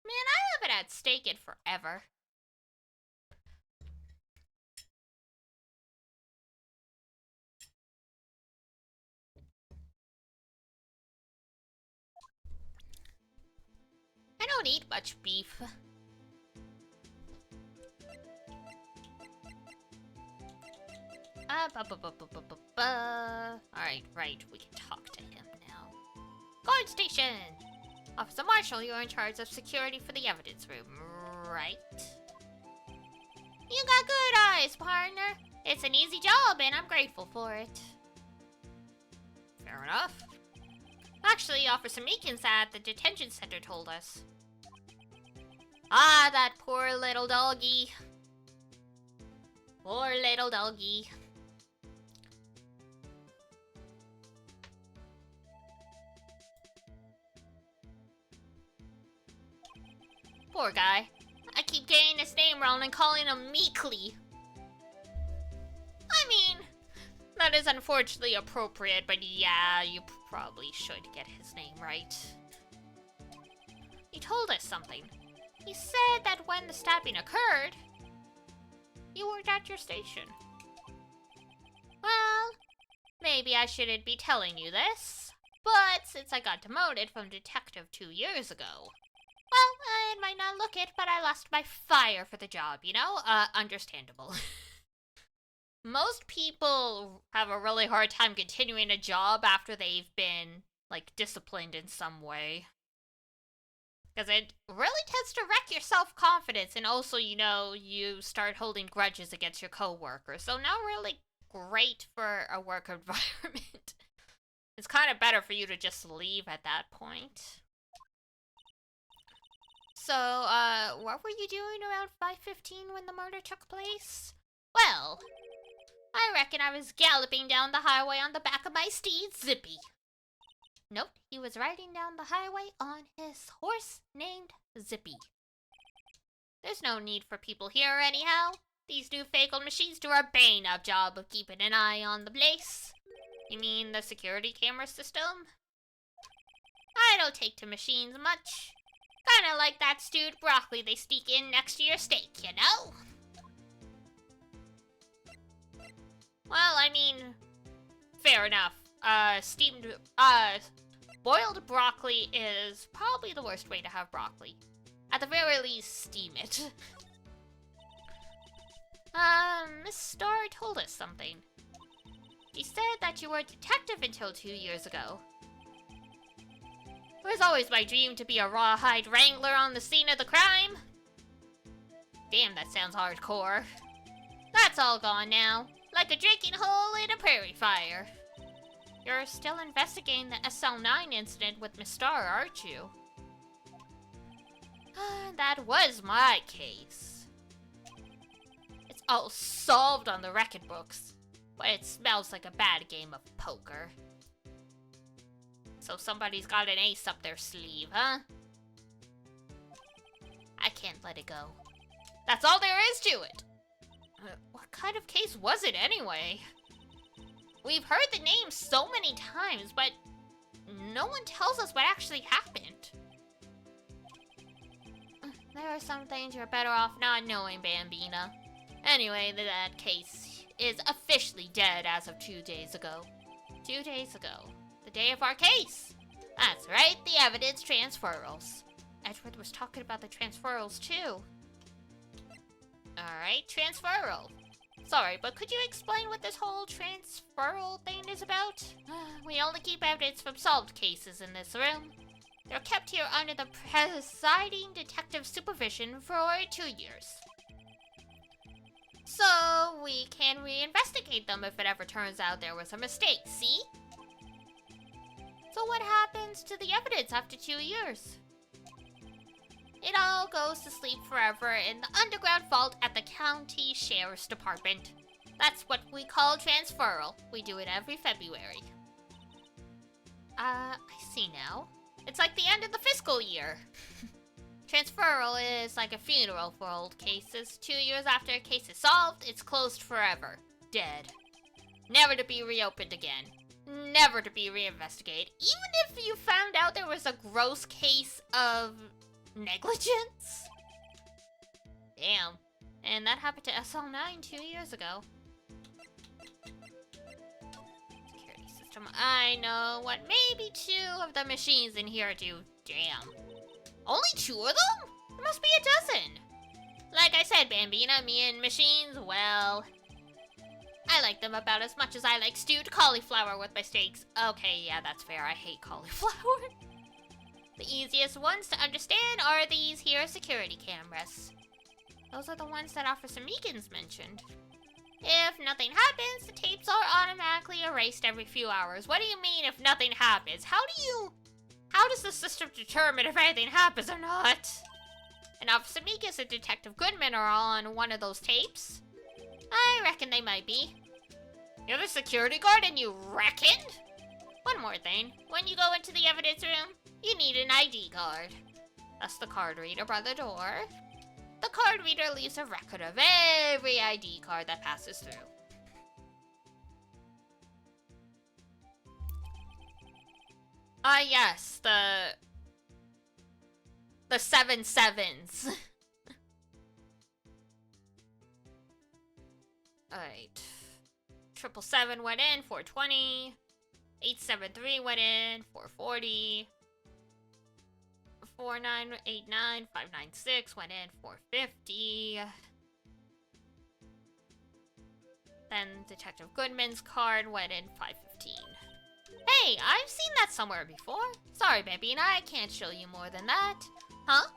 Man, I haven't had steak in forever. I don't eat much beef. Alright, right, we can talk to him now. Guard station! Officer Marshall, you're in charge of security for the evidence room, right? You got good eyes, partner. It's an easy job, and I'm grateful for it. Fair enough. Actually, Officer Meekins at the detention center told us. Ah, that poor little doggy. Poor little doggy. Poor guy. I keep getting his name wrong and calling him Meekly. I mean, that is unfortunately appropriate, but yeah, you probably should get his name right. He told us something. He said that when the stabbing occurred, you weren't at your station. Well, maybe I shouldn't be telling you this, but since I got demoted from detective 2 years ago, well, it might not look it, but I lost my fire for the job, you know? Understandable. Most people have a really hard time continuing a job after they've been, like, disciplined in some way. Because it really tends to wreck your self-confidence, and also, you know, you start holding grudges against your coworkers. So not really great for a work environment. It's kind of better for you to just leave at that point. So, what were you doing around 5:15 when the murder took place? Well, I reckon I was galloping down the highway on the back of my steed, Zippy. Nope, he was riding down the highway on his horse named Zippy. There's no need for people here anyhow. These newfangled machines do a bang-up job of keeping an eye on the place. You mean the security camera system? I don't take to machines much. Kinda like that stewed broccoli they sneak in next to your steak, you know? Well, I mean, fair enough. Boiled broccoli is probably the worst way to have broccoli. At the very least, steam it. Miss Starr told us something. She said that you were a detective until 2 years ago. It was always my dream to be a rawhide wrangler on the scene of the crime. Damn, that sounds hardcore. That's all gone now, like a drinking hole in a prairie fire. You're still investigating the SL9 incident with Miss Starr, aren't you? That was my case. It's all solved on the record books, but it smells like a bad game of poker. So somebody's got an ace up their sleeve, huh? I can't let it go. That's all there is to it. What kind of case was it anyway? We've heard the name so many times, but no one tells us what actually happened. There are some things you're better off not knowing, Bambina. Anyway, that case is officially dead as of 2 days ago. 2 days ago. The day of our case. That's right, the evidence transferals. Edward was talking about the transferals too. Alright, transferal. Sorry, but could you explain what this whole transferal thing is about? We only keep evidence from solved cases in this room. They're kept here under the presiding detective's supervision for 2 years. So we can reinvestigate them if it ever turns out there was a mistake, see? So what happens to the evidence after 2 years? It all goes to sleep forever in the underground vault at the county sheriff's department. That's what we call transferal. We do it every February. I see now. It's like the end of the fiscal year. Transferal is like a funeral for old cases. 2 years after a case is solved, it's closed forever. Dead. Never to be reopened again. Never to be reinvestigated. Even if you found out there was a gross case of negligence? Damn. And that happened to SL9 2 years ago. Security system. I know what maybe 2 of the machines in here do. Damn. Only 2 of them? There must be a dozen. Like I said, Bambina, me and machines, well, I like them about as much as I like stewed cauliflower with my steaks. Okay, yeah, that's fair. I hate cauliflower. The easiest ones to understand are these here security cameras. Those are the ones that Officer Meekins mentioned. If nothing happens, the tapes are automatically erased every few hours. What do you mean if nothing happens? How does the system determine if anything happens or not? And Officer Meekins and Detective Goodman are on one of those tapes. I reckon they might be. You're the security guard and you reckon? One more thing. When you go into the evidence room, you need an ID card. That's the card reader by the door. The card reader leaves a record of every ID card that passes through. Ah, yes, the 7 sevens. Alright. 777 went in, 420. 873 went in, 440. 4989, 596 went in, 450. Then Detective Goodman's card went in, 515. Hey, I've seen that somewhere before. Sorry, Bambina, I can't show you more than that. Huh?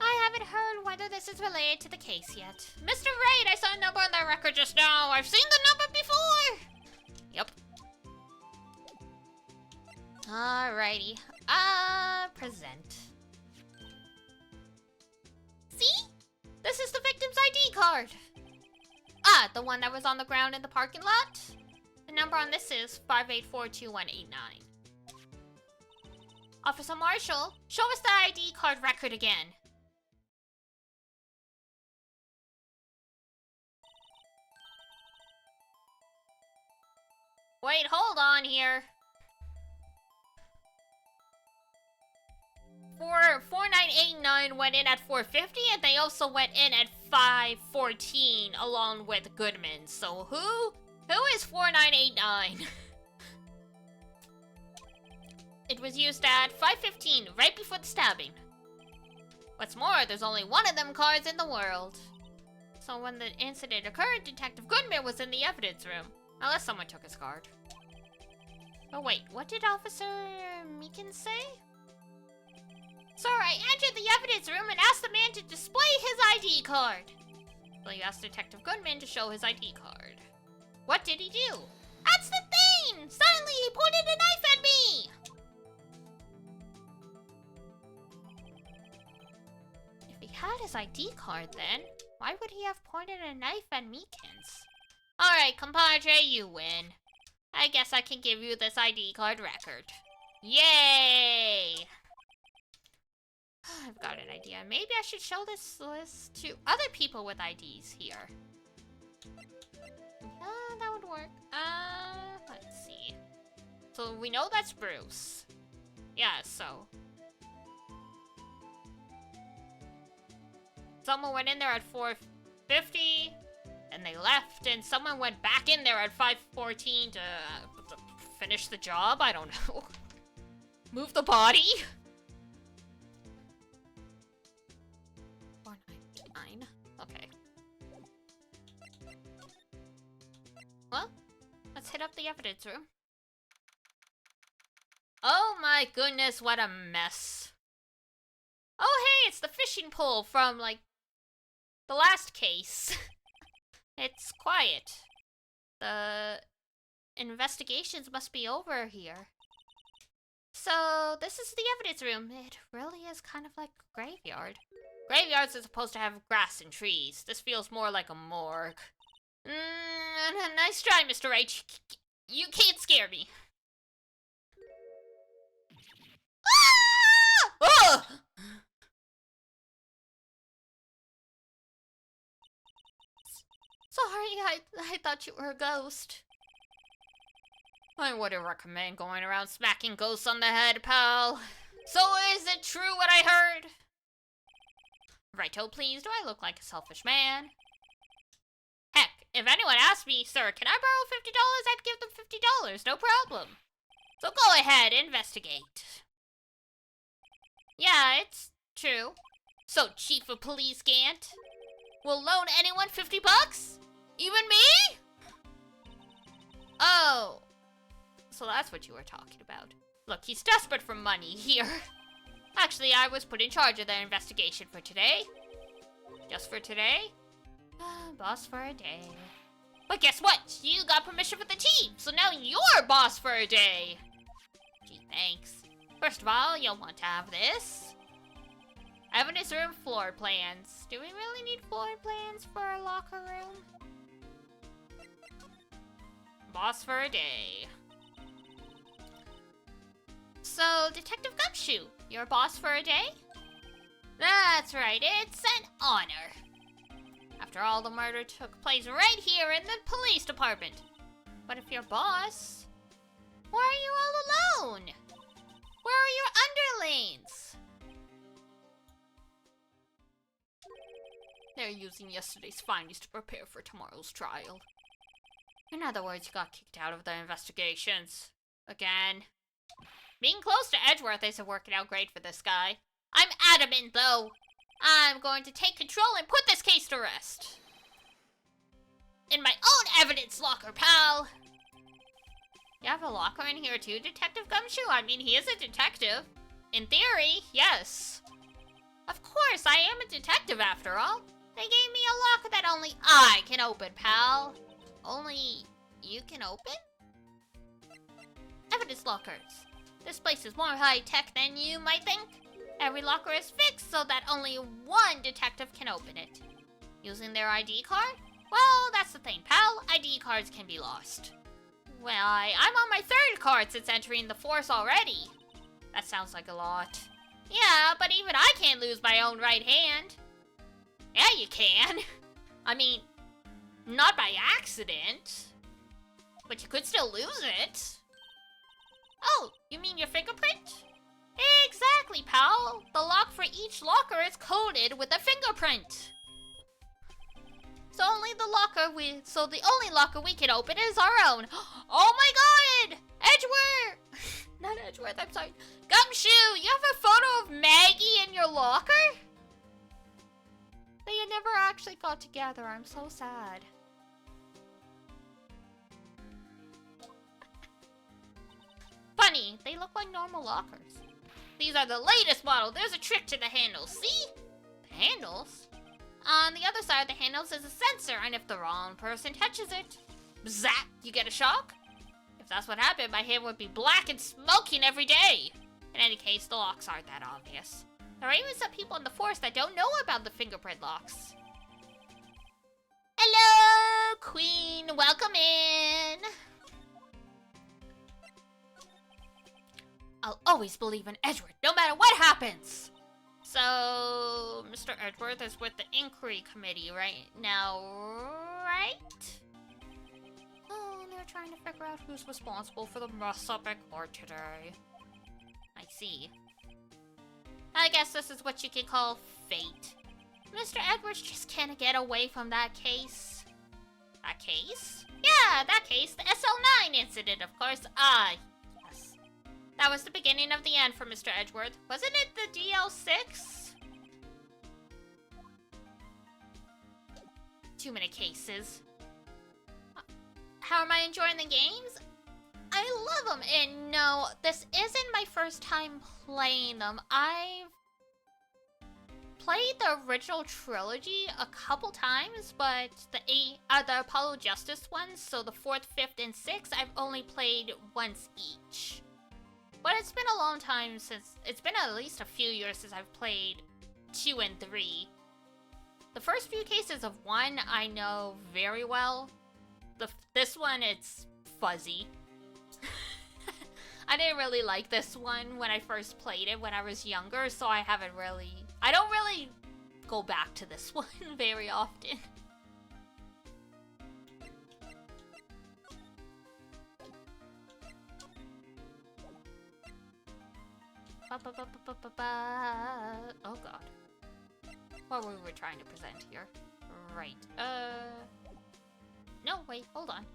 I haven't heard whether this is related to the case yet. Mr. Wright, I saw a number on that record just now. I've seen the number before! Yep. Alrighty. Present. See? This is the victim's ID card. Ah, the one that was on the ground in the parking lot? The number on this is 5842189. Officer Marshall, show us the ID card record again. Wait, hold on here. 4989 went in at 450, and they also went in at 514 along with Goodman. So who is 4989? It was used at 5:15, right before the stabbing. What's more, there's only one of them cards in the world. So when the incident occurred, Detective Goodman was in the evidence room. Unless someone took his card. Oh wait, what did Officer Meekin say? Sir, I entered the evidence room and asked the man to display his ID card. So you asked Detective Goodman to show his ID card. What did he do? That's the thing! Suddenly he pointed a knife at me! If he had his ID card then, why would he have pointed a knife at Meekins? Alright, compadre, you win. I guess I can give you this ID card record. Yay! I've got an idea. Maybe I should show this list to other people with IDs here. That would work. Let's see. So we know that's Bruce. Yeah, so. Someone went in there at 450, and they left, and someone went back in there at 514 to finish the job? I don't know. Move the body? 499. Okay. Well, let's hit up the evidence room. Oh my goodness, what a mess. Oh hey, it's the fishing pole from, like, the last case. It's quiet. The investigations must be over here. So, this is the evidence room. It really is kind of like a graveyard. Graveyards are supposed to have grass and trees. This feels more like a morgue. Nice try, Mr. H. You can't scare me. Ah! Oh! Sorry, I thought you were a ghost. I wouldn't recommend going around smacking ghosts on the head, pal. So is it true what I heard? Righto, please. Do I look like a selfish man? Heck, if anyone asked me, sir, can I borrow $50? I'd give them $50, no problem. So go ahead, investigate. Yeah, it's true. So, Chief of Police Gant will loan anyone $50? Even me? Oh. So that's what you were talking about. Look, he's desperate for money here. Actually, I was put in charge of the investigation for today. Just for today? Boss for a day. But guess what? You got permission from the chief, so now you're boss for a day. Gee, thanks. First of all, you'll want to have this. Evidence room floor plans. Do we really need floor plans for a locker room? Boss for a day. So, Detective Gumshoe, you're boss for a day? That's right, it's an honor. After all, the murder took place right here in the police department. But if you're boss, why are you all alone? Where are your underlings? They're using yesterday's findings to prepare for tomorrow's trial. In other words, you got kicked out of the investigations. Again. Being close to Edgeworth isn't working out great for this guy. I'm adamant, though. I'm going to take control and put this case to rest. In my own evidence locker, pal. You have a locker in here too, Detective Gumshoe? I mean, he is a detective. In theory, yes. Of course, I am a detective after all. They gave me a locker that only I can open, pal. Only you can open? Evidence lockers. This place is more high-tech than you might think. Every locker is fixed so that only one detective can open it. Using their ID card? Well, that's the thing, pal. ID cards can be lost. Well, I'm on my third card since entering the force already. That sounds like a lot. Yeah, but even I can't lose my own right hand. Yeah, you can. I mean, not by accident. But you could still lose it. Oh, you mean your fingerprint? Exactly, pal. The lock for each locker is coded with a fingerprint. So the only locker we can open is our own. Oh my god! Edgeworth! Not Edgeworth, I'm sorry. Gumshoe, you have a photo of Maggie in your locker? They never actually got together. I'm so sad. Funny, they look like normal lockers. These are the latest model. There's a trick to the handles. See? The handles? On the other side of the handles is a sensor, and if the wrong person touches it, zap, you get a shock? If that's what happened, my hand would be black and smoking every day. In any case, the locks aren't that obvious. There are even some people in the force that don't know about the fingerprint locks. Hello, Queen. Welcome in. I'll always believe in Edgeworth, no matter what happens. So, Mr. Edgeworth is with the inquiry committee right now, right? Oh, they're trying to figure out who's responsible for the mess up at court today. I see. I guess this is what you could call fate. Mr. Edwards just can't get away from that case. That case? Yeah, that case. The SL9 incident, of course. Ah, yes. That was the beginning of the end for Mr. Edgeworth. Wasn't it the DL6? Too many cases. How am I enjoying the games? I love them, and no, this isn't my first time playing them. I've played the original trilogy a couple times, but the Apollo Justice ones, so the 4th, 5th, and 6th, I've only played once each. But it's been a long time since, it's been at least a few years since I've played 2 and 3. The first few cases of 1 I know very well. This one, it's fuzzy. I didn't really like this one when I first played it when I was younger, so I don't really go back to this one very often. Oh god. What were we trying to present here? Right, no, wait, hold on.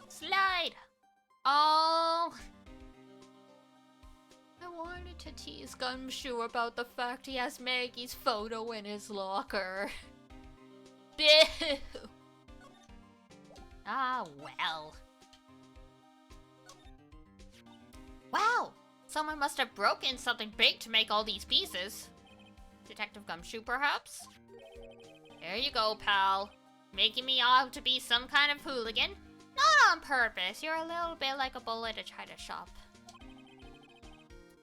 Slide! Oh! I wanted to tease Gumshoe about the fact he has Maggie's photo in his locker. Boo! Ah, well. Wow! Someone must have broken something big to make all these pieces. Detective Gumshoe, perhaps? There you go, pal. Making me out to be some kind of hooligan. Not on purpose. You're a little bit like a bullet to try to shop.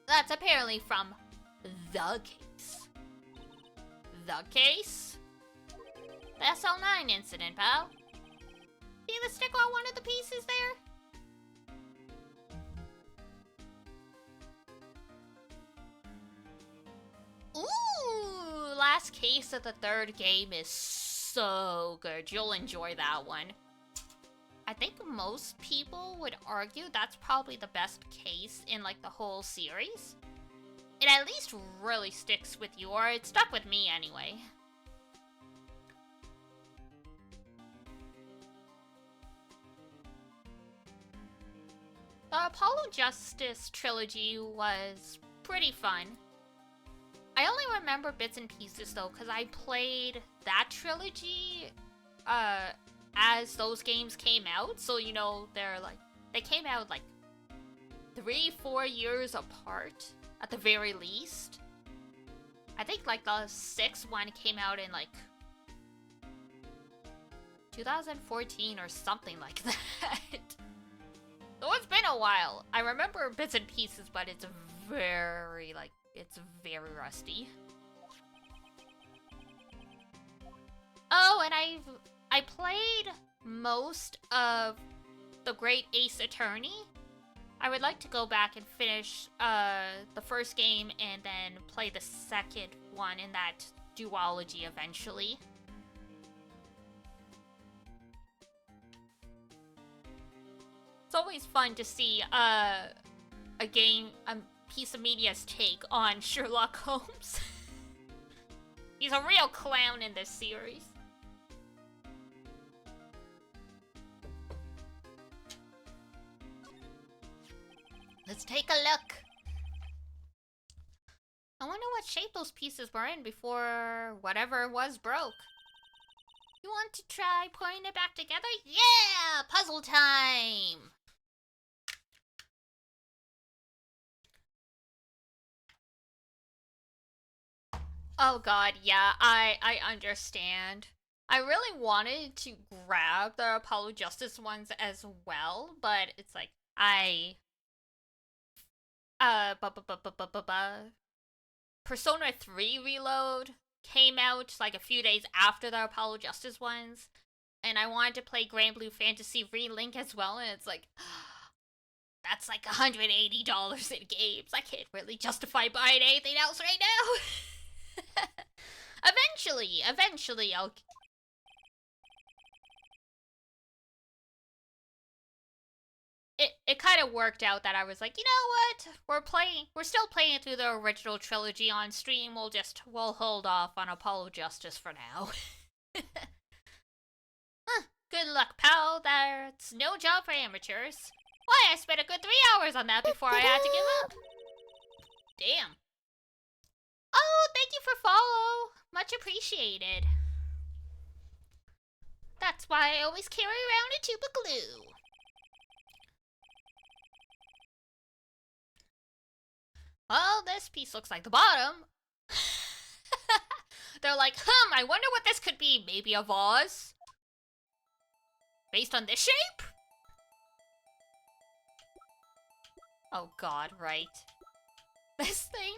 That's apparently from the case. The case? The SL9 incident, pal. See the sticker on one of the pieces there? Ooh! last case of the third game is so good. You'll enjoy that one. I think most people would argue that's probably the best case in like the whole series. It at least really sticks with you, or it stuck with me anyway. The Apollo Justice trilogy was pretty fun. I only remember bits and pieces though, because I played that trilogy as those games came out. So, you know, they came out like 3-4 years apart at the very least. I think like the 6th one came out in like 2014 or something like that. So it's been a while. I remember bits and pieces, but it's very rusty. Oh, and I played most of the Great Ace Attorney. I would like to go back and finish the first game and then play the second one in that duology eventually. It's always fun to see a piece of media's take on Sherlock Holmes. He's a real clown in this series. Let's take a look. I wonder what shape those pieces were in before whatever was broke. You want to try putting it back together? Yeah! Puzzle time! Oh god, yeah, I understand. I really wanted to grab the Apollo Justice ones as well, but it's like, Persona 3 Reload came out like a few days after the Apollo Justice ones, and I wanted to play Grand Blue Fantasy Relink as well, and it's like, that's like $180 in games. I can't really justify buying anything else right now. Eventually I'll... It kind of worked out that I was like, you know what? We're still playing through the original trilogy on stream. We'll hold off on Apollo Justice for now. Huh, good luck, pal. That's no job for amateurs. Why, I spent a good 3 hours on that before I had to give up. Damn. Oh, thank you for follow. Much appreciated. That's why I always carry around a tube of glue. Well, this piece looks like the bottom. They're like, I wonder what this could be. Maybe a vase? Based on this shape? Oh god, right. This thing?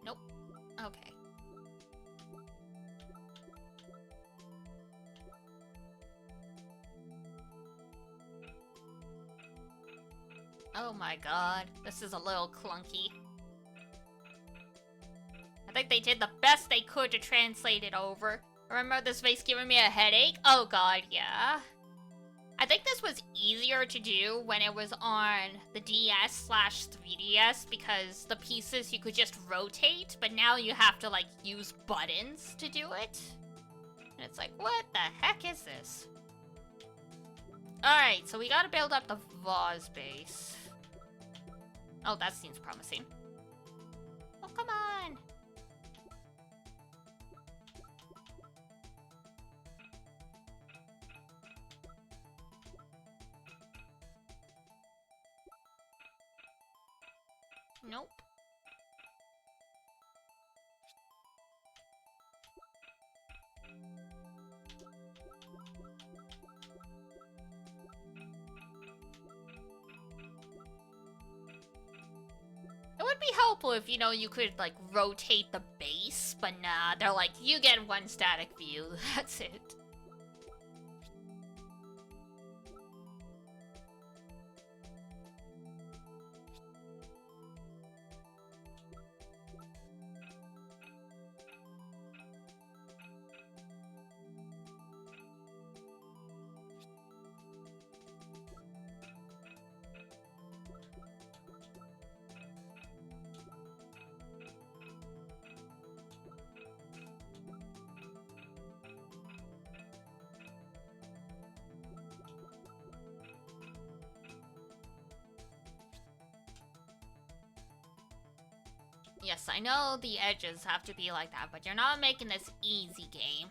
Nope. Okay. Oh my god, this is a little clunky. I think they did the best they could to translate it over. Remember this vase giving me a headache? Oh god, yeah. I think this was easier to do when it was on the DS/3DS because the pieces you could just rotate, but now you have to like use buttons to do it. And it's like, what the heck is this? Alright, so we gotta build up the vase base. Oh, that seems promising. Oh, come on! Nope. It would be helpful if, you know, you could, like, rotate the base, but nah, they're like, you get one static view, that's it. Yes, I know the edges have to be like that, but you're not making this easy game.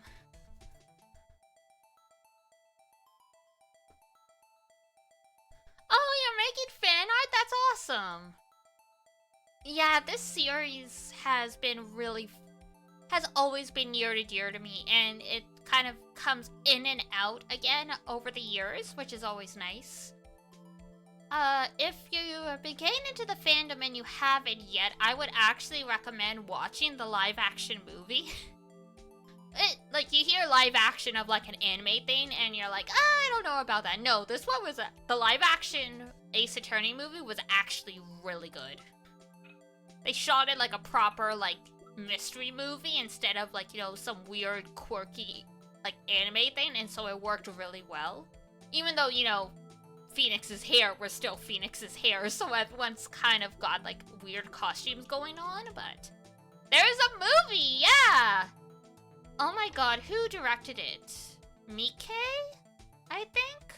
Oh, you're making fan art? That's awesome! Yeah, this series has always been near and dear to me, and it kind of comes in and out again over the years, which is always nice. If you been getting into the fandom and you haven't yet, I would actually recommend watching the live-action movie. Like, you hear live-action of, like, an anime thing, and you're like, I don't know about that. No, this one was the live-action Ace Attorney movie was actually really good. They shot it like a proper, like, mystery movie instead of, like, you know, some weird, quirky, like, anime thing, and so it worked really well. Even though, you know, Phoenix's hair was still Phoenix's hair, so everyone's kind of got, like, weird costumes going on, but... There's a movie, yeah! Oh my god, who directed it? Misc? I think?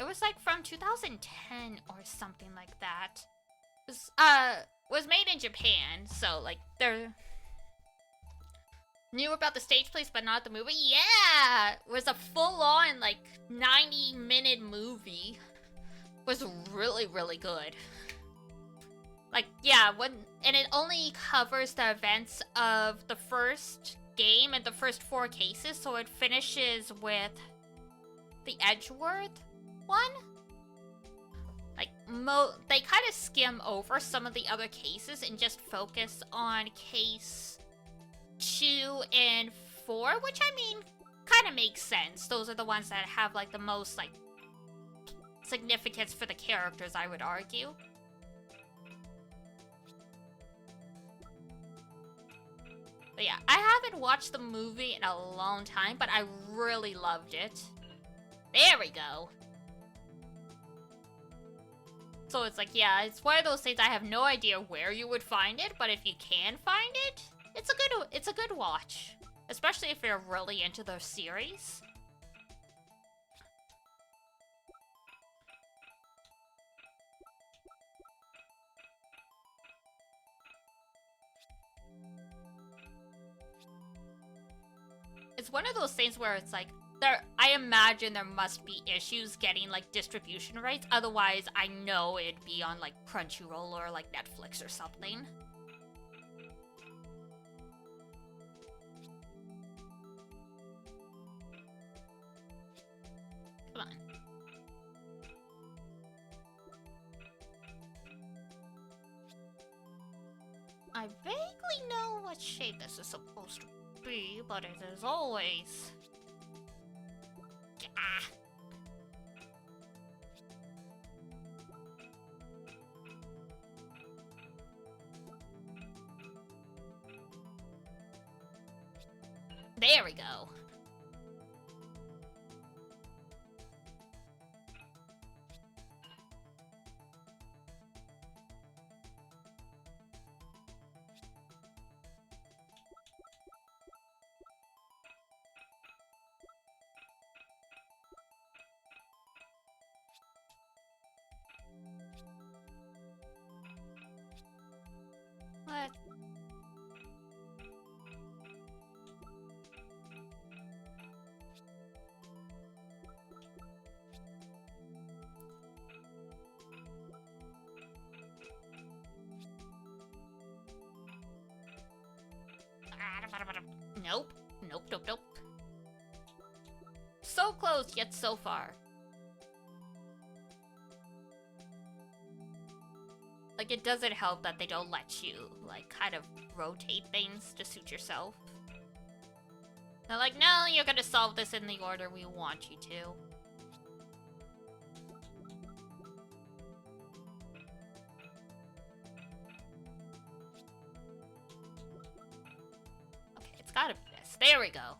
It was, like, from 2010 or something like that. It was made in Japan, so, like, they're... Knew about the stage plays, but not the movie? Yeah! It was a full-on, like, 90-minute movie. It was really, really good. Like, yeah, and it only covers the events of the first game and the first 4 cases, so it finishes with the Edgeworth one. Like, they kind of skim over some of the other cases and just focus on case 2 and 4, which, I mean, kind of makes sense. Those are the ones that have, like, the most, like, significance for the characters, I would argue. But yeah, I haven't watched the movie in a long time, but I really loved it. There we go. So it's like, yeah, it's one of those things I have no idea where you would find it, but if you can find it, it's a good watch. Especially if you're really into the series. It's one of those things where it's like, I imagine there must be issues getting, like, distribution rights. Otherwise, I know it'd be on, like, Crunchyroll or, like, Netflix or something. Come on. I vaguely know what shape this is supposed to be, but it is always... Ah. There we go. What? Nope. Nope, nope, nope. So close, yet so far. Like, it doesn't help that they don't let you, like, kind of rotate things to suit yourself. They're like, no, you're gonna solve this in the order we want you to. Okay, it's gotta be this. There we go.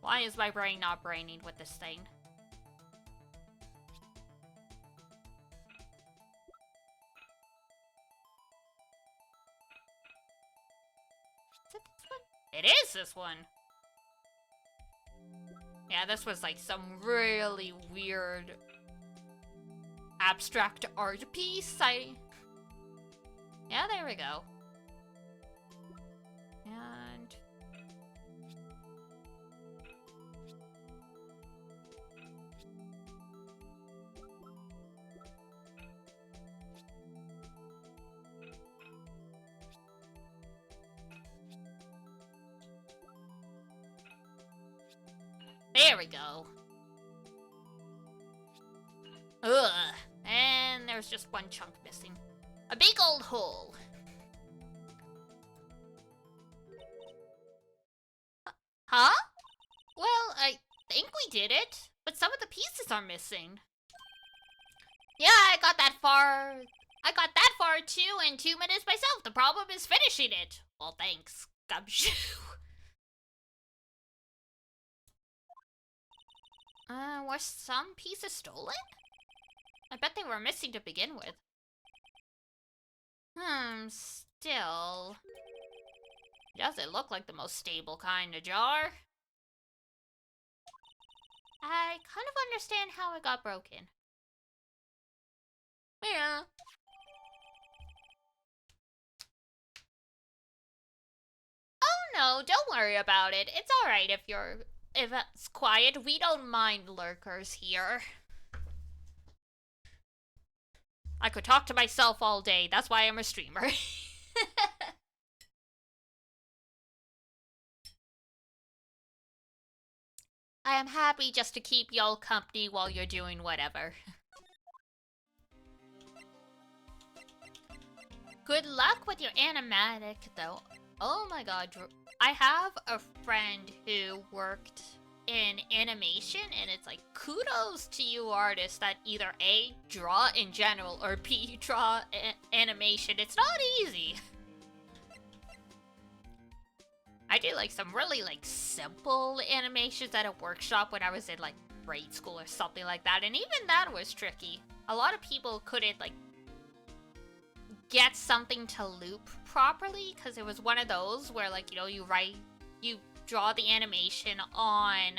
Why is my brain not braining with this thing? Is it this one? It is this one! Yeah, this was like some really weird abstract art piece. Yeah, there we go. And there we go. Ugh. And there's just one chunk missing. A big old hole. Huh? Well, I think we did it, but some of the pieces are missing. Yeah, I got that far too in 2 minutes myself. The problem is finishing it. Well, thanks, Gumshoe. Were some pieces stolen? I bet they were missing to begin with. Still. Doesn't look like the most stable kind of jar. I kind of understand how it got broken. Yeah. Oh no, don't worry about it. It's alright if it's quiet. We don't mind lurkers here. I could talk to myself all day. That's why I'm a streamer. I am happy just to keep y'all company while you're doing whatever. Good luck with your animatic, though. Oh my god, I have a friend who worked in animation, and it's like, kudos to you artists that either A, draw in general, or B, draw animation. It's not easy. I did like some really like simple animations at a workshop when I was in like grade school or something like that, and even that was tricky. A lot of people couldn't like get something to loop properly because it was one of those where like, you know, you draw the animation on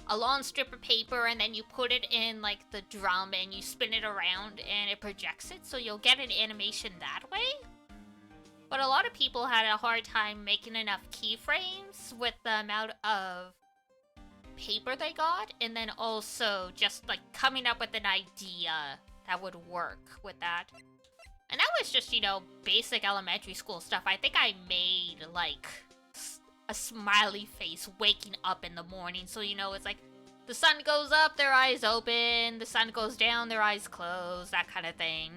a long strip of paper and then you put it in like the drum and you spin it around and it projects it, so you'll get an animation that way. But a lot of people had a hard time making enough keyframes with the amount of paper they got, and then also just like coming up with an idea that would work with that. And that was just, you know, basic elementary school stuff. I think I made like a smiley face waking up in the morning, so you know, it's like the sun goes up, their eyes open, the sun goes down, their eyes closed, that kind of thing.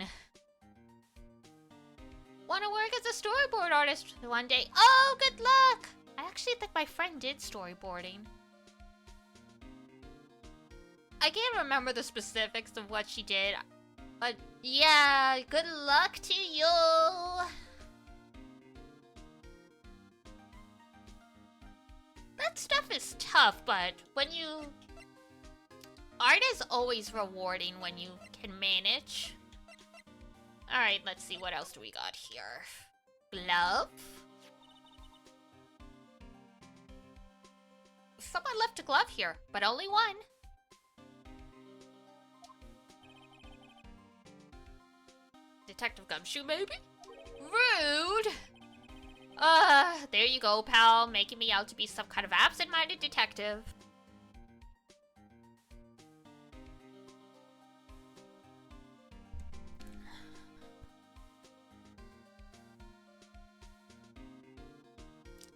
Want to work as a storyboard artist one day? Oh, good luck! I actually think my friend did storyboarding. I can't remember the specifics of what she did, but yeah, good luck to you! That stuff is tough, but when you... Art is always rewarding when you can manage. Alright, let's see, what else do we got here? Glove? Someone left a glove here, but only one. Detective Gumshoe, maybe? Rude! There you go, pal, making me out to be some kind of absent-minded detective.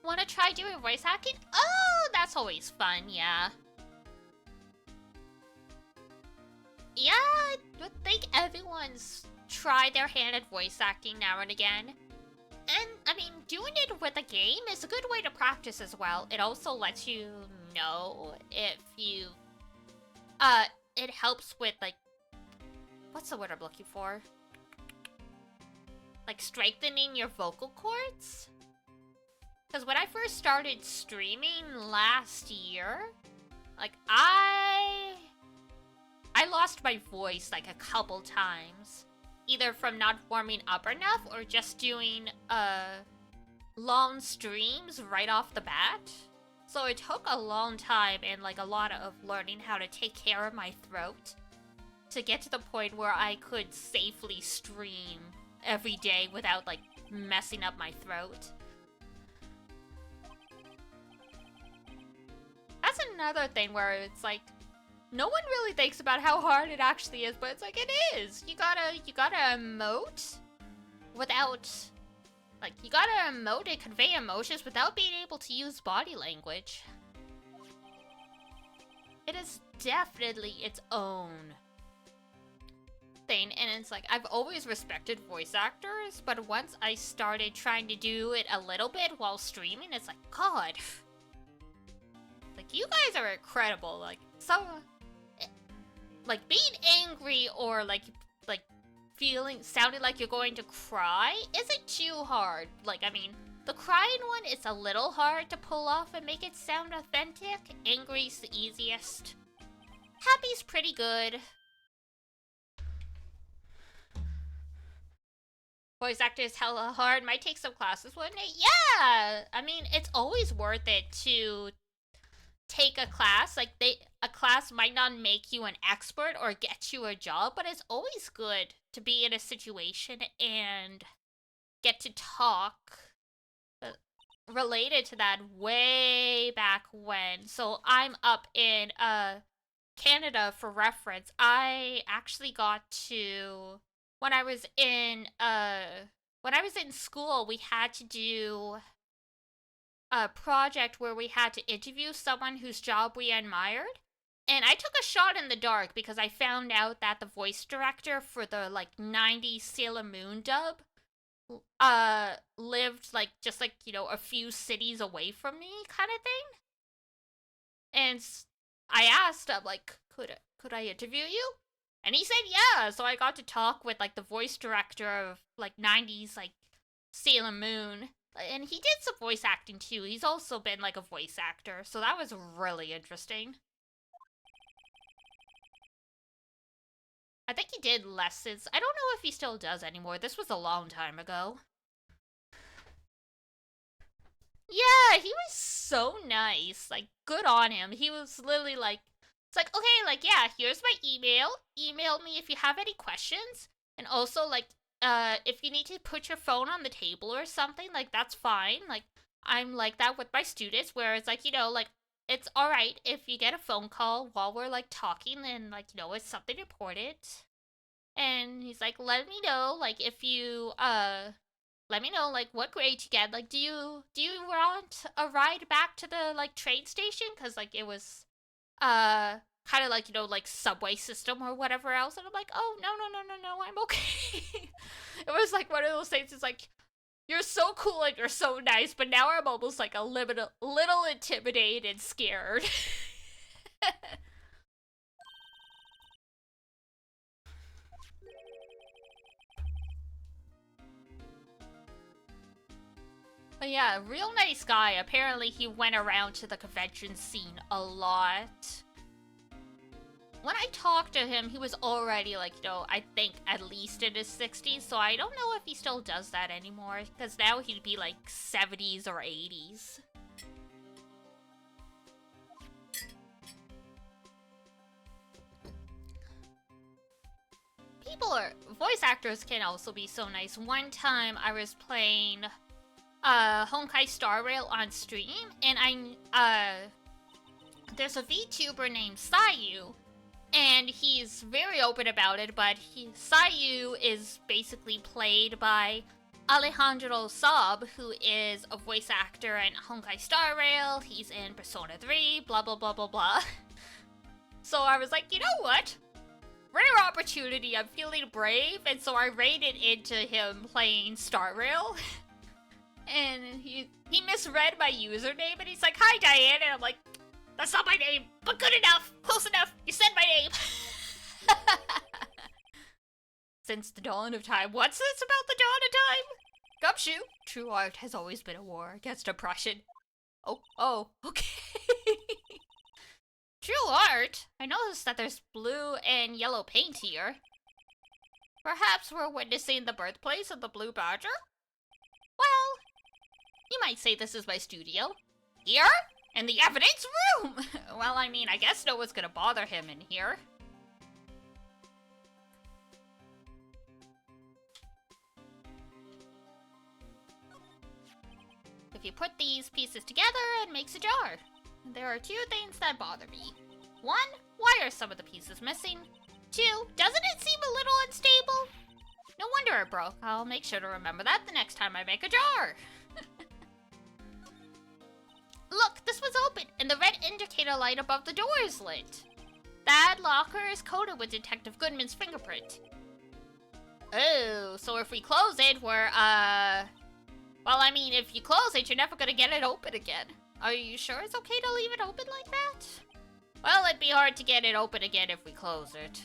Want to try doing voice hacking? Oh, that's always fun, yeah. Yeah, I would think everyone's tried their hand at voice acting now and again. And, I mean, doing it with a game is a good way to practice as well. It also lets you know if you... it helps with, like... What's the word I'm looking for? Like, strengthening your vocal cords? Because when I first started streaming last year, like, I lost my voice, like, a couple times. Either from not warming up enough or just doing, long streams right off the bat. So it took a long time and, like, a lot of learning how to take care of my throat to get to the point where I could safely stream every day without, like, messing up my throat. That's another thing where it's like, no one really thinks about how hard it actually is, but it's like, it is. You gotta emote without, like, you gotta emote and convey emotions without being able to use body language. It is definitely its own thing, and it's like, I've always respected voice actors, but once I started trying to do it a little bit while streaming, it's like, God, like, you guys are incredible. Like, so, like, being angry or like sounding like you're going to cry isn't too hard. Like, I mean, the crying one is a little hard to pull off and make it sound authentic. Angry's the easiest. Happy's pretty good. Voice actor is hella hard. Might take some classes, wouldn't it? Yeah! I mean, it's always worth it to take a class. Like, a class might not make you an expert or get you a job, but it's always good to be in a situation and get to talk related to that way back when. So I'm up in Canada for reference. I actually got to, when I was in school, we had to do a project where we had to interview someone whose job we admired. And I took a shot in the dark because I found out that the voice director for the, like, 90s Sailor Moon dub lived, like, just, like, you know, a few cities away from me, kind of thing. And I asked, I'm like, could I interview you? And he said yeah, so I got to talk with, like, the voice director of, like, 90s, like, Sailor Moon. And he did some voice acting, too. He's also been, like, a voice actor, so that was really interesting. I think he did lessons. I don't know if he still does anymore. This was a long time ago. Yeah, he was so nice. Like, good on him. He was literally like, it's like, okay, like, yeah, here's my email. Email me if you have any questions. And also, like, if you need to put your phone on the table or something, like, that's fine. Like, I'm like that with my students, where it's like, you know, like, it's alright if you get a phone call while we're, like, talking and, like, you know, it's something important. And he's like, let me know, like, if you, let me know, like, what grade you get. Like, do you want a ride back to the, like, train station? Because, like, it was, kind of like, you know, like, subway system or whatever else. And I'm like, oh, no, I'm okay. It was, like, one of those things, it's like, you're so cool and you're so nice, but now I'm almost, like, a little intimidated and scared. But yeah, real nice guy. Apparently he went around to the convention scene a lot. When I talked to him, he was already, like, you know, I think at least in his 60s, so I don't know if he still does that anymore, because now he'd be, like, 70s or 80s. Voice actors can also be so nice. One time I was playing Honkai Star Rail on stream, and there's a VTuber named Sayu, and he's very open about it, but Sayu is basically played by Alejandro Saab, who is a voice actor in Honkai Star Rail. He's in Persona 3, blah blah blah blah blah. So I was like, you know what? Rare opportunity, I'm feeling brave, and so I raided into him playing Star Rail. And he misread my username, and he's like, hi Diane, and I'm like, that's not my name, but good enough, close enough, you said my name. Since the dawn of time. What's this about the dawn of time? Gumshoe, true art has always been a war against oppression. Oh, okay. True art? I noticed that there's blue and yellow paint here. Perhaps we're witnessing the birthplace of the Blue Badger? Well, you might say this is my studio. Here? In the evidence room! Well, I mean, I guess no one's gonna bother him in here. if you put these pieces together, it makes a jar. There are two things that bother me. One, why are some of the pieces missing? Two, doesn't it seem a little unstable? No wonder it broke. I'll make sure to remember that the next time I make a jar. Look, this was open, and the red indicator light above the door is lit. That locker is coated with Detective Goodman's fingerprint. Oh, so if we close it, we're, well, I mean, if you close it, you're never gonna get it open again. Are you sure it's okay to leave it open like that? Well, it'd be hard to get it open again if we close it.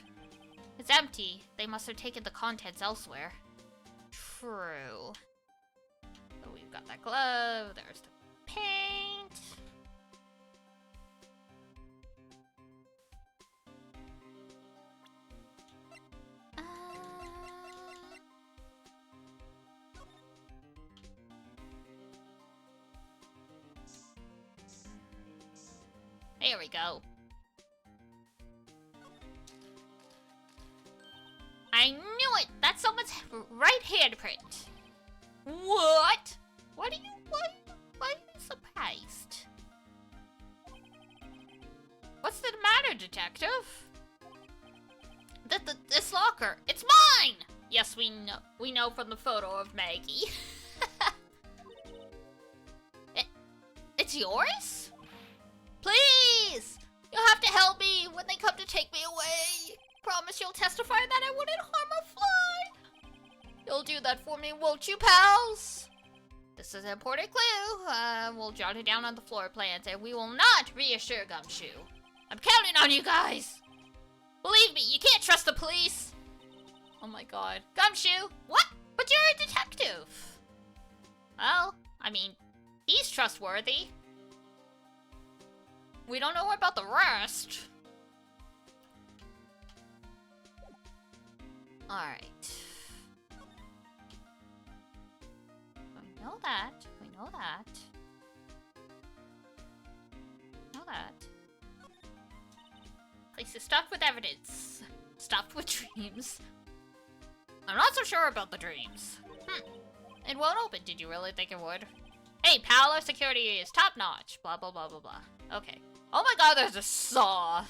It's empty. They must have taken the contents elsewhere. True. So we've got that glove, there's the paint. There we go. I knew it! That's someone's right handprint. What? Why are you surprised? What's the matter, detective? This locker, it's mine! Yes, we know from the photo of Maggie. It's yours? Please! You'll have to help me when they come to take me away. Promise you'll testify that I wouldn't harm a fly. You'll do that for me, won't you, pals? This is an important clue. We'll jot it down on the floor plans, and we will not reassure Gumshoe. I'm counting on you guys. Believe me, you can't trust the police. Oh my god. Gumshoe! What? But you're a detective. Well, I mean, he's trustworthy. We don't know about the rest. Alright. We know that. We know that. Know that. Place is stuffed with evidence. Stuffed with dreams. I'm not so sure about the dreams. It won't open. Did you really think it would? Hey, pal, our security is top-notch. Blah, blah, blah, blah, blah. Okay. Oh my god, there's a saw.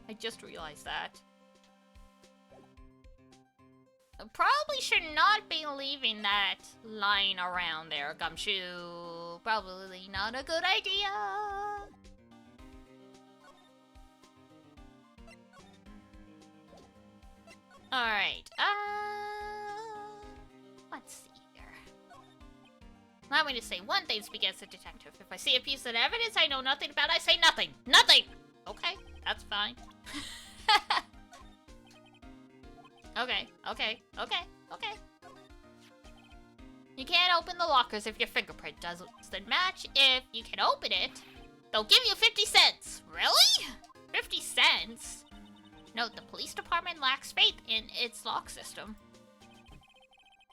I just realized that. I probably should not be leaving that lying around there, Gumshoe. Probably not a good idea. Alright, let's see here. Allow me to say one thing to begin as a detective. If I see a piece of evidence I know nothing about, I say nothing. Nothing! Okay, that's fine. Okay. You can't open the lockers if your fingerprint doesn't match. If you can open it, they'll give you 50 cents. Really? 50 cents? Note, the police department lacks faith in its lock system.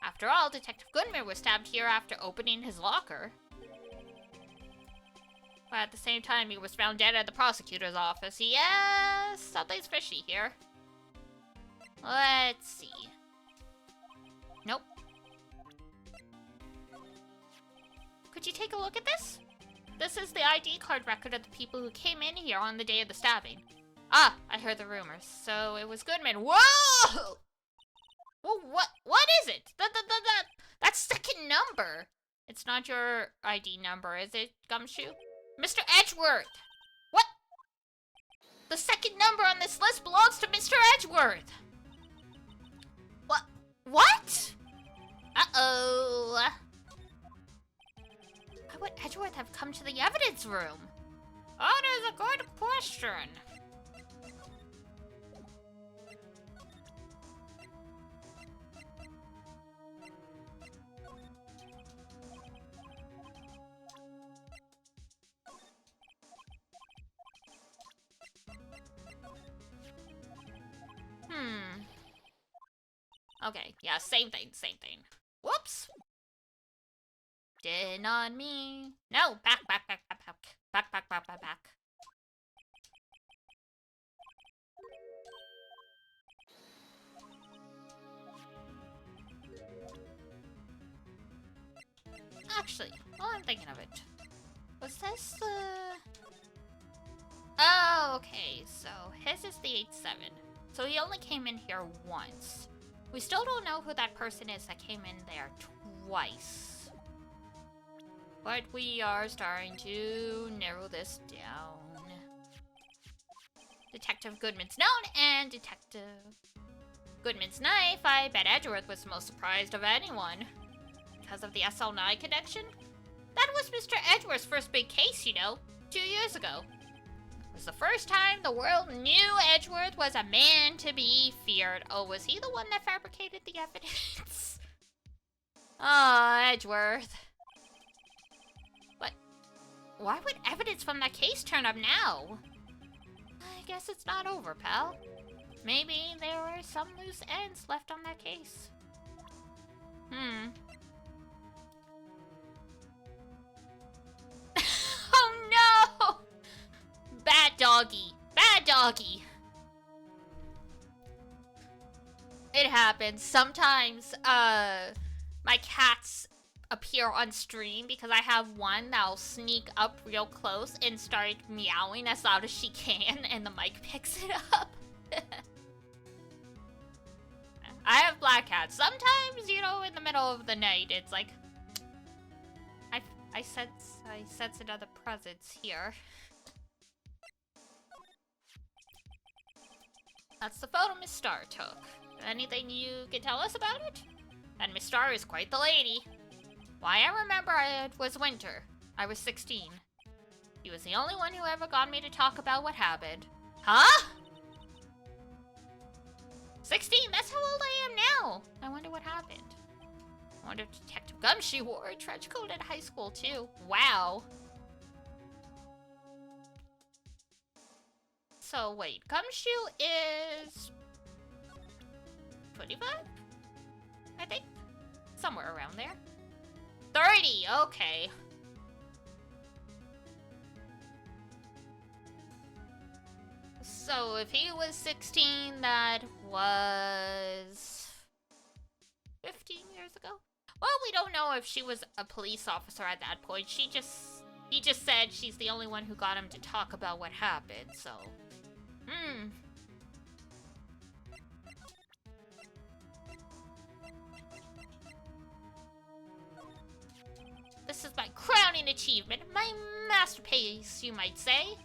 After all, Detective Goodman was stabbed here after opening his locker. But at the same time, he was found dead at the prosecutor's office. Yes, something's fishy here. Let's see. Nope. Could you take a look at this? This is the ID card record of the people who came in here on the day of the stabbing. Ah, I heard the rumors. So it was Goodman. Whoa! Well, what is it? That's second number. It's not your ID number, is it, Gumshoe? Mr. Edgeworth! What? The second number on this list belongs to Mr. Edgeworth! What? Uh-oh. Why would Edgeworth have come to the evidence room? That is a good question. Okay, yeah, same thing. Whoops! Did on me. No, back. Actually, Oh, I'm thinking of it. Was this the... Oh, okay. So his is the 8-7. So he only came in here once. We still don't know who that person is that came in there twice. But we are starting to narrow this down. Detective Goodman's known and Detective Goodman's knife. I bet Edgeworth was the most surprised of anyone. Because of the SL9 connection? That was Mr. Edgeworth's first big case, you know, 2 years ago. It was the first time the world knew Edgeworth was a man to be feared. Oh, was he the one that fabricated the evidence? Ah, Edgeworth. But why would evidence from that case turn up now? I guess it's not over, pal. Maybe there were some loose ends left on that case. Oh no! Bad doggy. Bad doggy. It happens. Sometimes, my cats appear on stream because I have one that'll sneak up real close and start meowing as loud as she can and the mic picks it up. I have black cats. Sometimes, you know, in the middle of the night, it's like... I sense another presence here. That's the photo Miss Star took. Anything you can tell us about it? And Miss Star is quite the lady. Why, I remember it was winter. I was 16. He was the only one who ever got me to talk about what happened. Huh? 16? That's how old I am now. I wonder what happened. I wonder if Detective Gumshoe wore a trench coat at high school, too. Wow. So, wait. Gumshoe is... 25? I think. Somewhere around there. 30! Okay. So, if he was 16, that was... 15 years ago? Well, we don't know if she was a police officer at that point. He just said she's the only one who got him to talk about what happened, so... This is my crowning achievement, my masterpiece, you might say.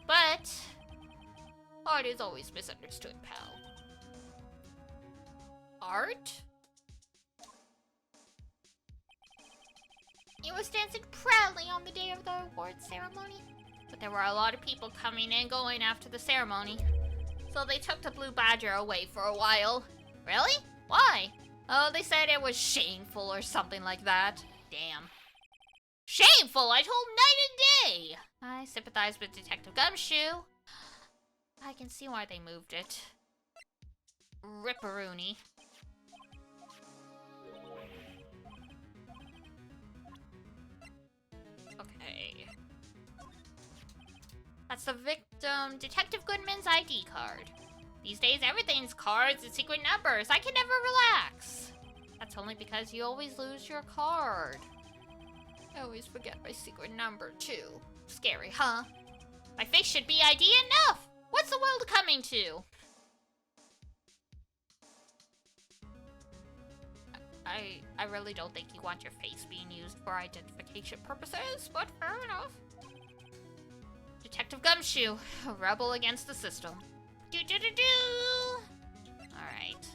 But... art is always misunderstood, pal. Art? He was dancing proudly on the day of the awards ceremony. But there were a lot of people coming and going after the ceremony. So they took the Blue Badger away for a while. Really? Why? Oh, they said it was shameful or something like that. Damn. Shameful! I told night and day! I sympathize with Detective Gumshoe. I can see why they moved it. Ripperoonie. Okay. That's the victim, Detective Goodman's ID card. These days, everything's cards and secret numbers. I can never relax. That's only because you always lose your card. I always forget my secret number, too. Scary, huh? My face should be ID enough! What's the world coming to? I really don't think you want your face being used for identification purposes, but fair enough. Detective Gumshoe, a rebel against the system. Do-do-do-do! Alright.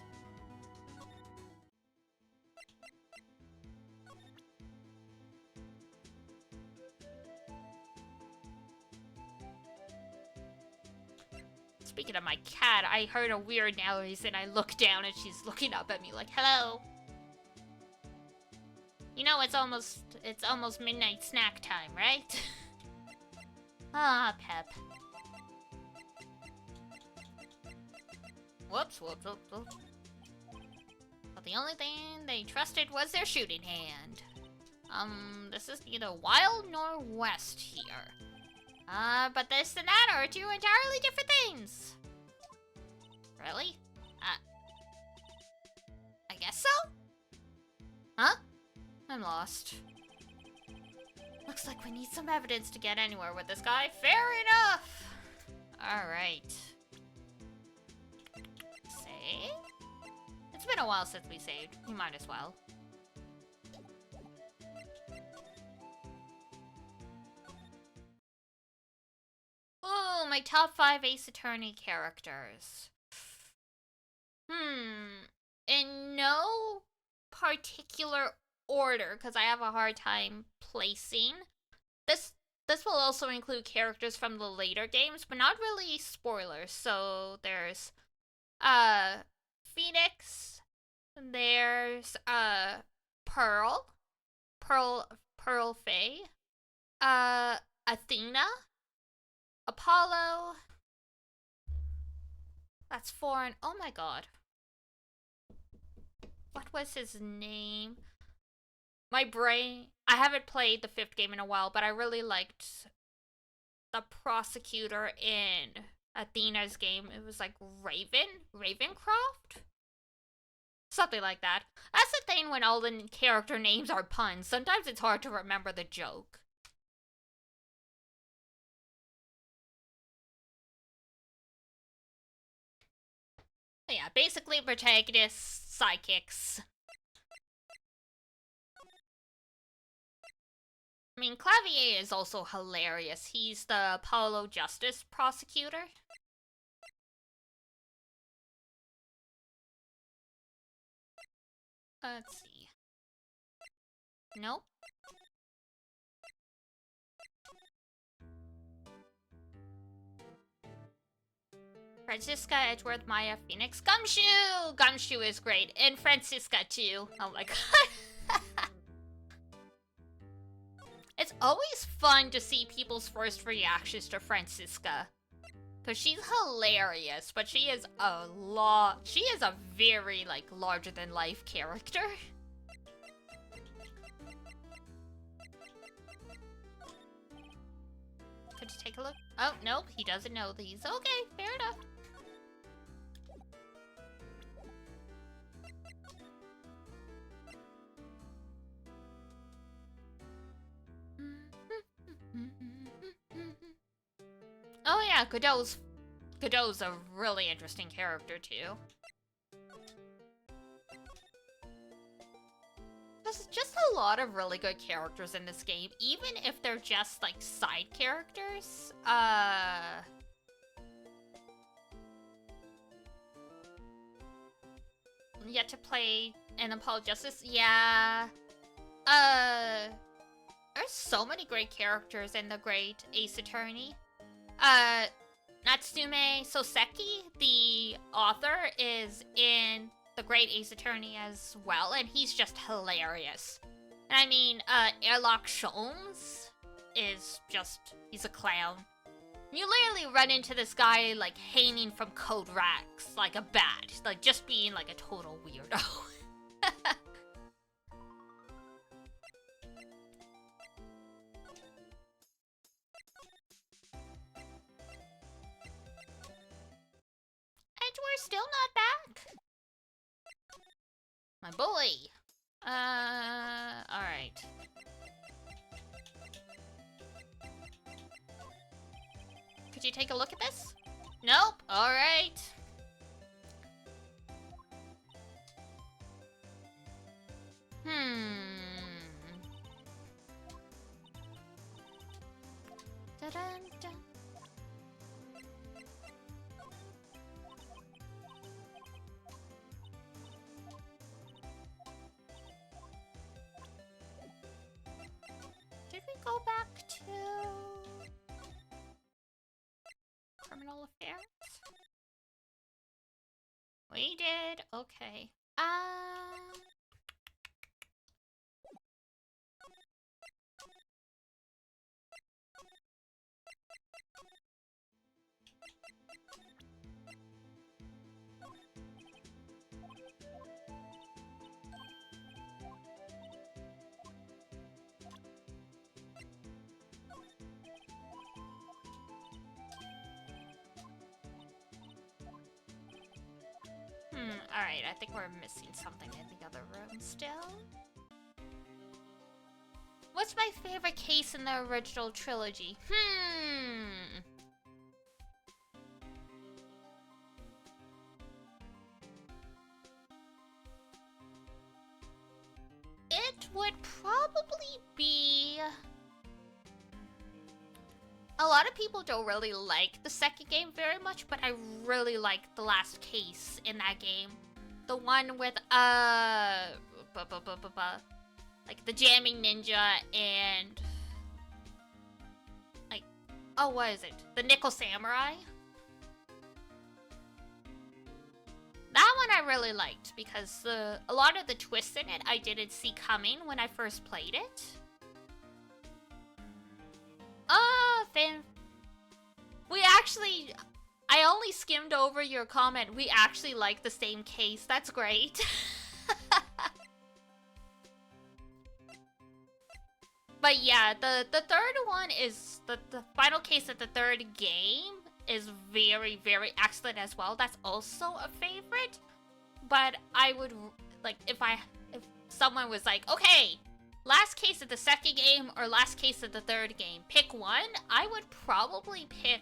Speaking of my cat, I heard a weird noise and I looked down and she's looking up at me like, hello. You know, it's almost midnight snack time, right? Ah, Pep. Whoops. But the only thing they trusted was their shooting hand. This is neither wild nor west here. But this and that are two entirely different things. Really? I guess so? Huh? I'm lost. Looks like we need some evidence to get anywhere with this guy. Fair enough! Alright. Save? It's been a while since we saved. We might as well. Oh, my top 5 Ace Attorney characters. In no particular order, because I have a hard time placing. This will also include characters from the later games, but not really spoilers. So there's Phoenix, there's Parfait, Athena, Apollo. That's 4 and oh my god. What was his name? My brain. I haven't played the 5th game in a while, but I really liked the prosecutor in Athena's game. It was like Ravencroft? Something like that. That's the thing when all the character names are puns. Sometimes it's hard to remember the joke. But yeah, basically protagonists, sidekicks. I mean, Clavier is also hilarious. He's the Apollo Justice prosecutor. Let's see. Nope. Francisca, Edgeworth, Maya, Phoenix, Gumshoe! Gumshoe is great. And Francisca, too. Oh my god. It's always fun to see people's first reactions to Francisca. Because she's hilarious, but she is a very, like, larger-than-life character. Could you take a look? Oh, nope, he doesn't know these. Okay, fair enough. Oh yeah, Godot's a really interesting character too. There's just a lot of really good characters in this game, even if they're just like side characters. Yet to play an Apollo Justice? Yeah. There's so many great characters in the Great Ace Attorney. Natsume Soseki, the author, is in the Great Ace Attorney as well, and he's just hilarious. And I mean, Airlock Sholmes is just, he's a clown. You literally run into this guy, like, hanging from code racks like a bat. Like, just being, like, a total weirdo. Edgeworth's still not back? My boy! Alright. Could you take a look at this? Nope. Alright. Da-dun-dun. Did we go back to Criminal Affairs? We did. Okay. Alright, I think we're missing something in the other room still. What's my favorite case in the original trilogy? It would probably be... A lot of people don't really like the second game very much, but I really like the last case in that game. The one with, like the jamming ninja and... Like, oh, what is it? The nickel samurai? That one I really liked because a lot of the twists in it I didn't see coming when I first played it. We actually... I only skimmed over your comment. We actually like the same case. That's great. But yeah, the third one is... The final case of the third game is very, very excellent as well. That's also a favorite. But I would... Like, if someone was like, okay... Last case of the second game or last case of the third game. Pick one. I would probably pick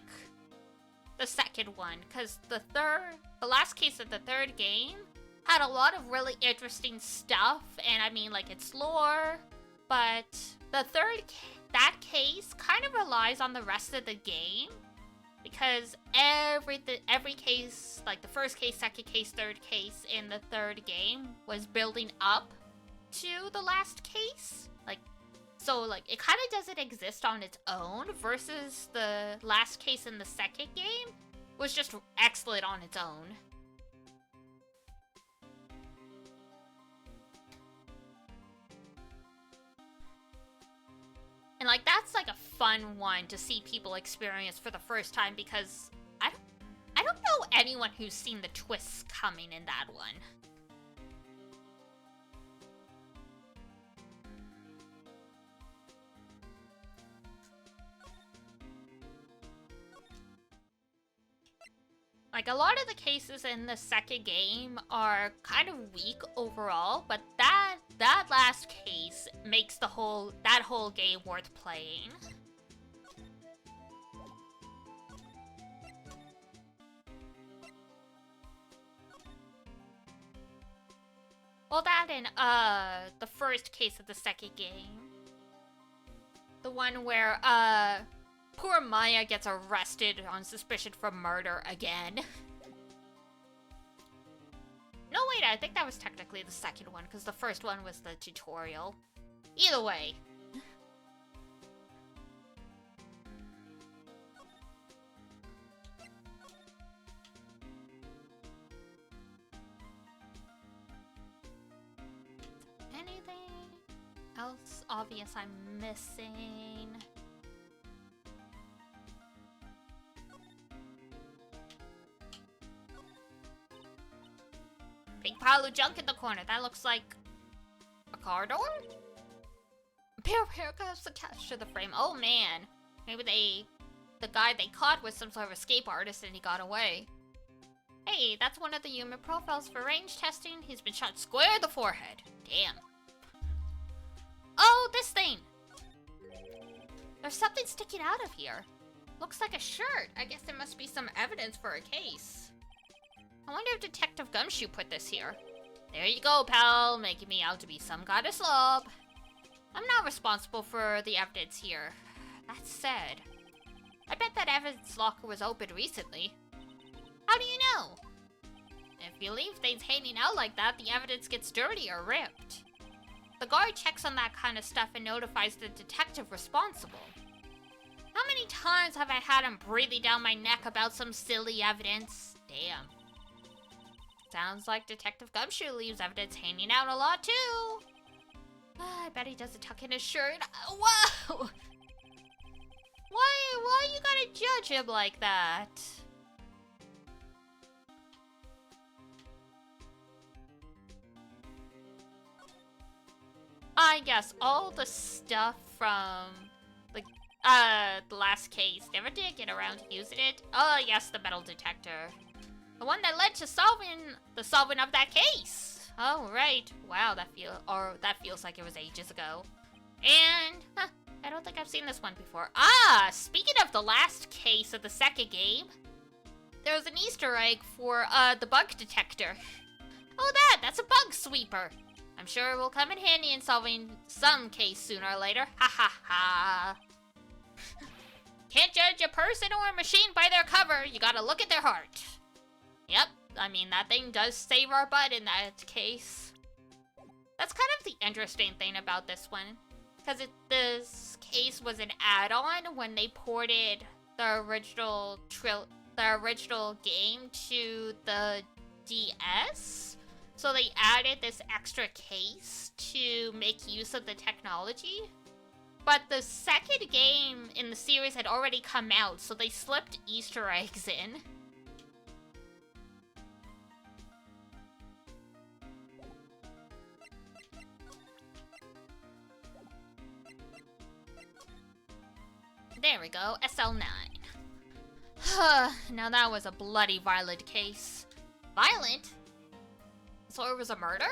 the second one. Because the last case of the third game had a lot of really interesting stuff. And I mean, like, it's lore. But that case kind of relies on the rest of the game. Because every case, like the first case, second case, third case in the third game was building up to the last case. So it kind of doesn't exist on its own versus the last case in the second game was just excellent on its own. And that's a fun one to see people experience for the first time because I don't know anyone who's seen the twists coming in that one. A lot of the cases in the second game are kind of weak overall, but that last case makes that whole game worth playing. Well, that and the first case of the second game. The one where poor Maya gets arrested on suspicion for murder again. No, wait, I think that was technically the second one, because the first one was the tutorial. Either way. Anything else obvious I'm missing? Big pile of junk in the corner. That looks like a car door? A pair of handcuffs attached to the frame. Oh man. Maybe the guy they caught was some sort of escape artist and he got away. Hey, that's one of the human profiles for range testing. He's been shot square in the forehead. Damn. Oh, this thing. There's something sticking out of here. Looks like a shirt. I guess there must be some evidence for a case. I wonder if Detective Gumshoe put this here. There you go, pal, making me out to be some kind of slob. I'm not responsible for the evidence here. That said, I bet that evidence locker was opened recently. How do you know? If you leave things hanging out like that, the evidence gets dirty or ripped. The guard checks on that kind of stuff and notifies the detective responsible. How many times have I had him breathing down my neck about some silly evidence? Damn. Sounds like Detective Gumshoe leaves evidence hanging out a lot, too. I bet he doesn't tuck in his shirt. Whoa! Why you gotta judge him like that? I guess all the stuff from the last case never did get around to using it. Oh yes, the metal detector. The one that led to the solving of that case. Oh right. Wow, that feels like it was ages ago. And, I don't think I've seen this one before. Ah, speaking of the last case of the second game, there was an Easter egg for, the bug detector. Oh, that's a bug sweeper. I'm sure it will come in handy in solving some case sooner or later. Ha ha ha. Can't judge a person or a machine by their cover. You gotta look at their heart. Yep, I mean, that thing does save our butt in that case. That's kind of the interesting thing about this one. Because this case was an add-on when they ported the original game to the DS. So they added this extra case to make use of the technology. But the second game in the series had already come out, so they slipped Easter eggs in. There we go, SL9. Now that was a bloody violent case. Violent? So it was a murder?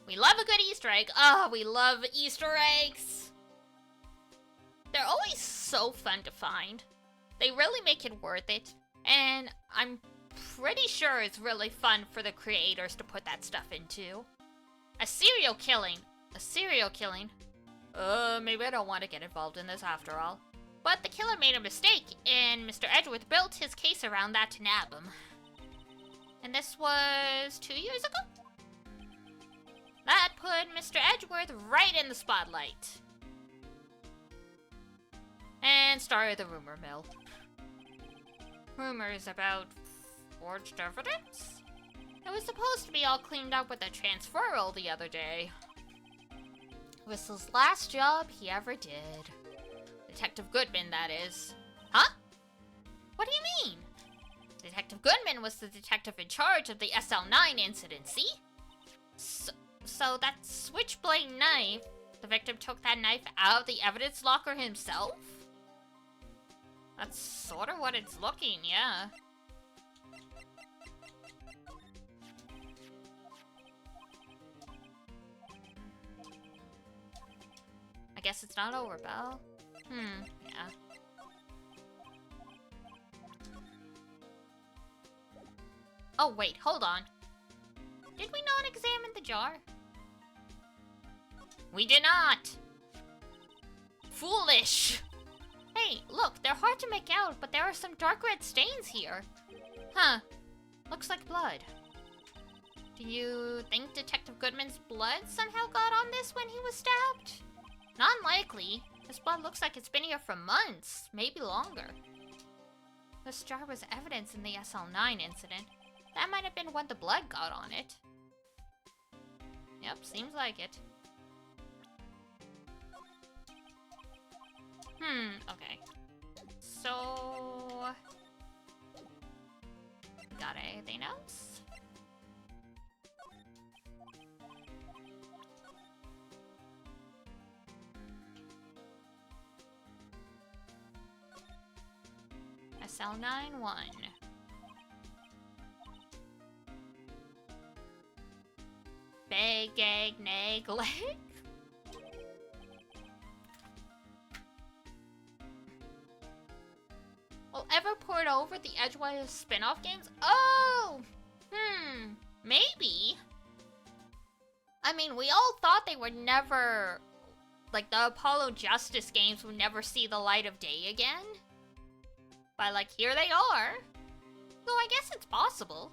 We love a good Easter egg. Oh, we love Easter eggs. They're always so fun to find. They really make it worth it. And I'm pretty sure it's really fun for the creators to put that stuff into. A serial killing. Maybe I don't want to get involved in this after all. But the killer made a mistake, and Mr. Edgeworth built his case around that to nab him. And this was 2 years ago? That put Mr. Edgeworth right in the spotlight. And started the rumor mill. Rumors about forged evidence? It was supposed to be all cleaned up with a transferal the other day. It was his last job he ever did. Detective Goodman, that is. Huh? What do you mean? Detective Goodman was the detective in charge of the SL9 incident, see? So that switchblade knife, the victim took that knife out of the evidence locker himself? That's sort of what it's looking, yeah. I guess it's not over, Belle. Yeah. Oh, wait, hold on. Did we not examine the jar? We did not! Foolish! Hey, look, they're hard to make out, but there are some dark red stains here. Huh. Looks like blood. Do you think Detective Goodman's blood somehow got on this when he was stabbed? Not unlikely. This blood looks like it's been here for months, maybe longer. This jar was evidence in the SL9 incident. That might have been when the blood got on it. Yep, seems like it. Okay. So... got anything else? SL91. Beg, gag, nag, leg? Will ever port over the Edgewise spin-off games? Oh! Maybe. I mean, we all thought they would never... like, the Apollo Justice games would never see the light of day again. But, like, here they are. So I guess it's possible.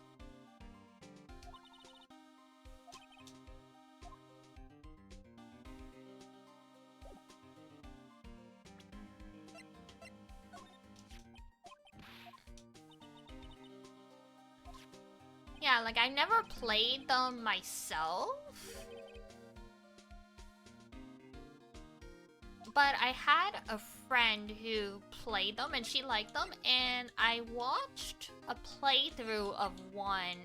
Yeah, like, I never played them myself. But I had a friend who played them, and she liked them, and I watched a playthrough of one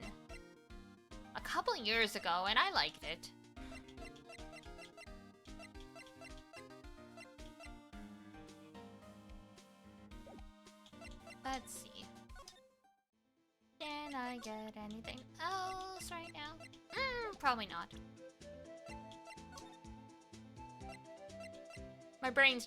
a couple years ago, and I liked it. Let's see. Can I get anything else right now? Probably not. My brain's...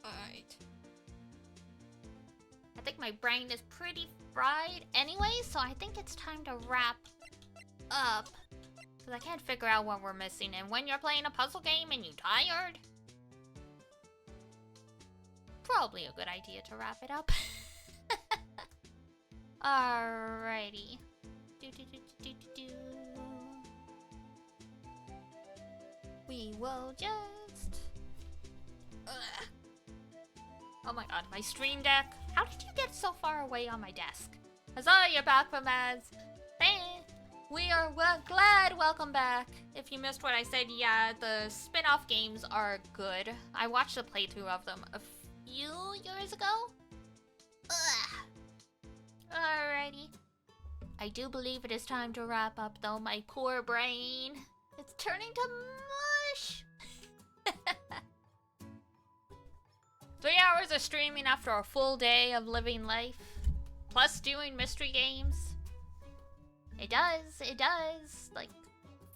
Alright. I think my brain is pretty fried anyway, so I think it's time to wrap up. Because I can't figure out what we're missing, and when you're playing a puzzle game and you're tired, probably a good idea to wrap it up. Alrighty. We will just... Ugh. Oh my god, my stream deck. How did you get so far away on my desk? Huzzah, you're back from ads. We are glad welcome back. If you missed what I said, yeah, the spin-off games are good. I watched a playthrough of them a few years ago. Ugh. Alrighty. I do believe it is time to wrap up, though. My poor brain. It's turning to mush. 3 hours of streaming after a full day of living life. Plus doing mystery games. It does, like,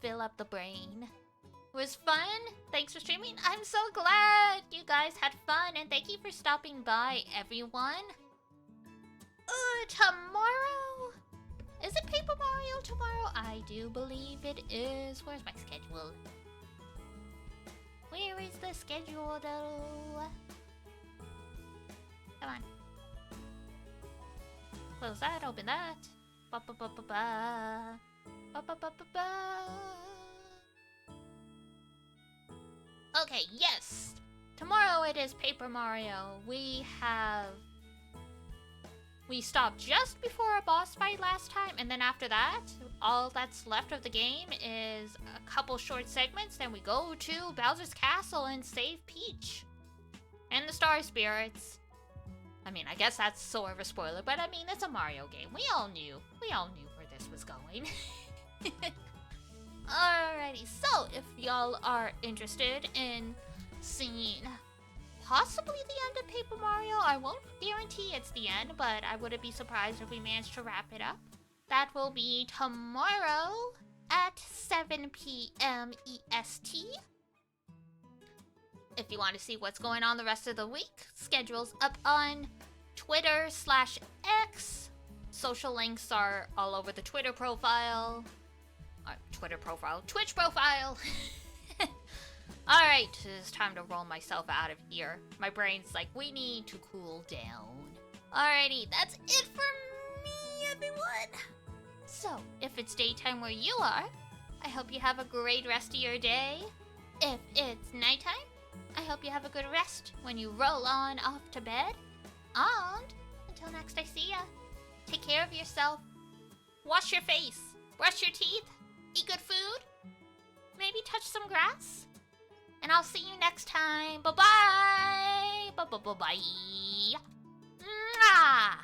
fill up the brain. It was fun. Thanks for streaming. I'm so glad you guys had fun, and thank you for stopping by, everyone. Tomorrow? Is it Paper Mario tomorrow? I do believe it is. Where's my schedule? Where is the schedule, though? Come on. Close that, open that. Ba-ba-ba-ba-ba. Ba-ba-ba-ba-ba. Okay, yes! Tomorrow it is Paper Mario. We stopped just before a boss fight last time, and then after that, all that's left of the game is a couple short segments, then we go to Bowser's Castle and save Peach. And the Star Spirits. I mean, I guess that's sort of a spoiler, but I mean, it's a Mario game. We all knew where this was going. Alrighty, so if y'all are interested in seeing possibly the end of Paper Mario, I won't guarantee it's the end, but I wouldn't be surprised if we managed to wrap it up. That will be tomorrow at 7 p.m. EST. If you want to see what's going on the rest of the week, schedule's up on Twitter/X. Social links are all over the Twitch profile. Alright, it's time to roll myself out of here. My brain's like, we need to cool down. Alrighty, that's it for me, everyone. So, if it's daytime where you are, I hope you have a great rest of your day. If it's nighttime, I hope you have a good rest when you roll on off to bed. And until next I see ya, take care of yourself. Wash your face, brush your teeth, eat good food, maybe touch some grass. And I'll see you next time. Bye-bye. Bye-bye-bye-bye. Mwah!